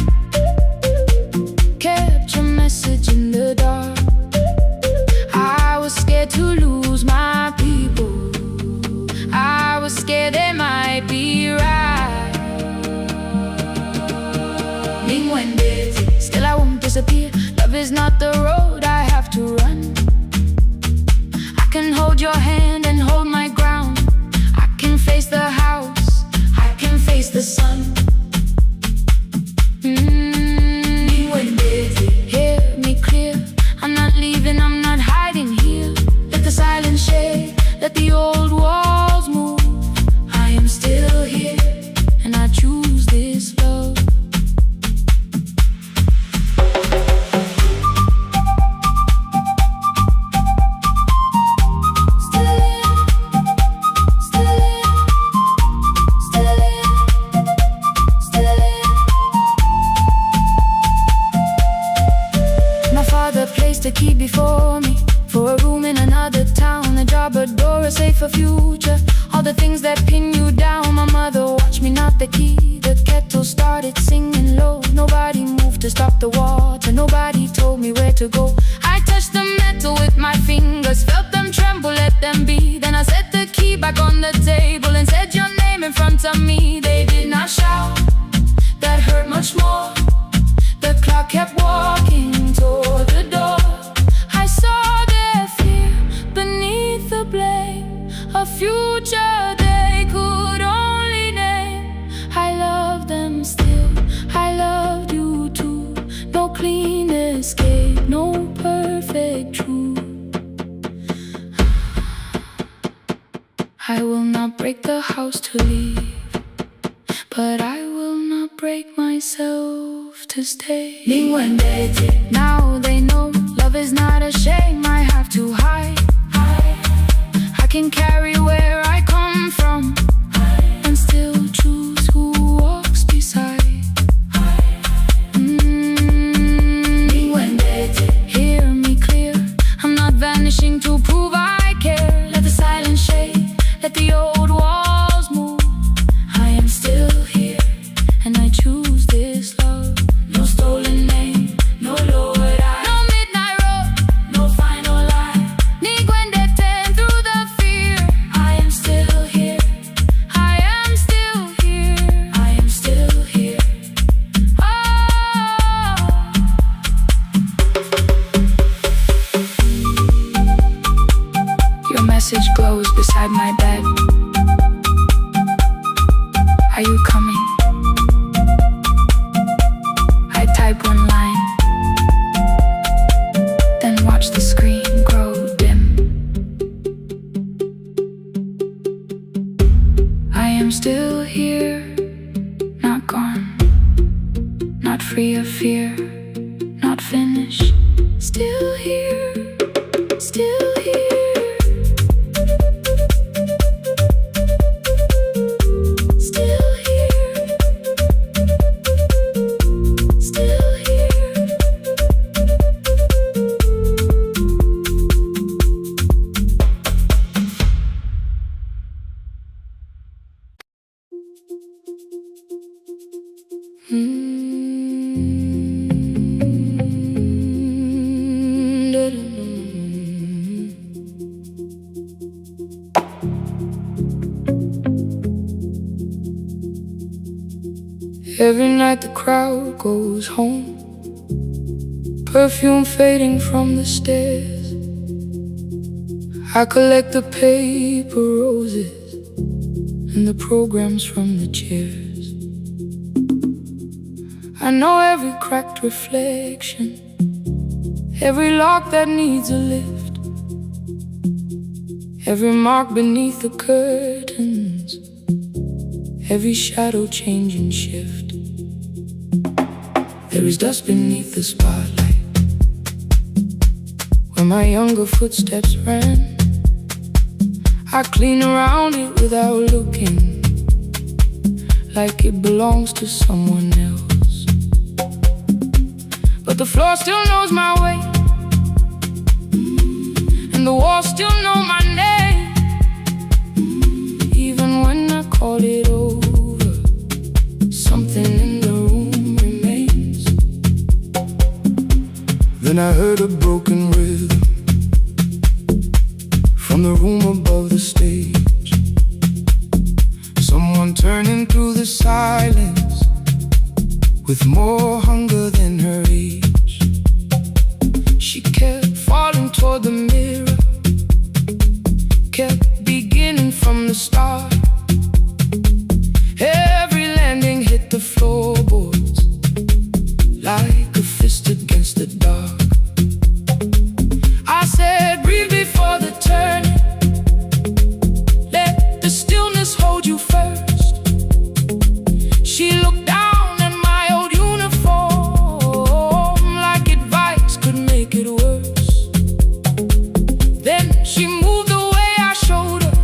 kept your message in the dark. I scared to lose my people. I was scared they might be right. Still I won't disappear. Love is not the road I have to run. I can hold your hand and hold my ground. I can face the house, I can face the sun. Hear me clear, I'm not leaving, I'm not hiding here. Let the silence shake, let the old walls move. I am still here, and I choose this love. The key before me for a room in another town, a job, a door, a safer future. All the things that pin you down. My mother watched me knock the key. The kettle started singing low. Nobody moved to stop the water. Nobody told me where to go. I touched the metal with my fingers, felt them tremble, let them be. Then I set the key back on the table and said your name in front of me. They did not shout, that hurt much more. The clock kept walking toward the door. I saw their fear beneath the blame, a future they could only name. I love them still, I loved you too. No clean escape, no perfect truth. I will not break the house to leave, but I will not break myself to stay. Now they know love is not a shame I have to hide. I can carry where I come from and still choose who walks beside. Hear me clear, I'm not vanishing to prove I care. Let the silence shake, let the old walls move. I am still here, and I choose this love. No stolen name, no lowered eye, no midnight road, no final lie. Ni gwende ten through the fear. I am still here, I am still here, I am still here. Oh. Your message glows beside my bed. Are you coming? I type one line, then watch the screen grow dim. I am still here, not gone, not free of fear, not finished. Still here, still here. Every night the crowd goes home, perfume fading from the stairs. I collect the paper roses and the programs from the chairs. I know every cracked reflection, every lock that needs a lift, every mark beneath the curtains, every shadow change and shift. There is dust beneath the spotlight where my younger footsteps ran. I clean around it without looking, like it belongs to someone else. But the floor still knows my way, and the walls still know my name. Even when I call it over, something in the room remains. Then I heard a broken rhythm, from the room above the stage. Someone turning through the silence with more hunger than her age. She kept falling toward the mirror, kept beginning from the start. Every landing hit the floorboards like a fist against the dark. I said, breathe before the turning. Let the stillness hold you first. She looked down at my old uniform like advice could make it worse. Then she moved the way I showed her,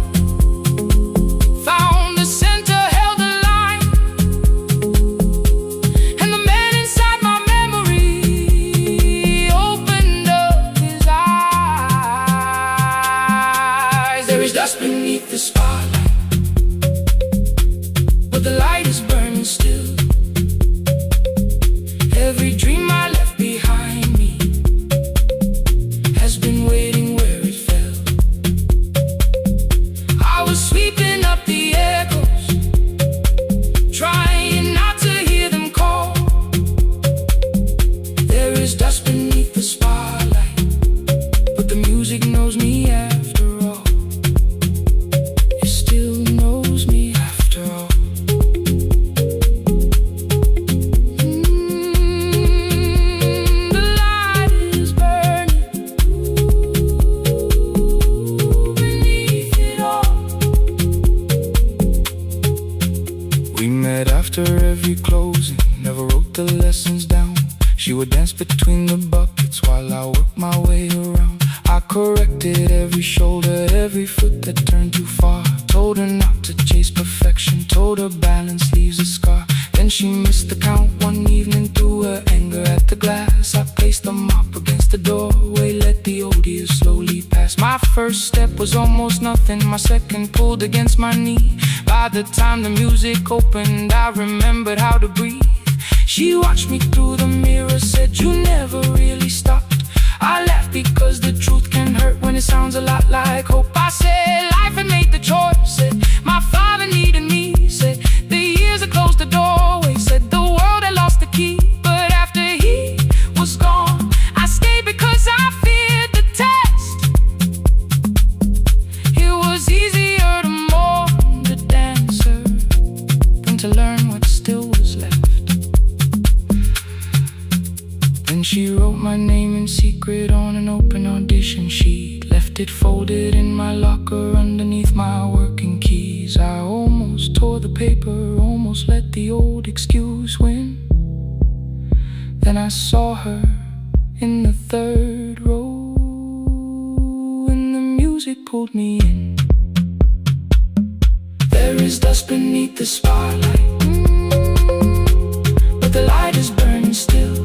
found the center, held the line, and the man inside my memory opened up his eyes. There is dust beneath the spotlight, but the light is burning still. Every dream I left behind me has been waiting where it fell. I was sweeping up the echoes, trying not to hear them call. There is dust beneath the spotlight, but the music knows me after all. It still knows me after all. The light is burning beneath it all. We met after every closing, never wrote the lessons down. She would dance between the buckets while I worked my way around. I corrected every shoulder, every foot that turned too far. Told her not to chase perfection, told her balance leaves a scar. Then she missed the count one evening, threw her anger at the glass. I placed the mop against the doorway, let the odious slowly pass. My first step was almost nothing, my second pulled against my knee. By the time the music opened, I remembered how to breathe. She watched me through the mirror, said, you never really stopped. I laughed because the truth can hurt when it sounds a lot like hope. I said, life had made the choice, said, my father needed me, said, the years had closed the doorway, said, the world had lost the key. But after he was gone, I stayed because I feared the test. It was easier to mourn the dancer than to learn what still was left. Then she wrote my name in secret on an open audition sheet, left it folded in my locker underneath my working keys. I almost tore the paper, almost let the old excuse win. Then I saw her in the third row, and the music pulled me in. There is dust beneath the spotlight, but the light is burning still.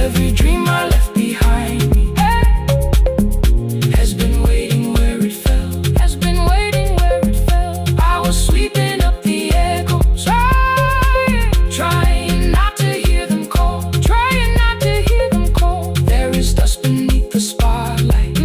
Every dream I left behind me has been waiting where it fell, has been waiting where it fell. I was sweeping up the echoes, trying not to hear them call, trying not to hear them call. There is dust beneath the spotlight,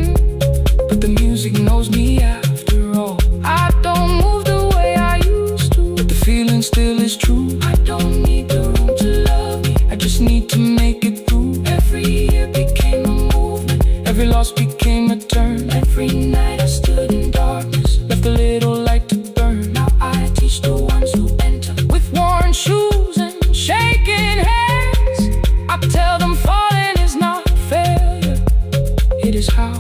but the music knows me after all. I don't move the way I used to, but the feeling still is true. I don't need the room to love me, I just need to make it through. Every year became a movement, every loss became a turn. Every night I stood in darkness, left a little light to burn. Now I teach the ones who enter with worn shoes and shaking hands. I tell them falling is not failure, it is how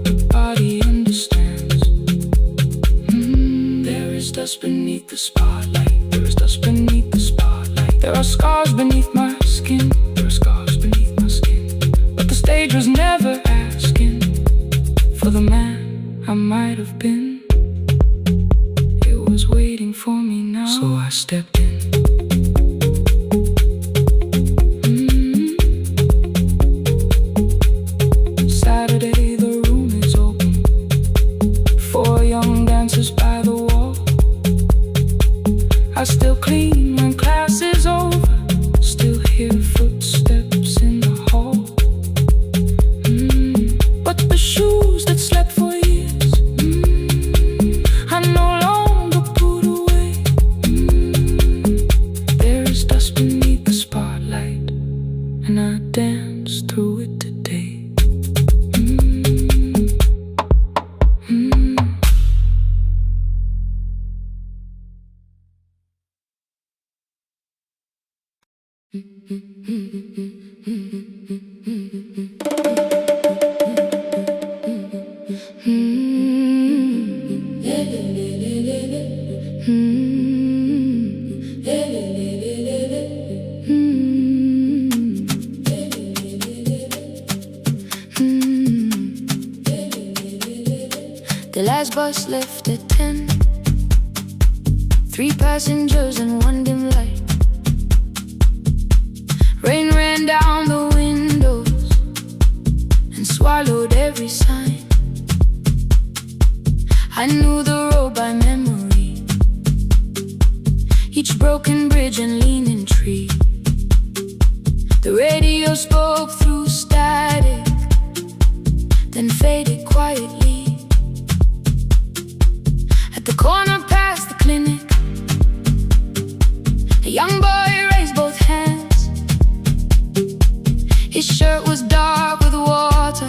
the body understands. There is dust beneath the spotlight, there is dust beneath the spotlight. There are scars beneath my skin, there are scars beneath my skin. But the stage was never asking for the man I might have been. It was waiting for me now, so I stepped in. Saturday, the room is open, 4 young dancers by the wall. I still clean when class is over, still hear footsteps in the hall. But the shoes that slept The last bus left at 10. 3 passengers and 1 dim light. Rain ran down the windows and swallowed every sign. I knew the road by memory, each broken bridge and leaning tree. The radio spoke through static, then faded quietly. At the corner past the clinic, a young boy raised both hands. His shirt was dark with water,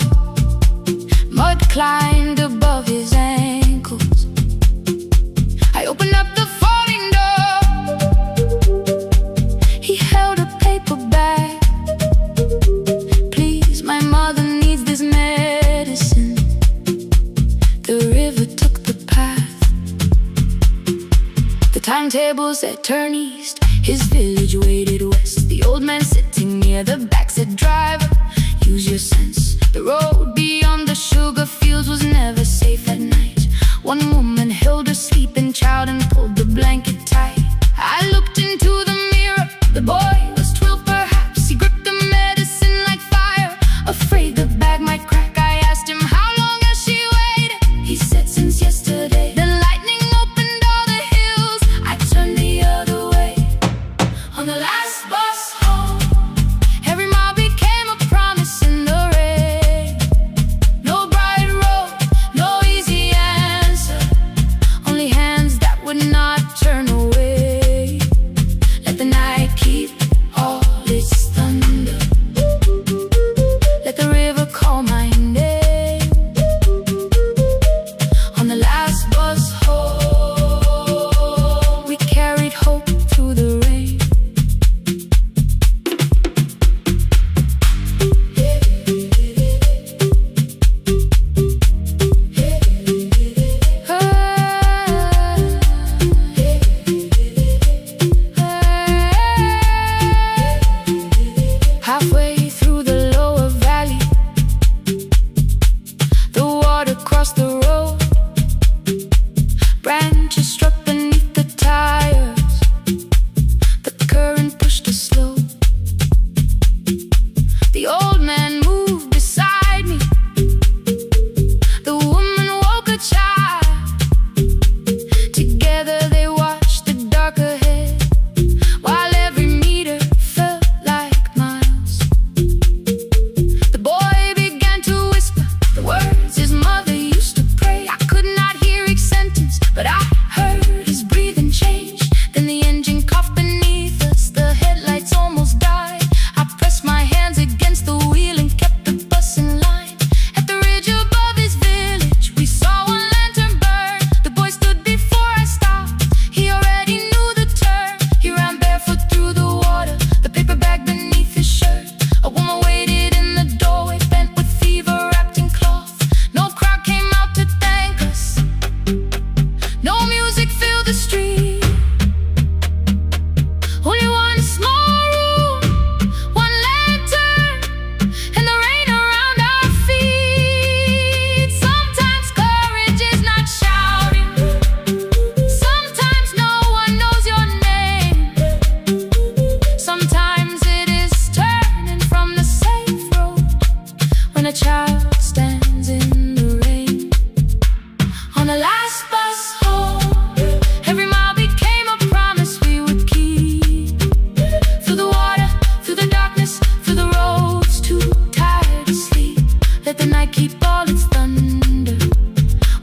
mud climbed above his ankles. I opened up the folding door. He held a paper bag. Please, my mother needs this medicine. The river took the path. The timetable said turn east. His village waited west. The old man sitting near the back said, driver, use your sense. The road beyond the sugar fields was never safe at night. One woman held her sleeping child and pulled the blanket tight. I looked into the mirror. The boy was 12 perhaps. He gripped the medicine like fire, afraid the bag might crack. I asked him, how long has she waited? He said, since yesterday. The lightning opened all the hills. I turned the other way. On the last bus home, every mile became a promise in the rain. No bright road, no easy answer, only hands that would not turn away. Let the night keep all its thunder. Let the river call my name. On the last bus home, we carried hope through the rain. Halfway through the lower valley, the water crossed the road. Branches struck beneath the tires. The current pushed us slow. The old man moved beside me. The woman woke a child. Together they watched the dark ahead, while every meter felt like miles. The boy began to whisper the words his mother used to pray. I could not hear each sentence, but I heard his breathing change. Then the engine coughed beneath us. The headlights almost died. I pressed my hands against the wheel and kept the bus in line. At the ridge above his village, we saw one lantern burn. The boy stood before I stopped. He already knew the turn. He ran barefoot through the water, the paper bag beneath his shirt. A woman waited in the doorway, bent with fever, wrapped in cloth. No crowd came out to thank us. No music filled the street. Only one small room, one lantern, and the rain around our feet. Sometimes courage is not shouting. Sometimes no one knows your name. Sometimes it is turning from the safe road when a child stands in the rain. On the last bus home, every mile became a promise we would keep. Through the water, through the darkness, through the roads too tired to sleep. Let the night keep all its thunder.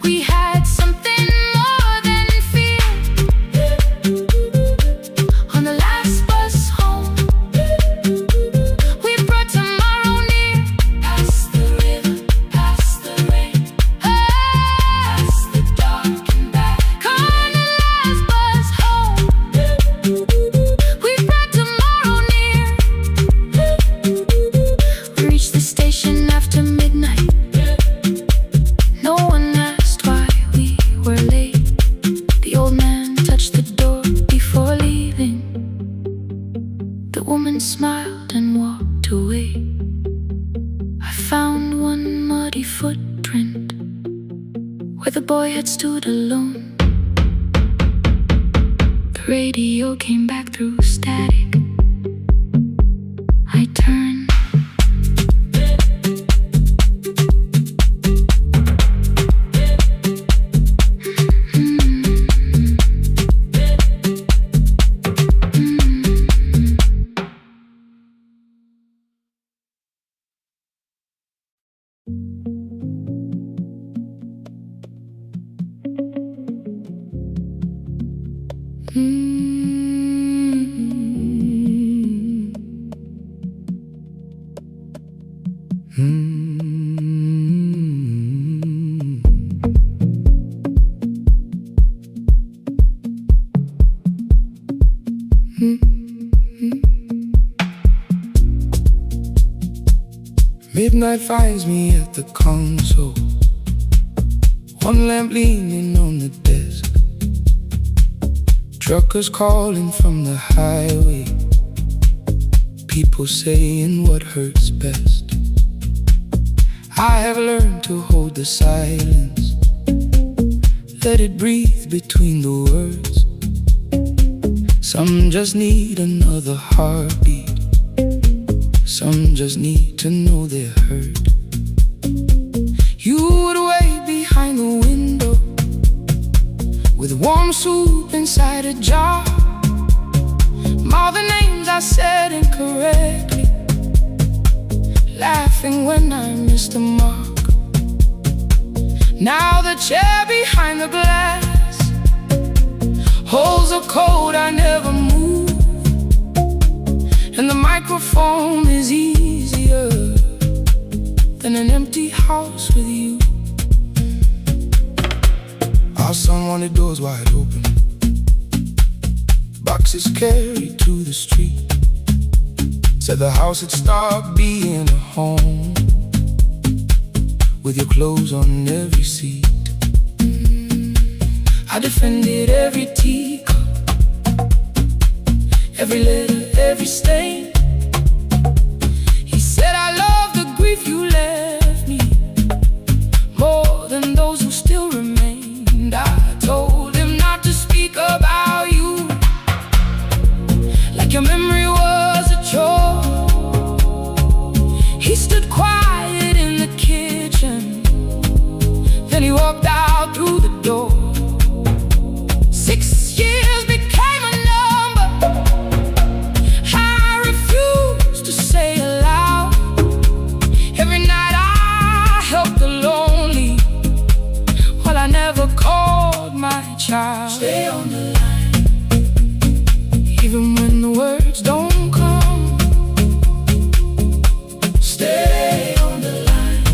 We had something more than fear. On the last bus home, we brought tomorrow near. Past the river, past the rain, past the dark and back. On the last bus home, we brought tomorrow near. We reached the station after midnight. No one asked why we were late. The old man touched the door before leaving. The woman smiled and walked away. I found one muddy footprint where the boy had stood alone. The radio came back through static. I turned. Midnight finds me at the console, one lamp leaning on the desk. Truckers calling from the highway, people saying what hurts best. I have learned to hold the silence, let it breathe between the words. Some just need another heartbeat, some just need to know they're heard. You would wait behind the window with warm soup inside a jar. All the names I said incorrectly, laughing when I missed the mark. Now the chair behind the glass holds a code I never moved, and the microphone is easier than an empty house with you. Our son wanted doors wide open, boxes carried to the street. Said the house had stopped being a home, with your clothes on every seat. I defended every teacup, every letter, every stain. He said I love the grief you left me more than those who still remained. I told him not to speak about you like your memory was a chore. He stood quiet in the kitchen, then he walked out through the door. 6 years became a number I refused to say aloud. Every night I helped the lonely, while I never called my child. Stay on the line, even when the words don't come. Stay on the line,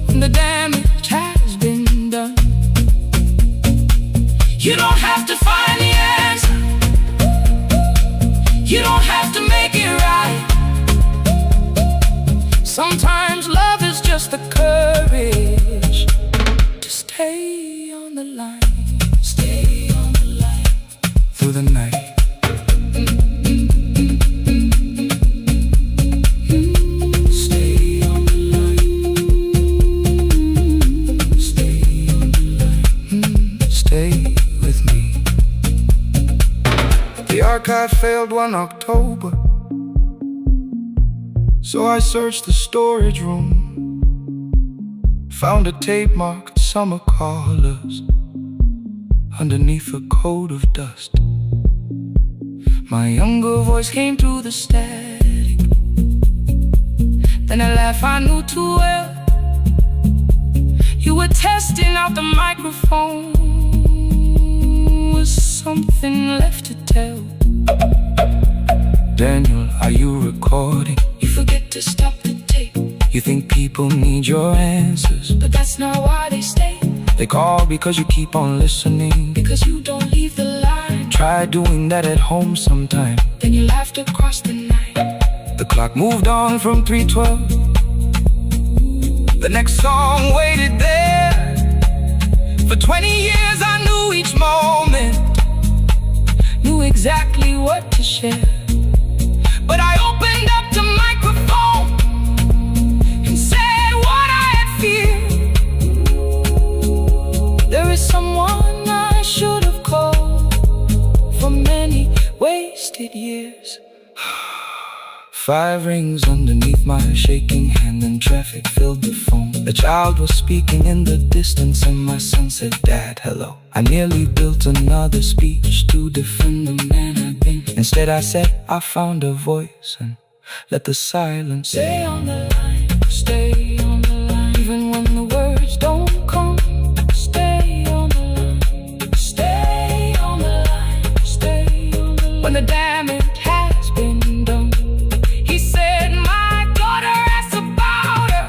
when the damage has been done. You don't have to find the answer, you don't have to make it right. Sometimes love is just the courage to stay on the line. Stay on the line through the night. Stay on the line. Stay on the line. Stay with me. The archive failed one October, so I searched the storage room, found a tape marked Summer Callers underneath a coat of dust. My younger voice came through the static, then a laugh I knew too well. You were testing out the microphone, was something left to tell? Daniel, are you recording? You forget to stop the tape. You think people need your answers, but that's not why they stay. They call because you keep on listening, because you don't leave the line. Try doing that at home sometime, then you laughed across the night. The clock moved on from 3:12. The next song waited there. For 20 years I knew each moment, knew exactly what to share. But I opened up the microphone and said what I had feared. 5 rings underneath my shaking hand, and traffic filled the phone. A child was speaking in the distance, and my son said, "Dad, hello." I nearly built another speech to defend the man I'd been. Instead I said, I found a voice, and let the silence stay on the line, stay on the line. Even when the words don't come, stay on the line, stay on the line, stay on the line. When the damage has been done, he said, "My daughter asked about her.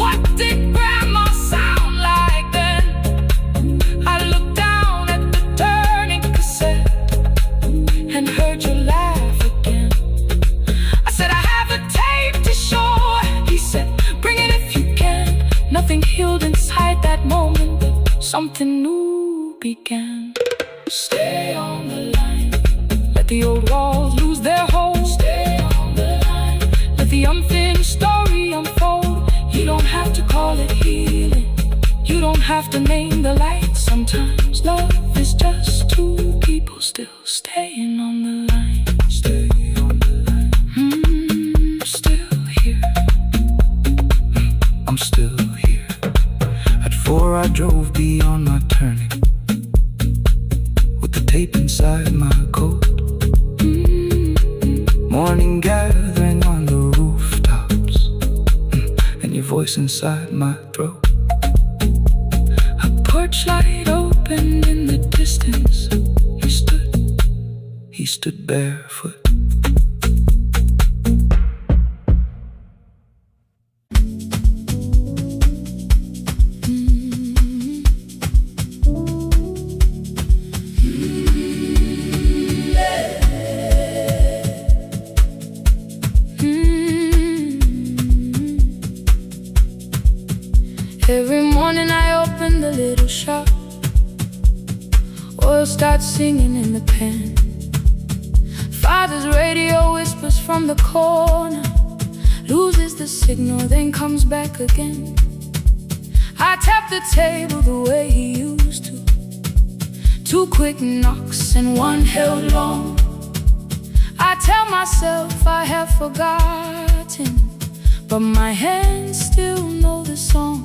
What did grandma sound like then?" I looked down at the turning cassette and heard you laugh again. I said, "I have a tape to show." He said, "Bring it if you can." Nothing healed inside that moment, but something new began. Stay on the line, let the old walls lose their hold. Stay on the line, let the unfinished story unfold. You don't have to call it healing, you don't have to name the light. Sometimes love is just two people still staying on the line. Stay on the line. Still here. I'm still here. At 4 I drove beyond my turning, with the tape inside my coat. Morning gathering on the rooftops, and your voice inside my throat. A porch light opened in the distance. He stood barefoot. Every morning I open the little shop, oil starts singing in the pan. Father's radio whispers from the corner, loses the signal, then comes back again. I tap the table the way he used to, 2 quick knocks and 1 held long. I tell myself I have forgotten, but my hands still know the song.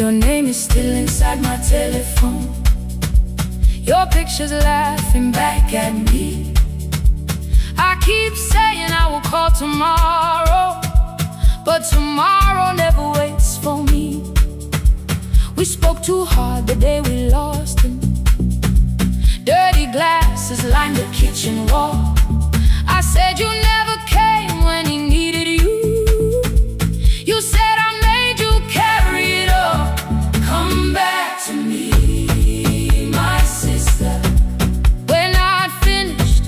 Your name is still inside my telephone, your picture's laughing back at me. I keep saying I will call tomorrow, but tomorrow never waits for me. We spoke too hard the day we lost him. Dirty glasses lined the kitchen wall. I said you never came when he needed you. You said I made you carry it all. Come back to me, my sister. We're not finished,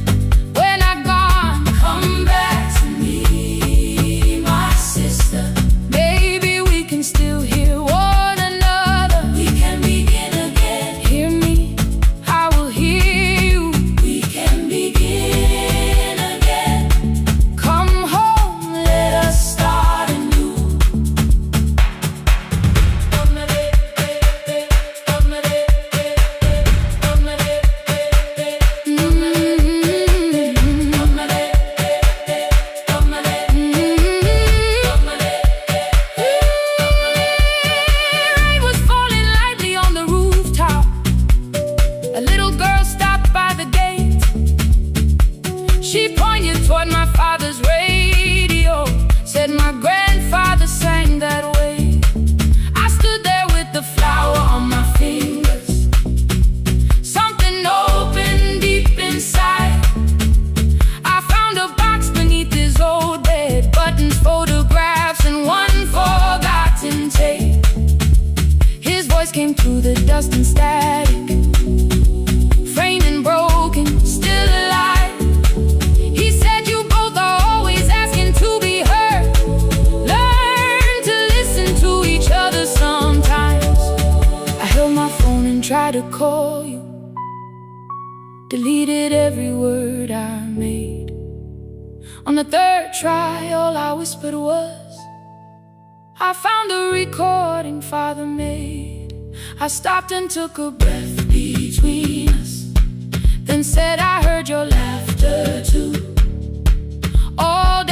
we're not gone. Come back to me, my sister. Maybe we can still hear one another. We can begin again. Hear me, I will hear you. We can begin again. Come home, let us start anew. Rain was falling lightly on the rooftop. A little girl stopped by the gate. She pointed toward my father's radio, said my grandfather sang that way. I stood there with the flower on my fingers. Something opened deep inside. I found a box beneath his old bed, buttons, photographs, and 1 forgotten tape. His voice came through the dust and static, framed and broken, still alive. He said you both are always asking to be heard. Learn to listen to each other sometimes. I held my phone and tried to call you, deleted every word I made. On the 3rd try, all I whispered was, I found a recording Father made. I stopped and took a breath between us, then said I heard your laughter too. All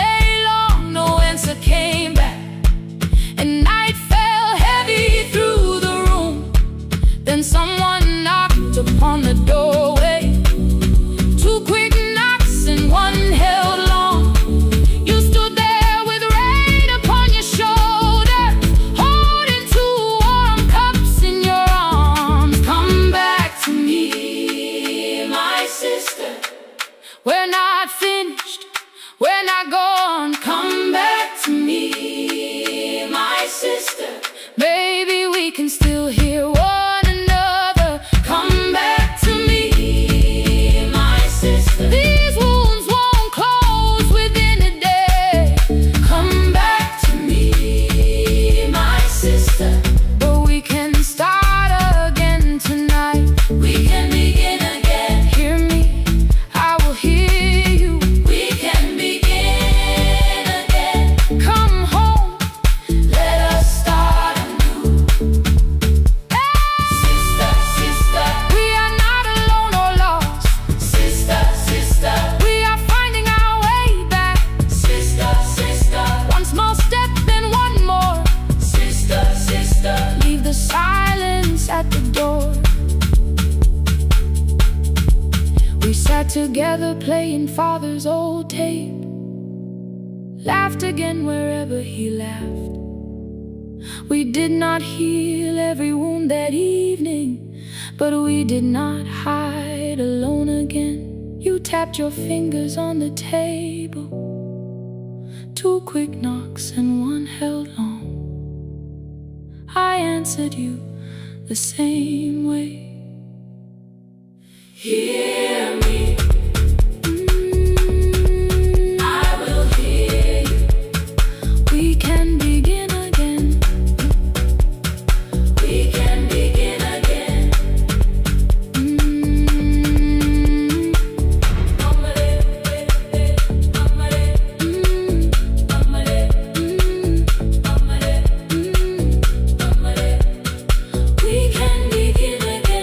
can still hear one another. Come back to me, my sister. These wounds won't close within a day. Come back to me, my sister. But we can start again tonight. We can begin again. Hear me, I will hear you. We can begin again. Come home, let us start anew. Sister, sister, we are not alone or lost. Sister, sister, we are finding our way back. Sister, sister, one small step, then one more. Sister, sister, leave the silence at the door. We sat together playing father's old tape. Laughed again wherever he laughed. We did not heal every wound that evening, but we did not hide alone again. You tapped your fingers on the table. 2 quick knocks and one held long. I answered you the same way. Hear me, I will hear you. We can begin again. We can begin again. We can begin again.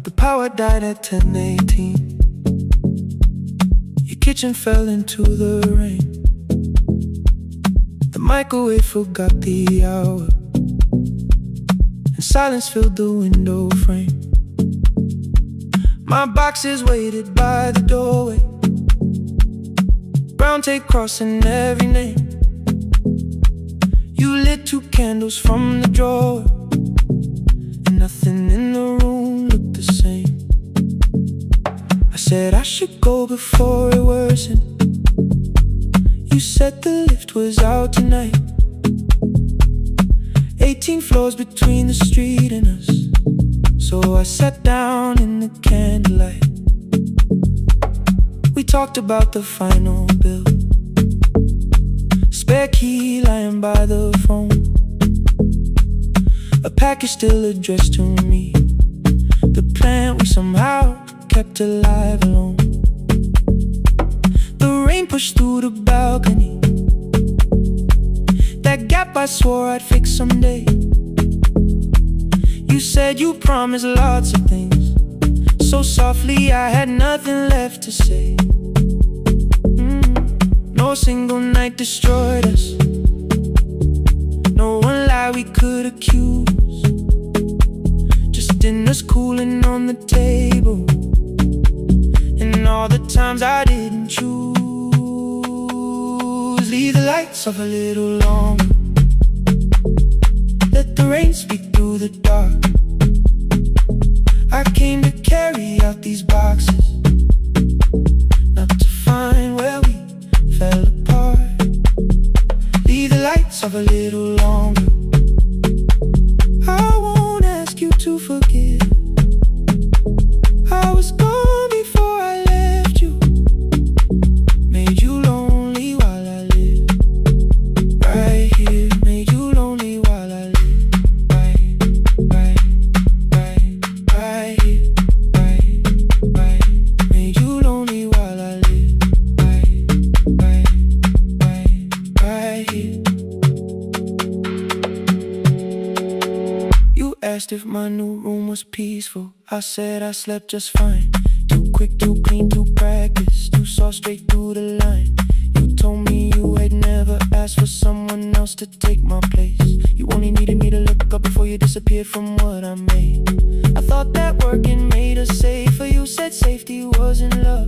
The power died at 10:18. Your kitchen fell into the rain. The microwave forgot the hour, and silence filled the window frame. My boxes waited by the doorway, brown tape crossing every name. You lit 2 candles from the drawer, and nothing in the room looked the same. I said I should go before it worsened. You said the lift was out tonight. 18 floors between the street and us, so I sat down in the candlelight. We talked about the final bill, spare key lying by the phone, a package still addressed to me, the plant we somehow kept alive alone. The rain pushed through the balcony, that gap I swore I'd fix someday. You said you promised lots of things, so softly I had nothing left to say. No single night destroyed us, no one lie we could accuse. Just dinners cooling on the table, and all the times I didn't choose. Leave the lights off a little longer, let the rain speak through the dark. I came to carry out these boxes, not to find where we fell apart. Leave the lights off a little longer. I won't ask you to forgive. I was gone before I left you, made you lonely while I lived right here. Made you lonely while I lived right here, right. Made you lonely while I lived right here. You asked if my new room was peaceful. I said I slept just fine. Too quick, too clean, too practiced, too saw straight through the line. You told me you had never asked for someone else to take my place. You only needed me to look up before you disappeared from what I made. I thought that working made us safer. You said safety was in love.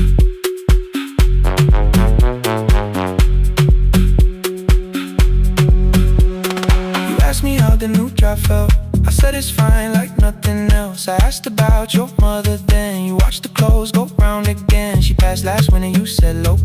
last winter you said low.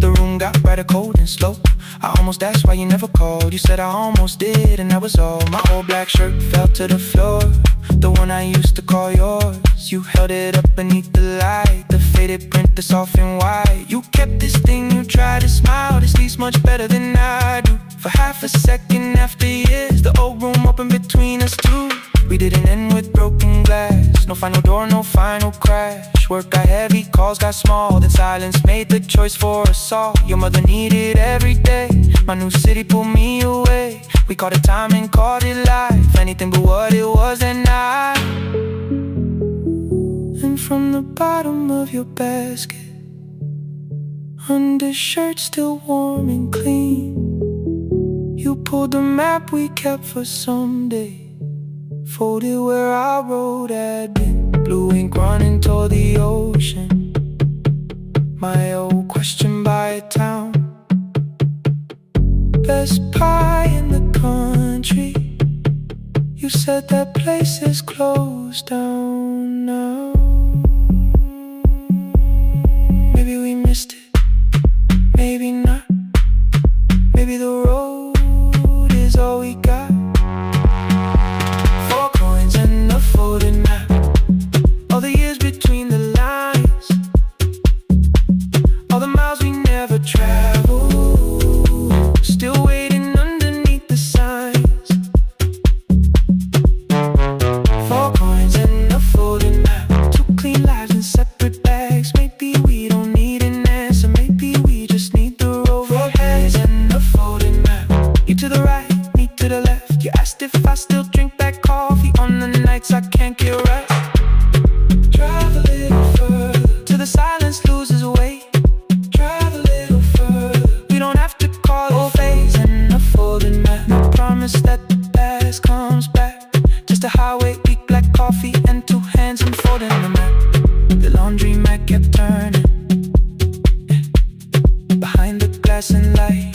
The room got brighter, cold and slow. I almost asked why you never called. You said I almost did, and that was all. My old black shirt fell to the floor, the one I used to call yours. You held it up beneath the light, the faded print that's soft and white. You kept this thing, you tried to smile. This leaves much better than I do. For half a second after years, the old room opened between us two. We didn't end with broken glass. No final door, no final crash. Work got heavy, calls got small. Then silence made the choice for us all. Your mother needed every day. My new city pulled me away. We called it time and called it life. Anything but what it was that night. And from the bottom of your basket, undershirt still warm and clean, you pulled the map we kept for someday. Folded where our road had been. Blue ink running toward the ocean. My old question by a town. Best pie in the country. You said that place is closed down now. Maybe we missed it, maybe not. Maybe the road is all we got. Folded map, all the years between the lines, all the miles we never traveled, still waiting underneath the signs. 4 coins and a folded map, 2 clean lives in separate bags. Maybe we don't need an answer, maybe we just need the road. 4 hands and a folded map, you to the right, me to the left. You asked if I still drink that coffee on the nights I can't get right. Drive a little further till the silence loses weight. Drive a little further, we don't have to call it phase and a folded map. No promise that the past comes back, just a highway, weak black coffee and 2 hands unfolding the map. The laundry mat kept turning behind the glass and light.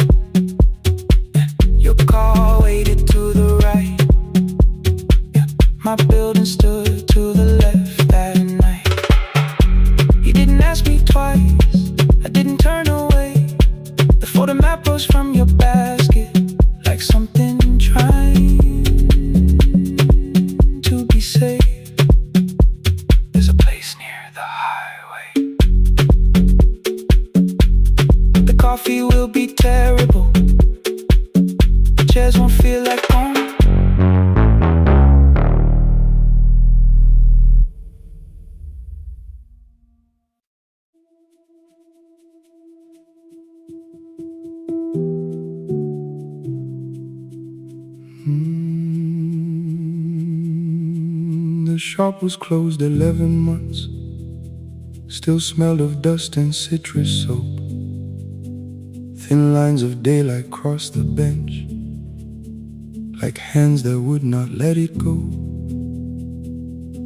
Your car waited to the right. My building stood to the left that night. You didn't ask me twice, I didn't turn away. The photo map rose from your basket like something trying to be safe. There's a place near the highway. The coffee will be terrible, the chairs won't feel like home. The shop was closed 11 months. Still smelled of dust and citrus soap. Thin lines of daylight crossed the bench, like hands that would not let it go.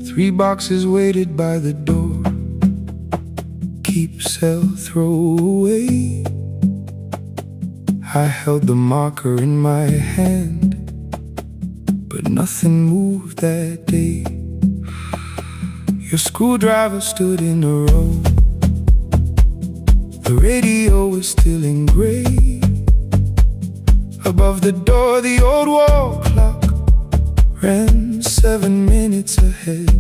3 boxes waited by the door. Keep, sell, throw away. I held the marker in my hand, but nothing moved that day. Your screwdriver stood in a row. The radio was still in gray. Above the door, the old wall clock ran 7 minutes ahead.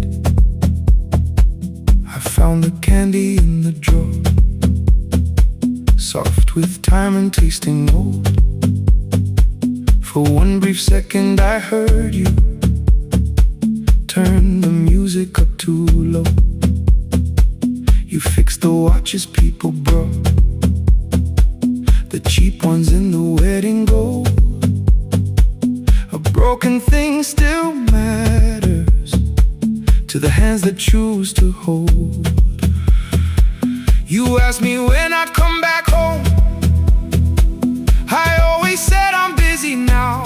I found the candy in the drawer, soft with time and tasting old. For one brief second I heard you turn the music up too low. You fixed the watches people brought, the cheap ones in the wedding gold. A broken thing still matters to the hands that choose to hold. You asked me when I'd come back home. I always said I'm busy now.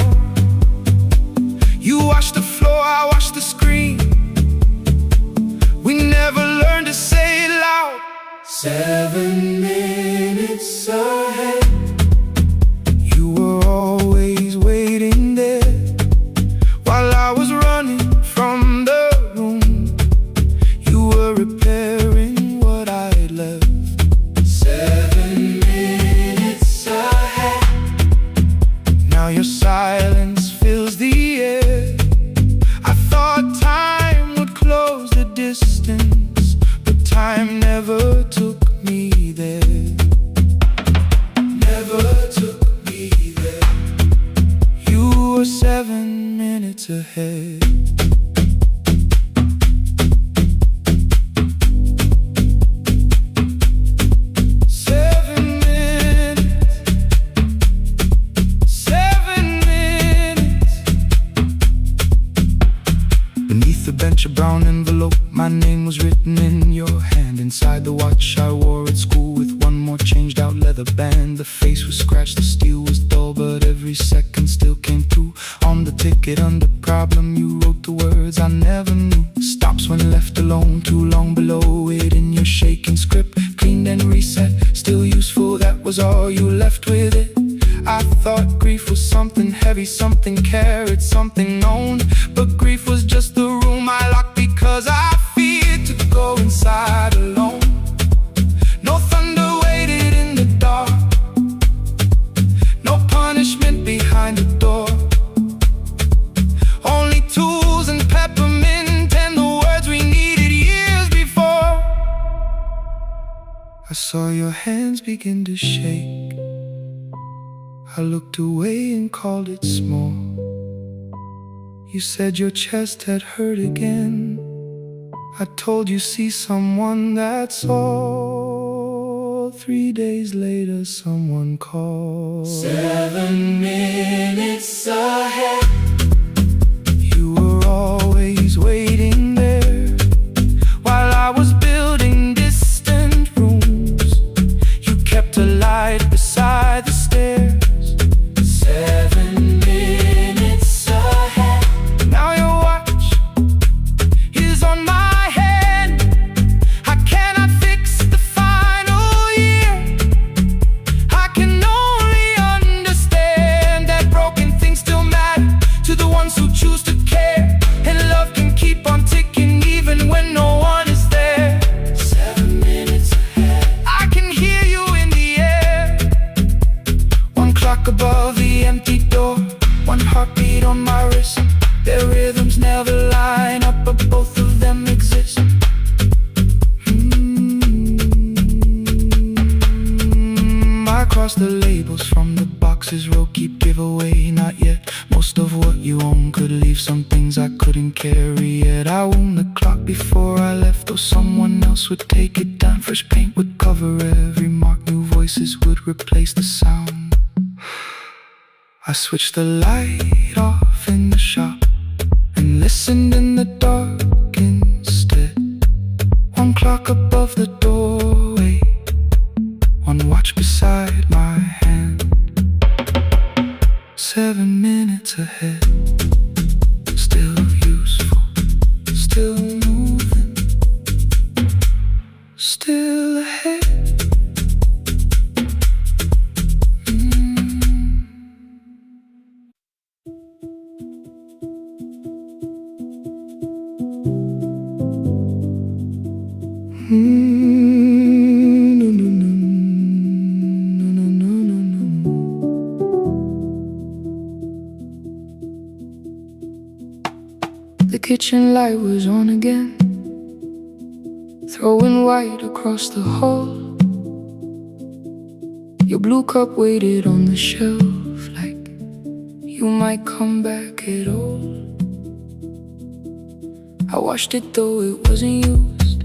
You washed the floor, I washed the screen. We never learned to say it loud. 7 minutes ahead. You were always waiting there while I was running from the room. You were repairing what I had left. 7 minutes ahead. Now your silence fills the air. I thought time would close the distance, but time never took me there. Never took me there. You were 7 minutes ahead. A brown envelope, my name was written in your hand. Inside the watch I wore at school with one more changed out leather band. The face was scratched, the steel was dull, but every second still came through. On the ticket under problem you wrote the words I never knew. Stops when left alone, too long below it in your shaking script. Cleaned and reset, still useful, that was all you left with it. I thought grief was something heavy, something carried, something known. But grief was just the room I locked because I feared to go inside alone. No thunder waited in the dark, no punishment behind the door. Only tools and peppermint and the words we needed years before. I saw your hands begin to shake. I looked away and called it small. You said your chest had hurt again. I told you see someone, that's all. 3 days later someone called. 7 minutes ahead. You were always waiting there while I was building distant rooms. You kept a light beside the stairs. 7 minutes ahead. Now your watch is on my hand. I cannot fix the final year. I can only understand that broken things still matter to the ones who choose to care. And love can keep on ticking even when no one is there. 7 minutes ahead. I can hear you in the air. One clock above the empty door, one heartbeat on my wrist. Their rhythms never line up, but both of them exist. I cross the labels from the boxes, row keep giveaway, not yet. Most of what you own could leave, some things I couldn't carry yet. I wound the clock before I left, though someone else would take it down. Fresh paint would cover every mark, new voices would replace the sound. I switched the light off in the shop and listened in the dark instead. One clock above the doorway, one watch beside my hand. 7 minutes ahead. Still useful, still moving, still ahead. The kitchen light was on again, throwing white across the hall. Your blue cup waited on the shelf like you might come back at all. I washed it though it wasn't used,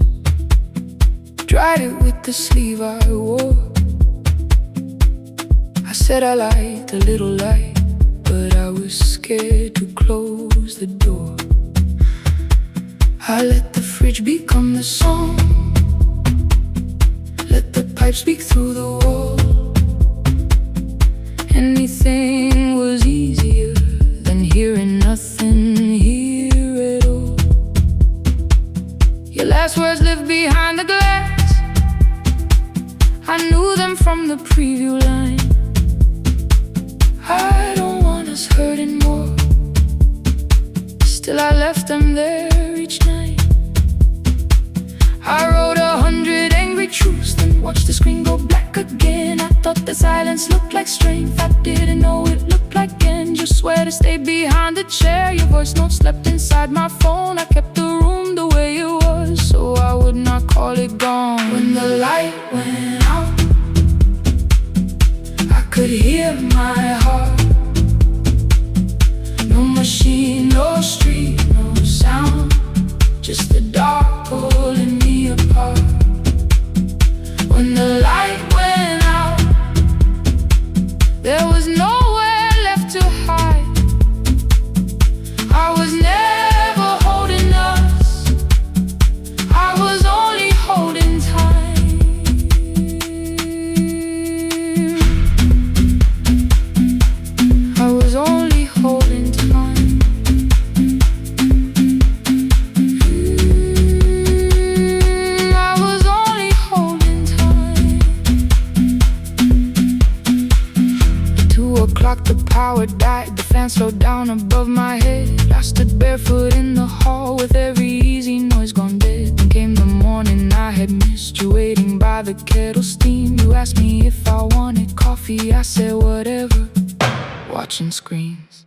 dried it with the sleeve I wore. I said I liked a little light, but I was scared to close the door. I let the fridge become the song, let the pipe speak through the wall. Anything was easier than hearing nothing here at all. Your last words lived behind the glass, I knew them from the preview line. I don't want us hurting more, still I left them there each night. I wrote 100 angry truths, then watched the screen go black. thought the silence looked like strength. I didn't know it looked like end. You swear to stay behind the chair. Your voice note slept inside my phone. I kept the room the way it was, so I would not call it gone. When the light went out, I could hear my heart. No machine, no street, no sound, just the dark pulling me apart. When the light went out, there was nowhere left to hide. I was never holding us, I was only holding time. I was only holding time. I was only holding time. At 2 o'clock the power died, the fan slowed down above my head. I stood barefoot in the hall with every easy noise gone dead. Then came the morning I had missed you, waiting by the kettle steam. You asked me if I wanted coffee, I said whatever, watching screens.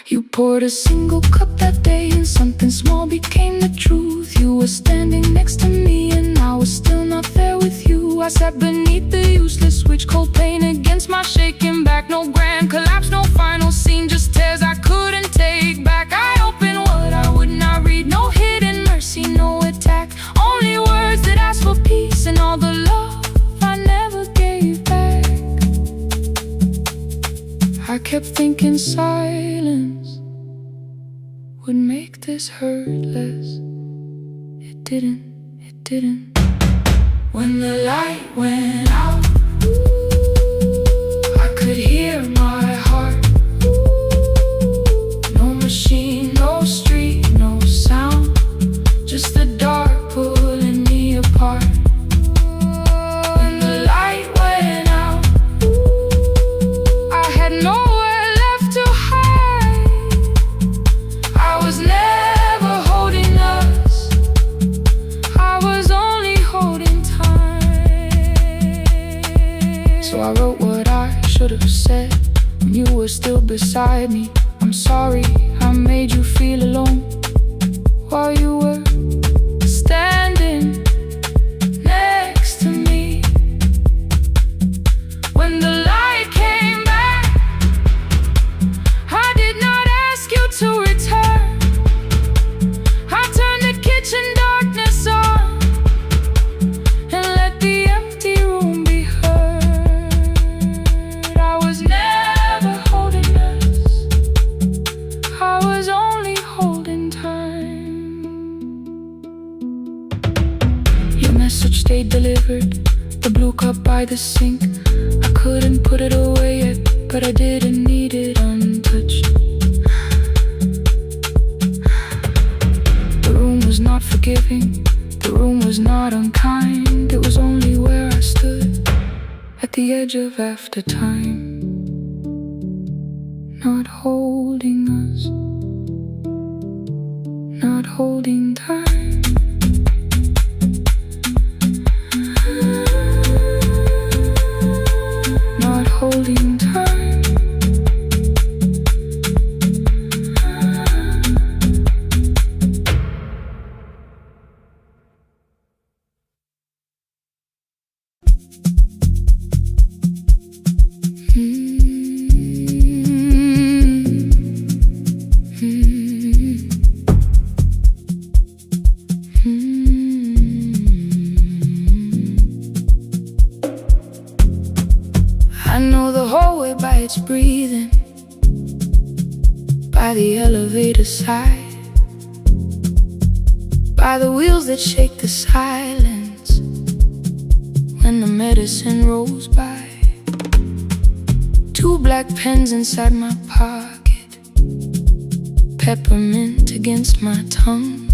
You poured a single cup that day, and something small became the truth. You were standing next to me, and I was still not there with you. I sat beneath the useless switch, cold pain against my shaking back. No grand collapse, no final scene, just tears I couldn't take back. I opened what I would not read, no hidden mercy, no attack. Only words that asked for peace and all the love I never gave back. I kept thinking silence would make this hurt less. It didn't, it didn't. When the light went out, I could hear my heart. No machine, no street, no sound, just the dark pulling me apart. When the light went out, I had nowhere left to hide. I was never holding us, I was only holding time. So I wrote what I should have said when you were still beside me. I'm sorry I made you feel alone while you were standing next to me. When the light came back, I did not ask you to return. I turned the kitchen darkness on and let the empty room be heard. I was never holding us, I was only holding time. Your message stayed delivered, the blue cup by the sink. I couldn't put it away yet, but I didn't need it untouched. The room was not forgiving, the room was not unkind. It was only where I stood at the edge of after time, not holding us, not holding time. Not holding time. I know the hallway by its breathing, by the elevator side, by the wheels that shake the silence when the medicine rolls by. 2 black pens inside my pocket, peppermint against my tongue,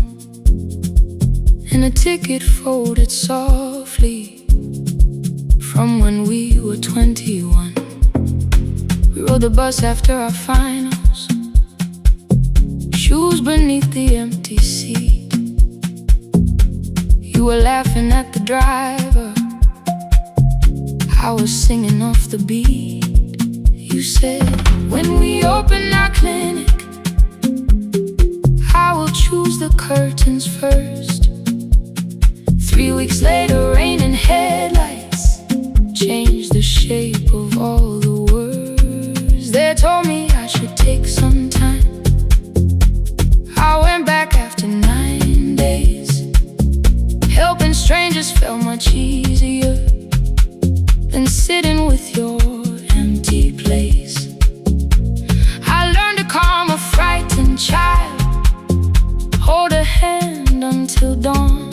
and a ticket folded softly from when we were 21. We rode the bus after our finals, shoes beneath the empty seat. You were laughing at the driver. I was singing off the beat. You said, when we open our clinic, I will choose the curtains first. 3 weeks later, rain and headlights changed the shape of all the words. They told me I should take some time. I went back after 9 days. Helping strangers felt much easier than sitting with your empty place. I learned to calm a frightened child, hold a hand until dawn,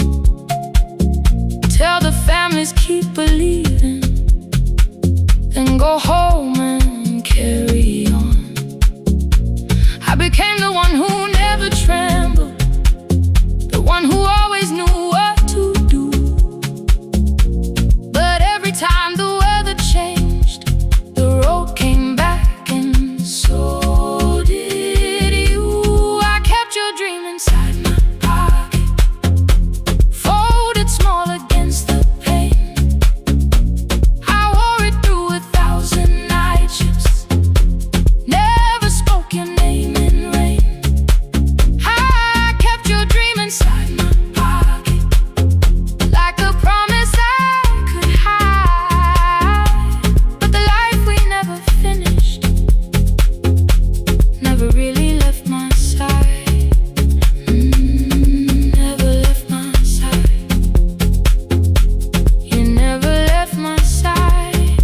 tell the families keep believing, then go home and carry on. I became the one who never trembled, the one who always knew what to do. But every time the weather changed, the road came back, and so did you. I kept your dream inside my pocket, folded small against the pain. I wore it through 1,000 night shifts, never spoke your name in rain. I kept your dream inside my pocket, like a promise I could hide. But the life we never finished never really left my side. Never left my side. You never left my side.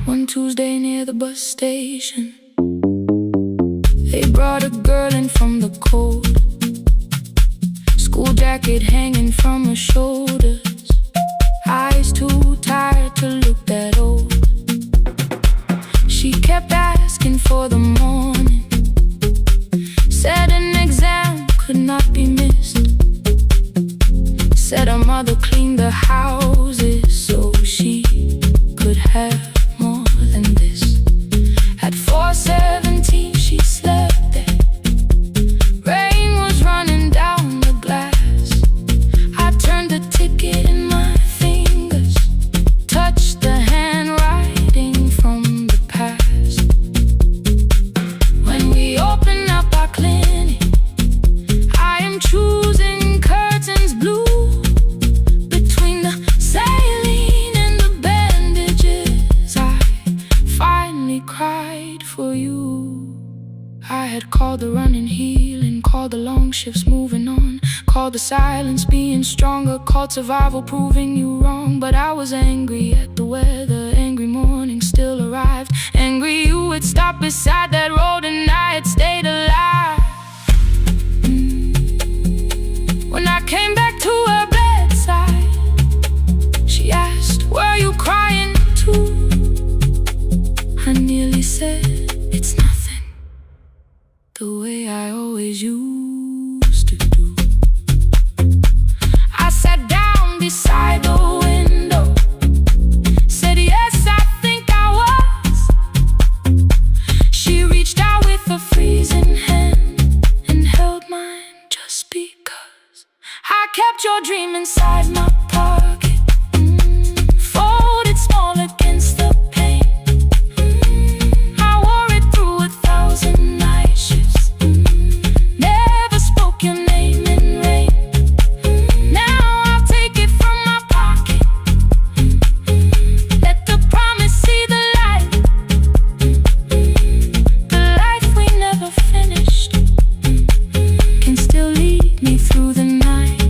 One Tuesday near the bus station, they brought a girl in from the cold, school jacket hanging from her shoulders, eyes too tired to look that old. She kept asking for the morning, said an exam could not be missed, said her mother cleaned the houses so she could have more than this. At 4:17 she slept there, rain was running down the glass. I turned the ticket in my fingers, touched the handwriting from the past. When we open up our clinic, I am choosing curtains blue, between the saline and the bandages. I finally cried for you. I had called the running healing, called the long shifts moving on, called the silence being stronger, called survival proving you wrong. But I was angry at the weather, angry morning still arrived, angry you would stop beside that road and I had stayed alive. When I came back to her bedside, she asked, were you crying too? I nearly said, it's nothing, the way I always used to do. I sat down beside the window, said yes, I think I was. She reached out with a freezing hand and held mine just because. I kept your dream inside my pocket, folded small against the pain. I wore it through 1,000 night shifts, never spoke your name in rain. Now I'll take it from my pocket, let the promise see the light. The life we never finished can still lead me through the night.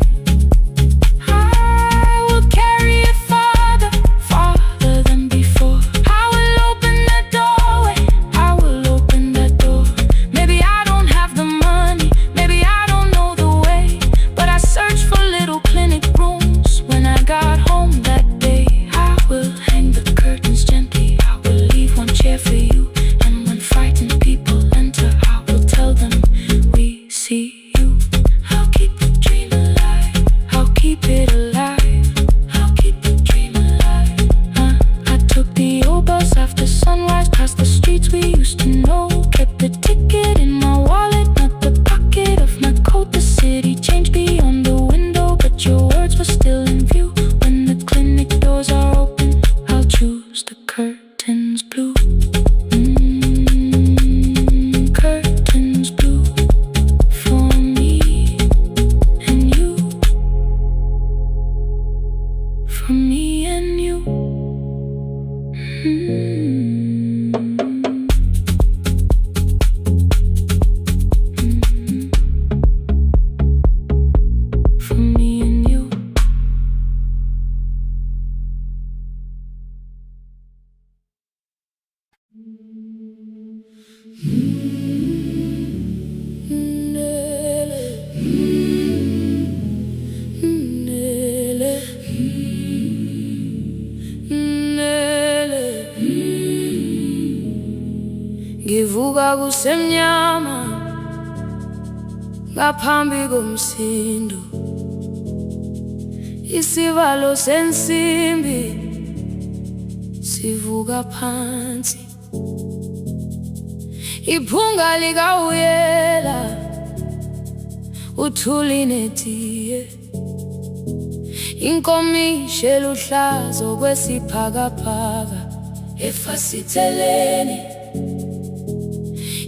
ngivuka kusemnyama ngaphambi komsindo, isivalo sensimbi sivuka phansi, iphunga likawuyela uthuli netiye, inkomishi eluhlaza okwesiphakapaka efasiteleni,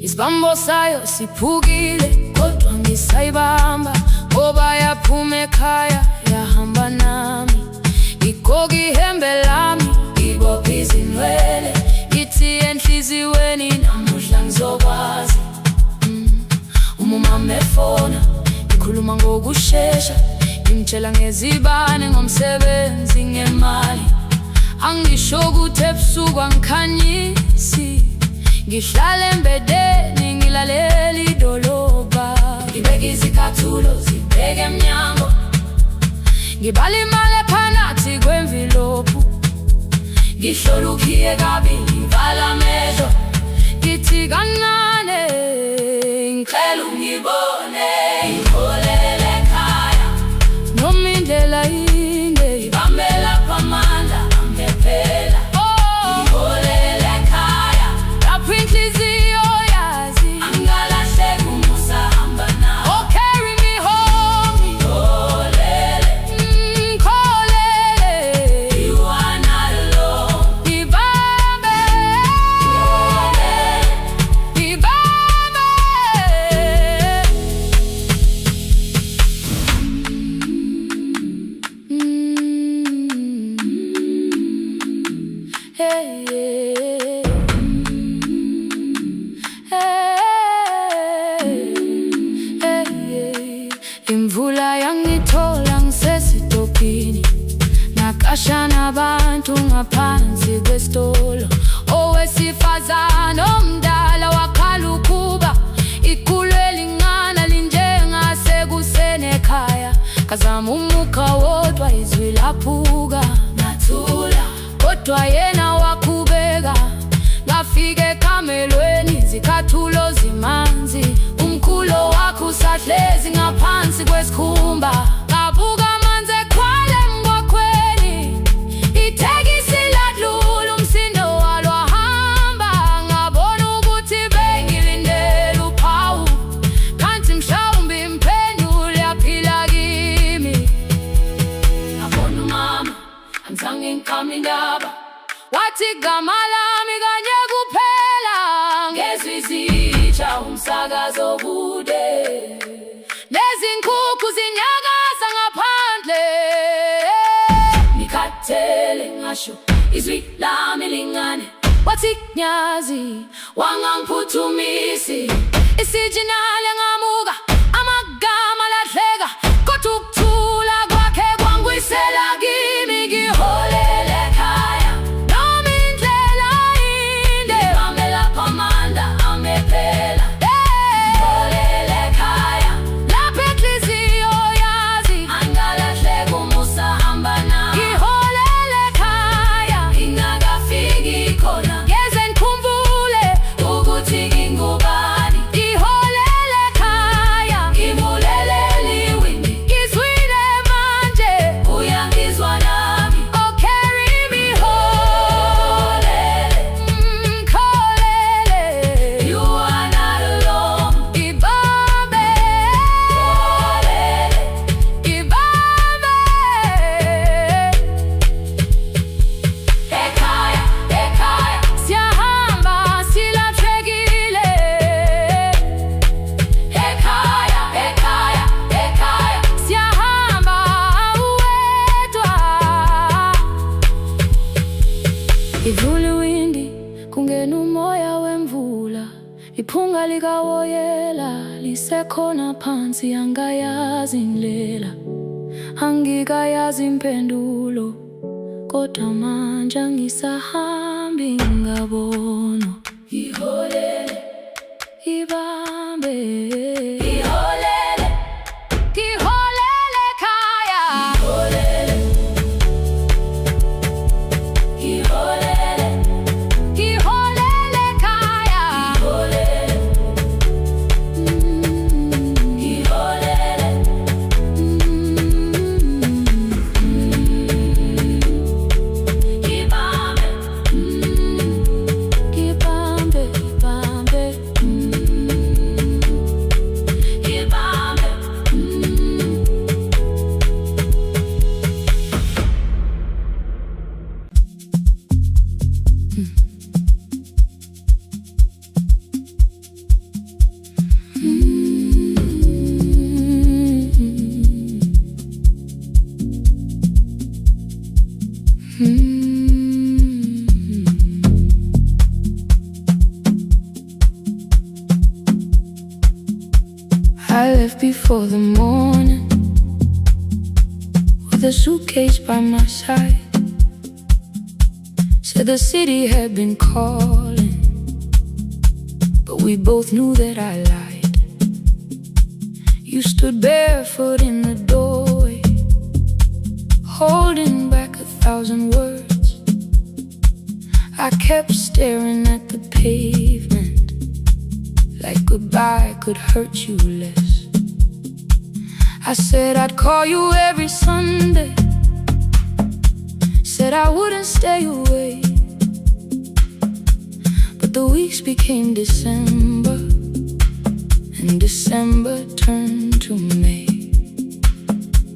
isibambo sayo siphukile kodwa ngisayibamba ngoba yaphuma ekhaya yahamba nami, igoga ihembe lami ibopha izinwele, ithi enhliziyweni namuhla ngizokwazi. Umama efona ikhuluma ngokushesha, imtshela ngezibane ngomsebenzi ngemali, angisho ukuthi ebusuku angikhanyisi, ngihlala embedeni ngilalela idolobha, ngibeka izicathulo zibheke emnyango, ngibala imali ephakathi kwemvilophu, ngihlola ukhiye kabili ngivala amehlo, ngithi kancane ngicela ungibone, ngiholele ekhaya noma indlela inde, ngibambela phamandla angephela, ngiholele ekhaya lapho inhliziyo yazi angalahleki umusa hamba nawe. Oh, carry me home, ngiholele, ngiholele, you are not alone, ngibambe, ngiholele, ngibambe, hey, hey, hey, hey. Imvula yangithola ngisesitopini, nakasha nabantu ngaphansi kwesitolo, owesifazane omdala wakhala ukuba ikhulu elingana linjengasekuseni ekhaya, kazama umukha wodwa izwi laphuka, nathula kodwa yena wakhubeka, ngafika ekamelweni izicathulo zimanzi, umkhulo wakho usahlezi ngaphansi kwesikhumba, ngabuka amanzi ekhwale emgwaqweni, itekisi ladlula umsindo walo wahamba, ngabona ukuthi bengilindele uphawu, kanti mhlawumbe impendulo yaphila kimi. Ngabona umama angizange ngiqame indaba, wathi igama lami kanye kuphela, ngezwi izitsha umsakazo kude, nezinkukhu zinyakaza ngaphandle, ngikhathele ngasho izwi lami lingane, wathi nyazi wangangiphuthumisi, isijinali ngamuka amagama lahleka, kodwa ukuthula kwakhe kwangwisela kimi, ngiholele ekhaya noma indlela inde, ngibambela phamandla angephela, ngiholele ekhaya lapho inhliziyo yazi angalahleki umusa hamba nawe, ngiholele ekhaya ingakafiki khona, ngeze ngikhumbule ukuthi ngingubani, ngiholele ekhaya ngimulelele iwindi, ngizwile manje uyangizwa nami. Oh, carry me home, ngikholele, you are not alone, ngibambe, ngibambe, ekhaya, ekhaya, siyahamba silahlekile, ekhaya, ekhaya, ekhaya, siyahamba uwedwa, ivula iwindi kungena umoya wemvula, iphunga likawoyela lisekhona phansi, angayazi indlela, angikayazi impendulo, kodwa manje angisahambi ngabona, ngiholele, ibambe, ngiholele, ngiholele ekhaya, ngiholele, ngiholele, ngiholele ekhaya, ngiholele. I left before the morning with a suitcase by my side. Said the city had been calling, but we both knew that I lied. You stood barefoot in the doorway, holding back 1,000 words. I kept staring at the pavement, like goodbye could hurt you less. I said I'd call you every Sunday, said I wouldn't stay away. But the weeks became December, and December turned to May.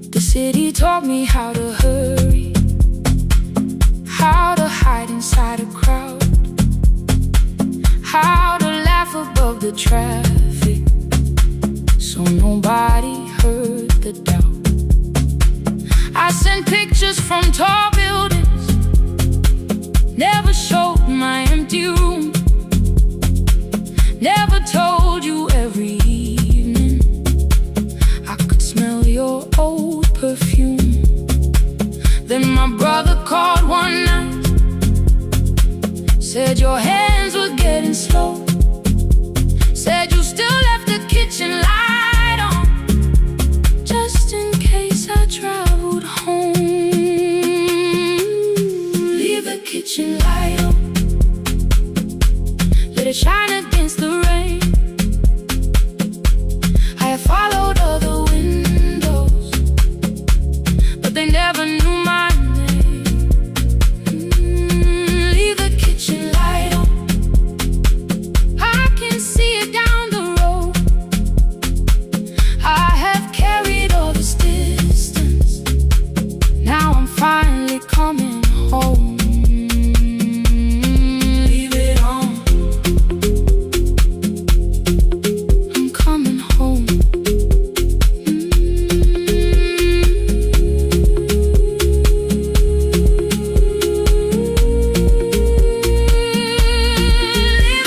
The city taught me how to hurry, how to hide inside a crowd, how to laugh above the traffic, so nobody heard the doubt. I sent pictures from tall buildings, never showed my empty room, never told you every evening I could smell your old perfume. Then my brother called one night, said your hands were getting slow, said you still left the kitchen light on, just in case I traveled home. Leave the kitchen light on, let it shine against the rain. I have followed other windows, but they never knew my name. Leave the kitchen light on, I can see it down the road. I have carried all this distance, now I'm finally coming home. Leave it on, I'm coming home. Leave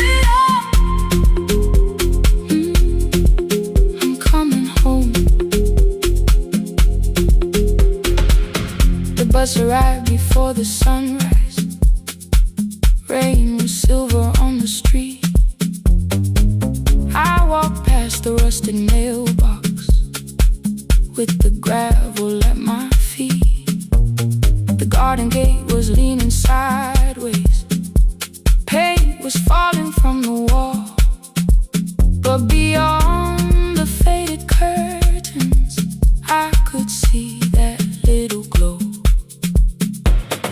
it on, I'm coming home. The bus arrived before the sunrise. Rain was silver on the street. I walked past the rusted mailbox with the gravel at my feet. The garden gate was leaning sideways, paint was falling from the wall, but beyond the faded curtains I could see that little glow.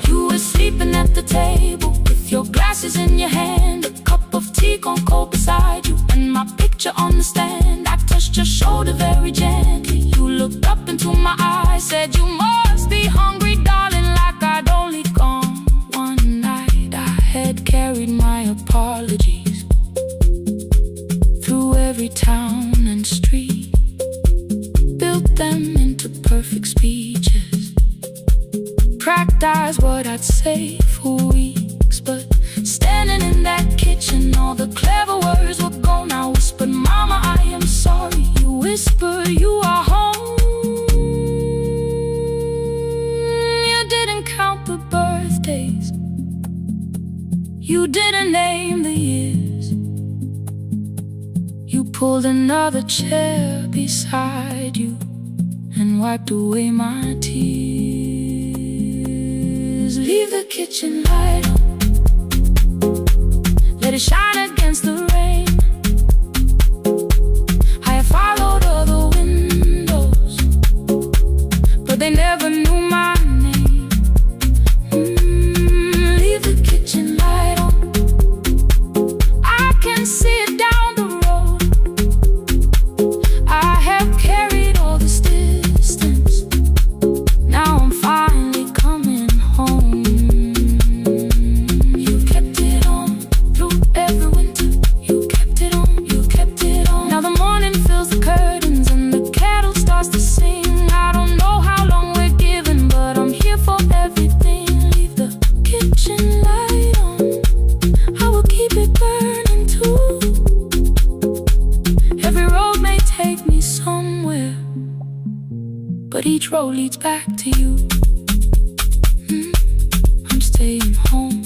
You were sleeping at the table with your glasses in your hand, a cup of tea gone cold beside you, and my picture on the stand. I touched your shoulder very gently. You looked up into my eyes, said you must be hungry, darling, like I'd only gone one night. I had carried my apologies through every town and street, built them into perfect speeches, practiced what I'd say for weeks. But standing in that kitchen, all the clever words were gone. I whispered, Mama, I am sorry. You whispered, you are home. You didn't count the birthdays, you didn't name the years. You pulled another chair beside you and wiped away my tears. Leave the kitchen light on, let it shine against the rain. I have followed other windows, but they never knew my name. Leave the kitchen light on, I can see it down the road. I have carried all this distance, now I'm finally coming home. You kept it on through every winter, you Which road leads back to you? I'm staying home.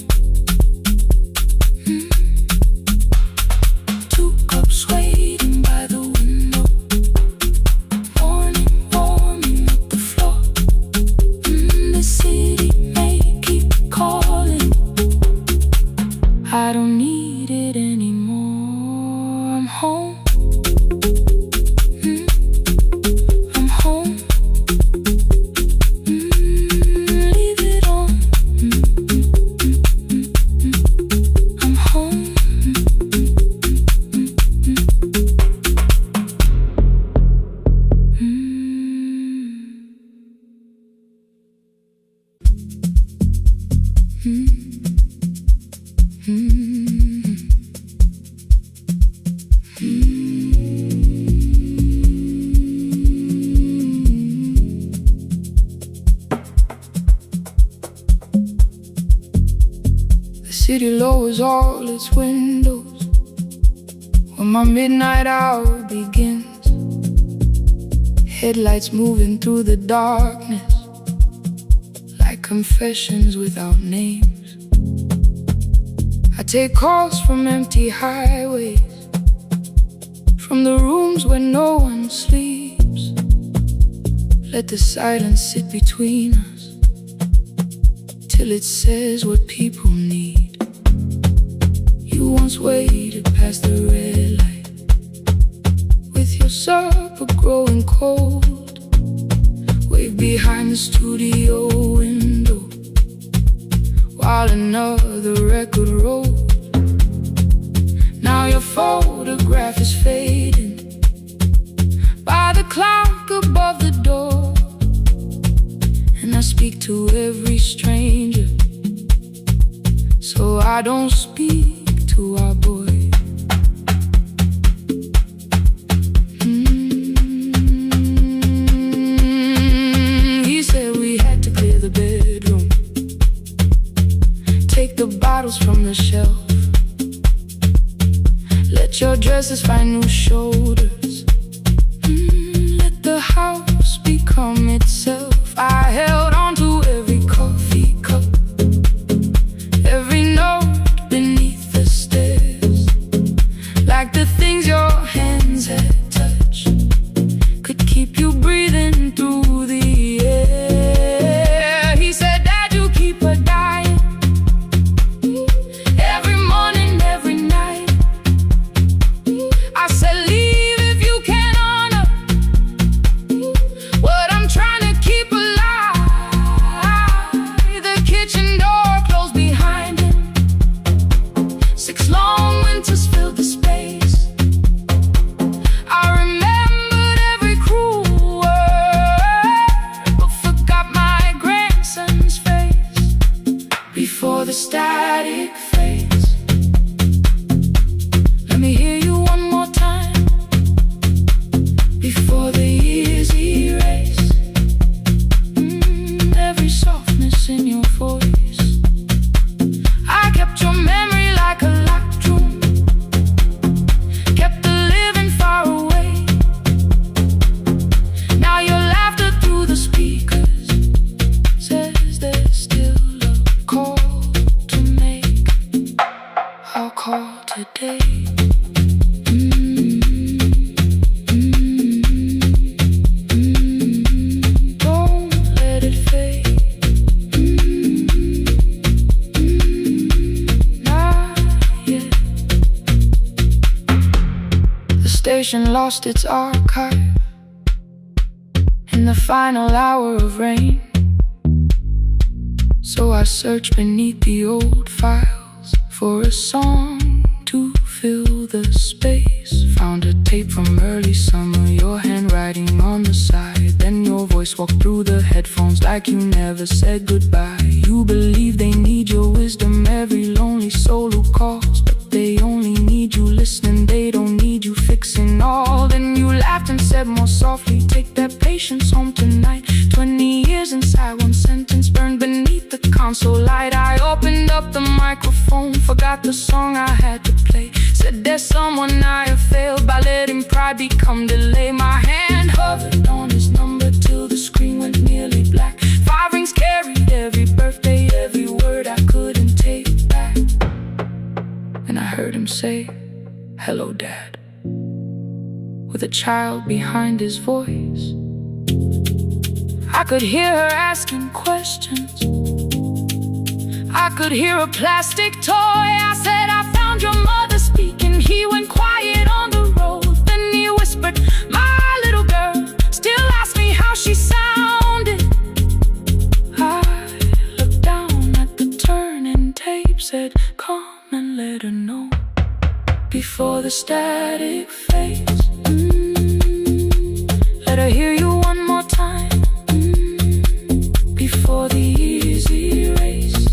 2 cups waiting by the window. Morning warming up the floor. The city may keep calling. I don't need it anymore. I'm home. I'm home. Leave it on. I'm home. The city lowers all its windows when my midnight hour begins. Headlights moving through the darkness like confessions without names. I take calls from empty highways, from the rooms where no one sleeps. Let the silence sit between us till it says what people need. You once waited past the red light with your supper growing cold. Wave behind the studio window while another record rolls. Now your photograph is fading by the clock above the door. And I speak to every stranger, so I don't speak to our boy. He said we had to clear the bedroom, take the bottles from the shelf, let your dresses find new shoulders, let the house become itself. I held on to every coffee cup, every note beneath the stairs, like the things your hands had touched could keep you breathing through the air. He said, Dad, you keep a dying every morning, every night. I said, leave if you can honor what I'm trying to keep alive. The kitchen door closed behind him. 6 long winters filled the space. I remembered every cruel word, but forgot my grandson's face before the static fades. Let me hear you one more time before the years erase. Every softness in your voice, I kept your memory like a locked room, kept the living far away. Now your laughter through the speakers says there's still a call to make. I'll call today. Don't let it fade. Not yet. The station lost its archive in the final hour of rain, so I searched beneath the old files for a song to fill the space. Found a tape from early summer, your handwriting on the side. Then your voice walked through the headphones like you never said goodbye. You believe they need your wisdom, every lonely soul who calls, but they only need you listening, they don't need you fixing all. Then you laughed and said more softly, take that patience home tonight. 20 years inside one sentence burned beneath the console light. I opened up the microphone, forgot the song I had to play. Said there's someone I have failed by letting pride become delay. My hand hovered on his number till the screen went "Hello, Dad," with a child behind his voice. I could hear her asking questions. I could hear a plastic toy. I said, "I found your mother speaking." He went quiet on the road. Then he whispered, "My little girl still asks me how she sounded." I looked down at the turning tape, said, "Come and let her know before the static fades. Let her hear you one more time before the easy race.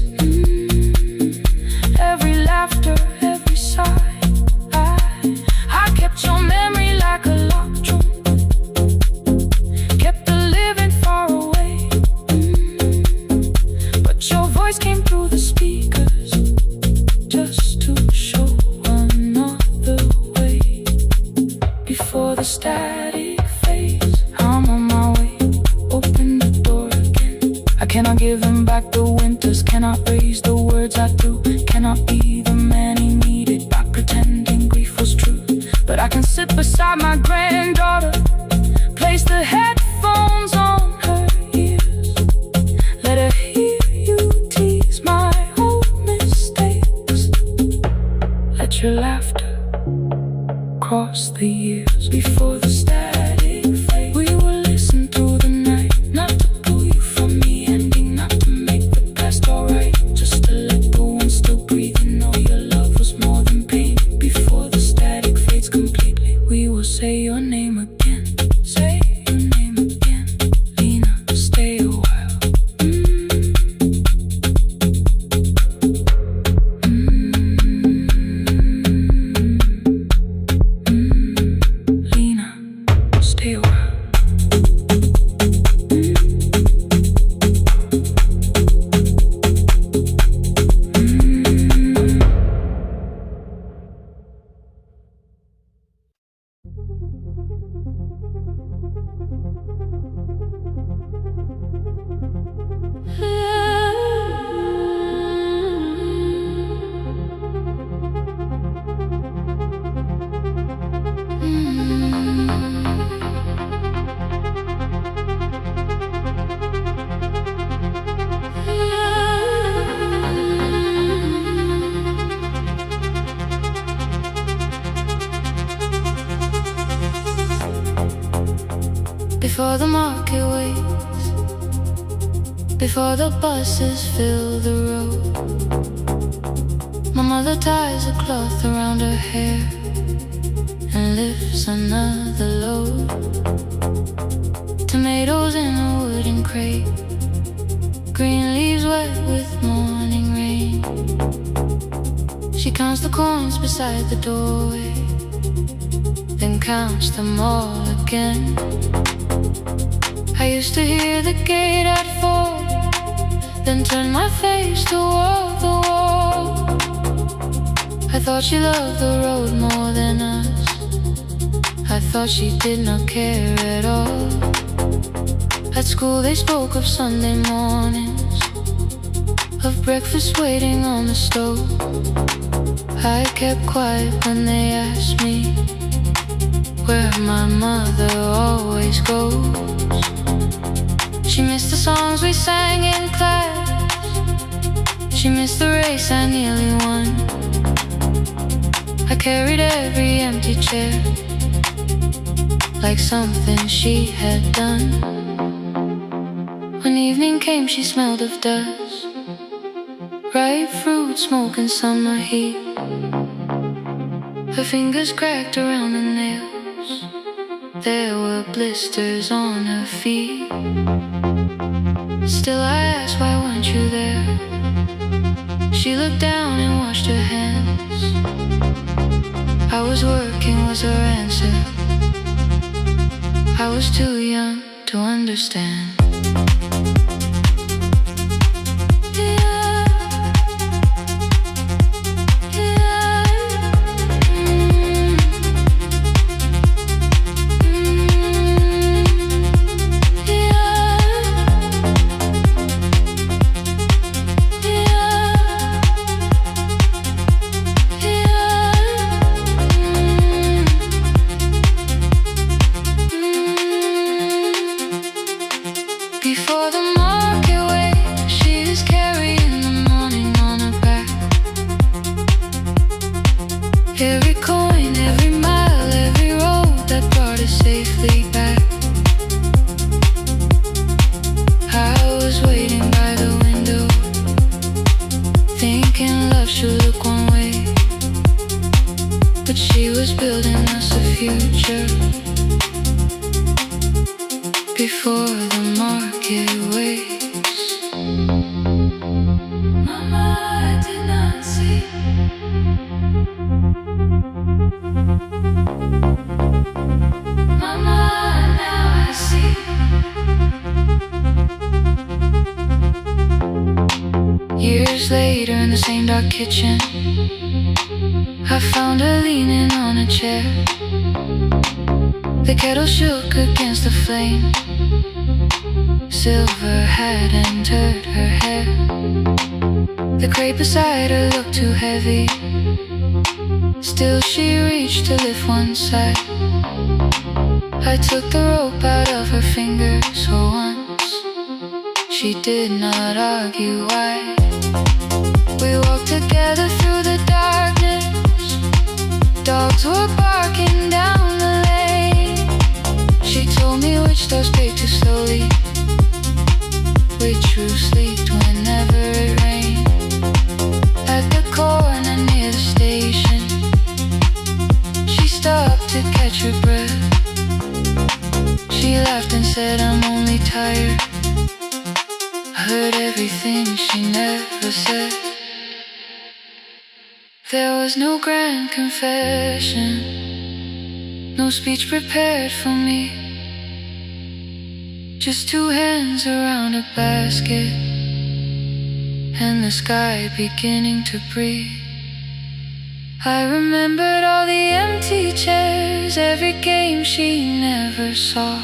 Every laughter, every sigh, I kept your memory like a locked room, kept her living far away, but your voice came through the speakers just to show another way before the static fades. I'm on my way, open the door again. I cannot give him back the winters, cannot raise the words I threw, cannot be the man he needed by pretending grief was true. But I can sit beside my granddaughter, place the headphones on her ears, let her hear you tease my old mistakes. Let your laughter cross the years before the static fade. We will listen through the night, not to pull you from the ending, not to make the past alright, just to let the one still breathe and know your love was more than pain. Before the static fades completely, we will say your name again, say your name again. Lena, stay a while. Lena, stay a while. Before the market waits, before the buses fill the road, my mother ties a cloth around her hair and lifts another load. Tomatoes in a wooden crate, green leaves wet with morning rain. She counts the coins beside the doorway, then counts them all again. I used to hear the gate at 4, then turn my face toward the wall. I thought she loved the road more than us, I thought she did not care at all. At school they spoke of Sunday mornings, of breakfast waiting on the stove. I kept quiet when they asked me where my mother always goes. She missed the songs we sang in class, she missed the race I nearly won. I carried every empty chair like something she had done. When evening came she smelled of dust, ripe fruit, smoke and summer heat. Her fingers cracked around the nails, there were blisters on her feet. Still I asked, why weren't you there? She looked down and washed her hands. I was working was her answer, I was too young to understand. but she was building us a future before the market waits. Mama, I did not see. Mama, now I see. Years later in the same dark kitchen, I found her leaning on a chair. The kettle shook against the flame. Silver had entered her hair. The crate beside her looked too heavy. Still she reached to lift one side. I took the rope out of her fingers for once. She did not argue why. We walked together through the darkness. Dogs were barking down the lane. She told me which doors paid too slowly, which roofs leaked whenever it rained. At the corner near the station, she stopped to catch her breath. She laughed and said, I'm only tired. I heard everything she never said. There was no grand confession, no speech prepared for me. Just two hands around a basket and the sky beginning to breathe. I remembered all the empty chairs, every game she never saw.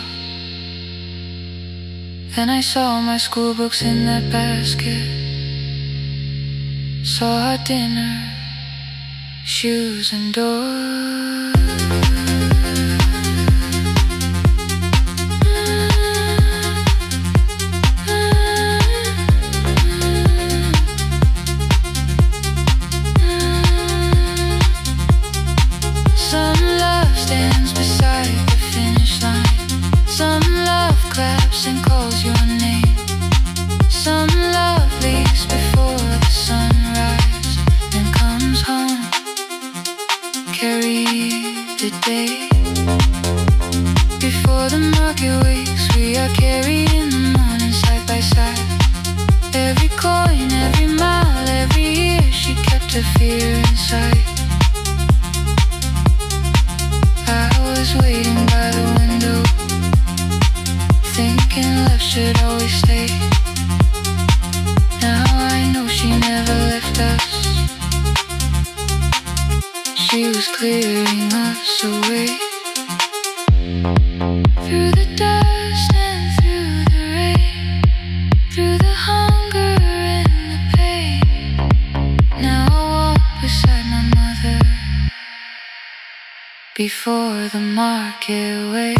Then I saw my school books in that basket, saw our dinner, shoes and doors. Some love stands beside the finish line. Some love claps and calls your name. Some love leaves before the sunrise and comes home. Carry the day before the market wakes. We are carried in the morning side by side. Every coin, every mile, every year, she kept her fear inside. I was waiting by the window, thinking love should always stay. Now I know she never left us. She was clearing us away. Through the dust and through the rain, through the hunger and the pain. Now I walk beside my mother before the market waits.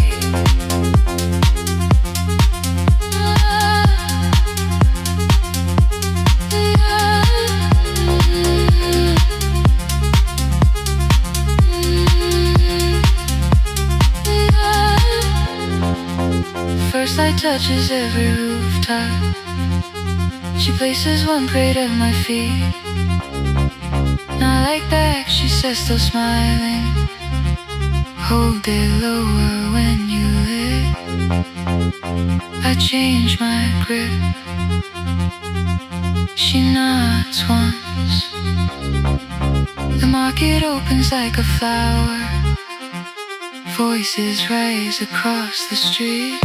First light touches every rooftop. She places one crate at my feet. Not like back, she says, still smiling. Hold it lower when you lit. I change my grip. She nods once. The market opens like a flower. Voices rise across the street.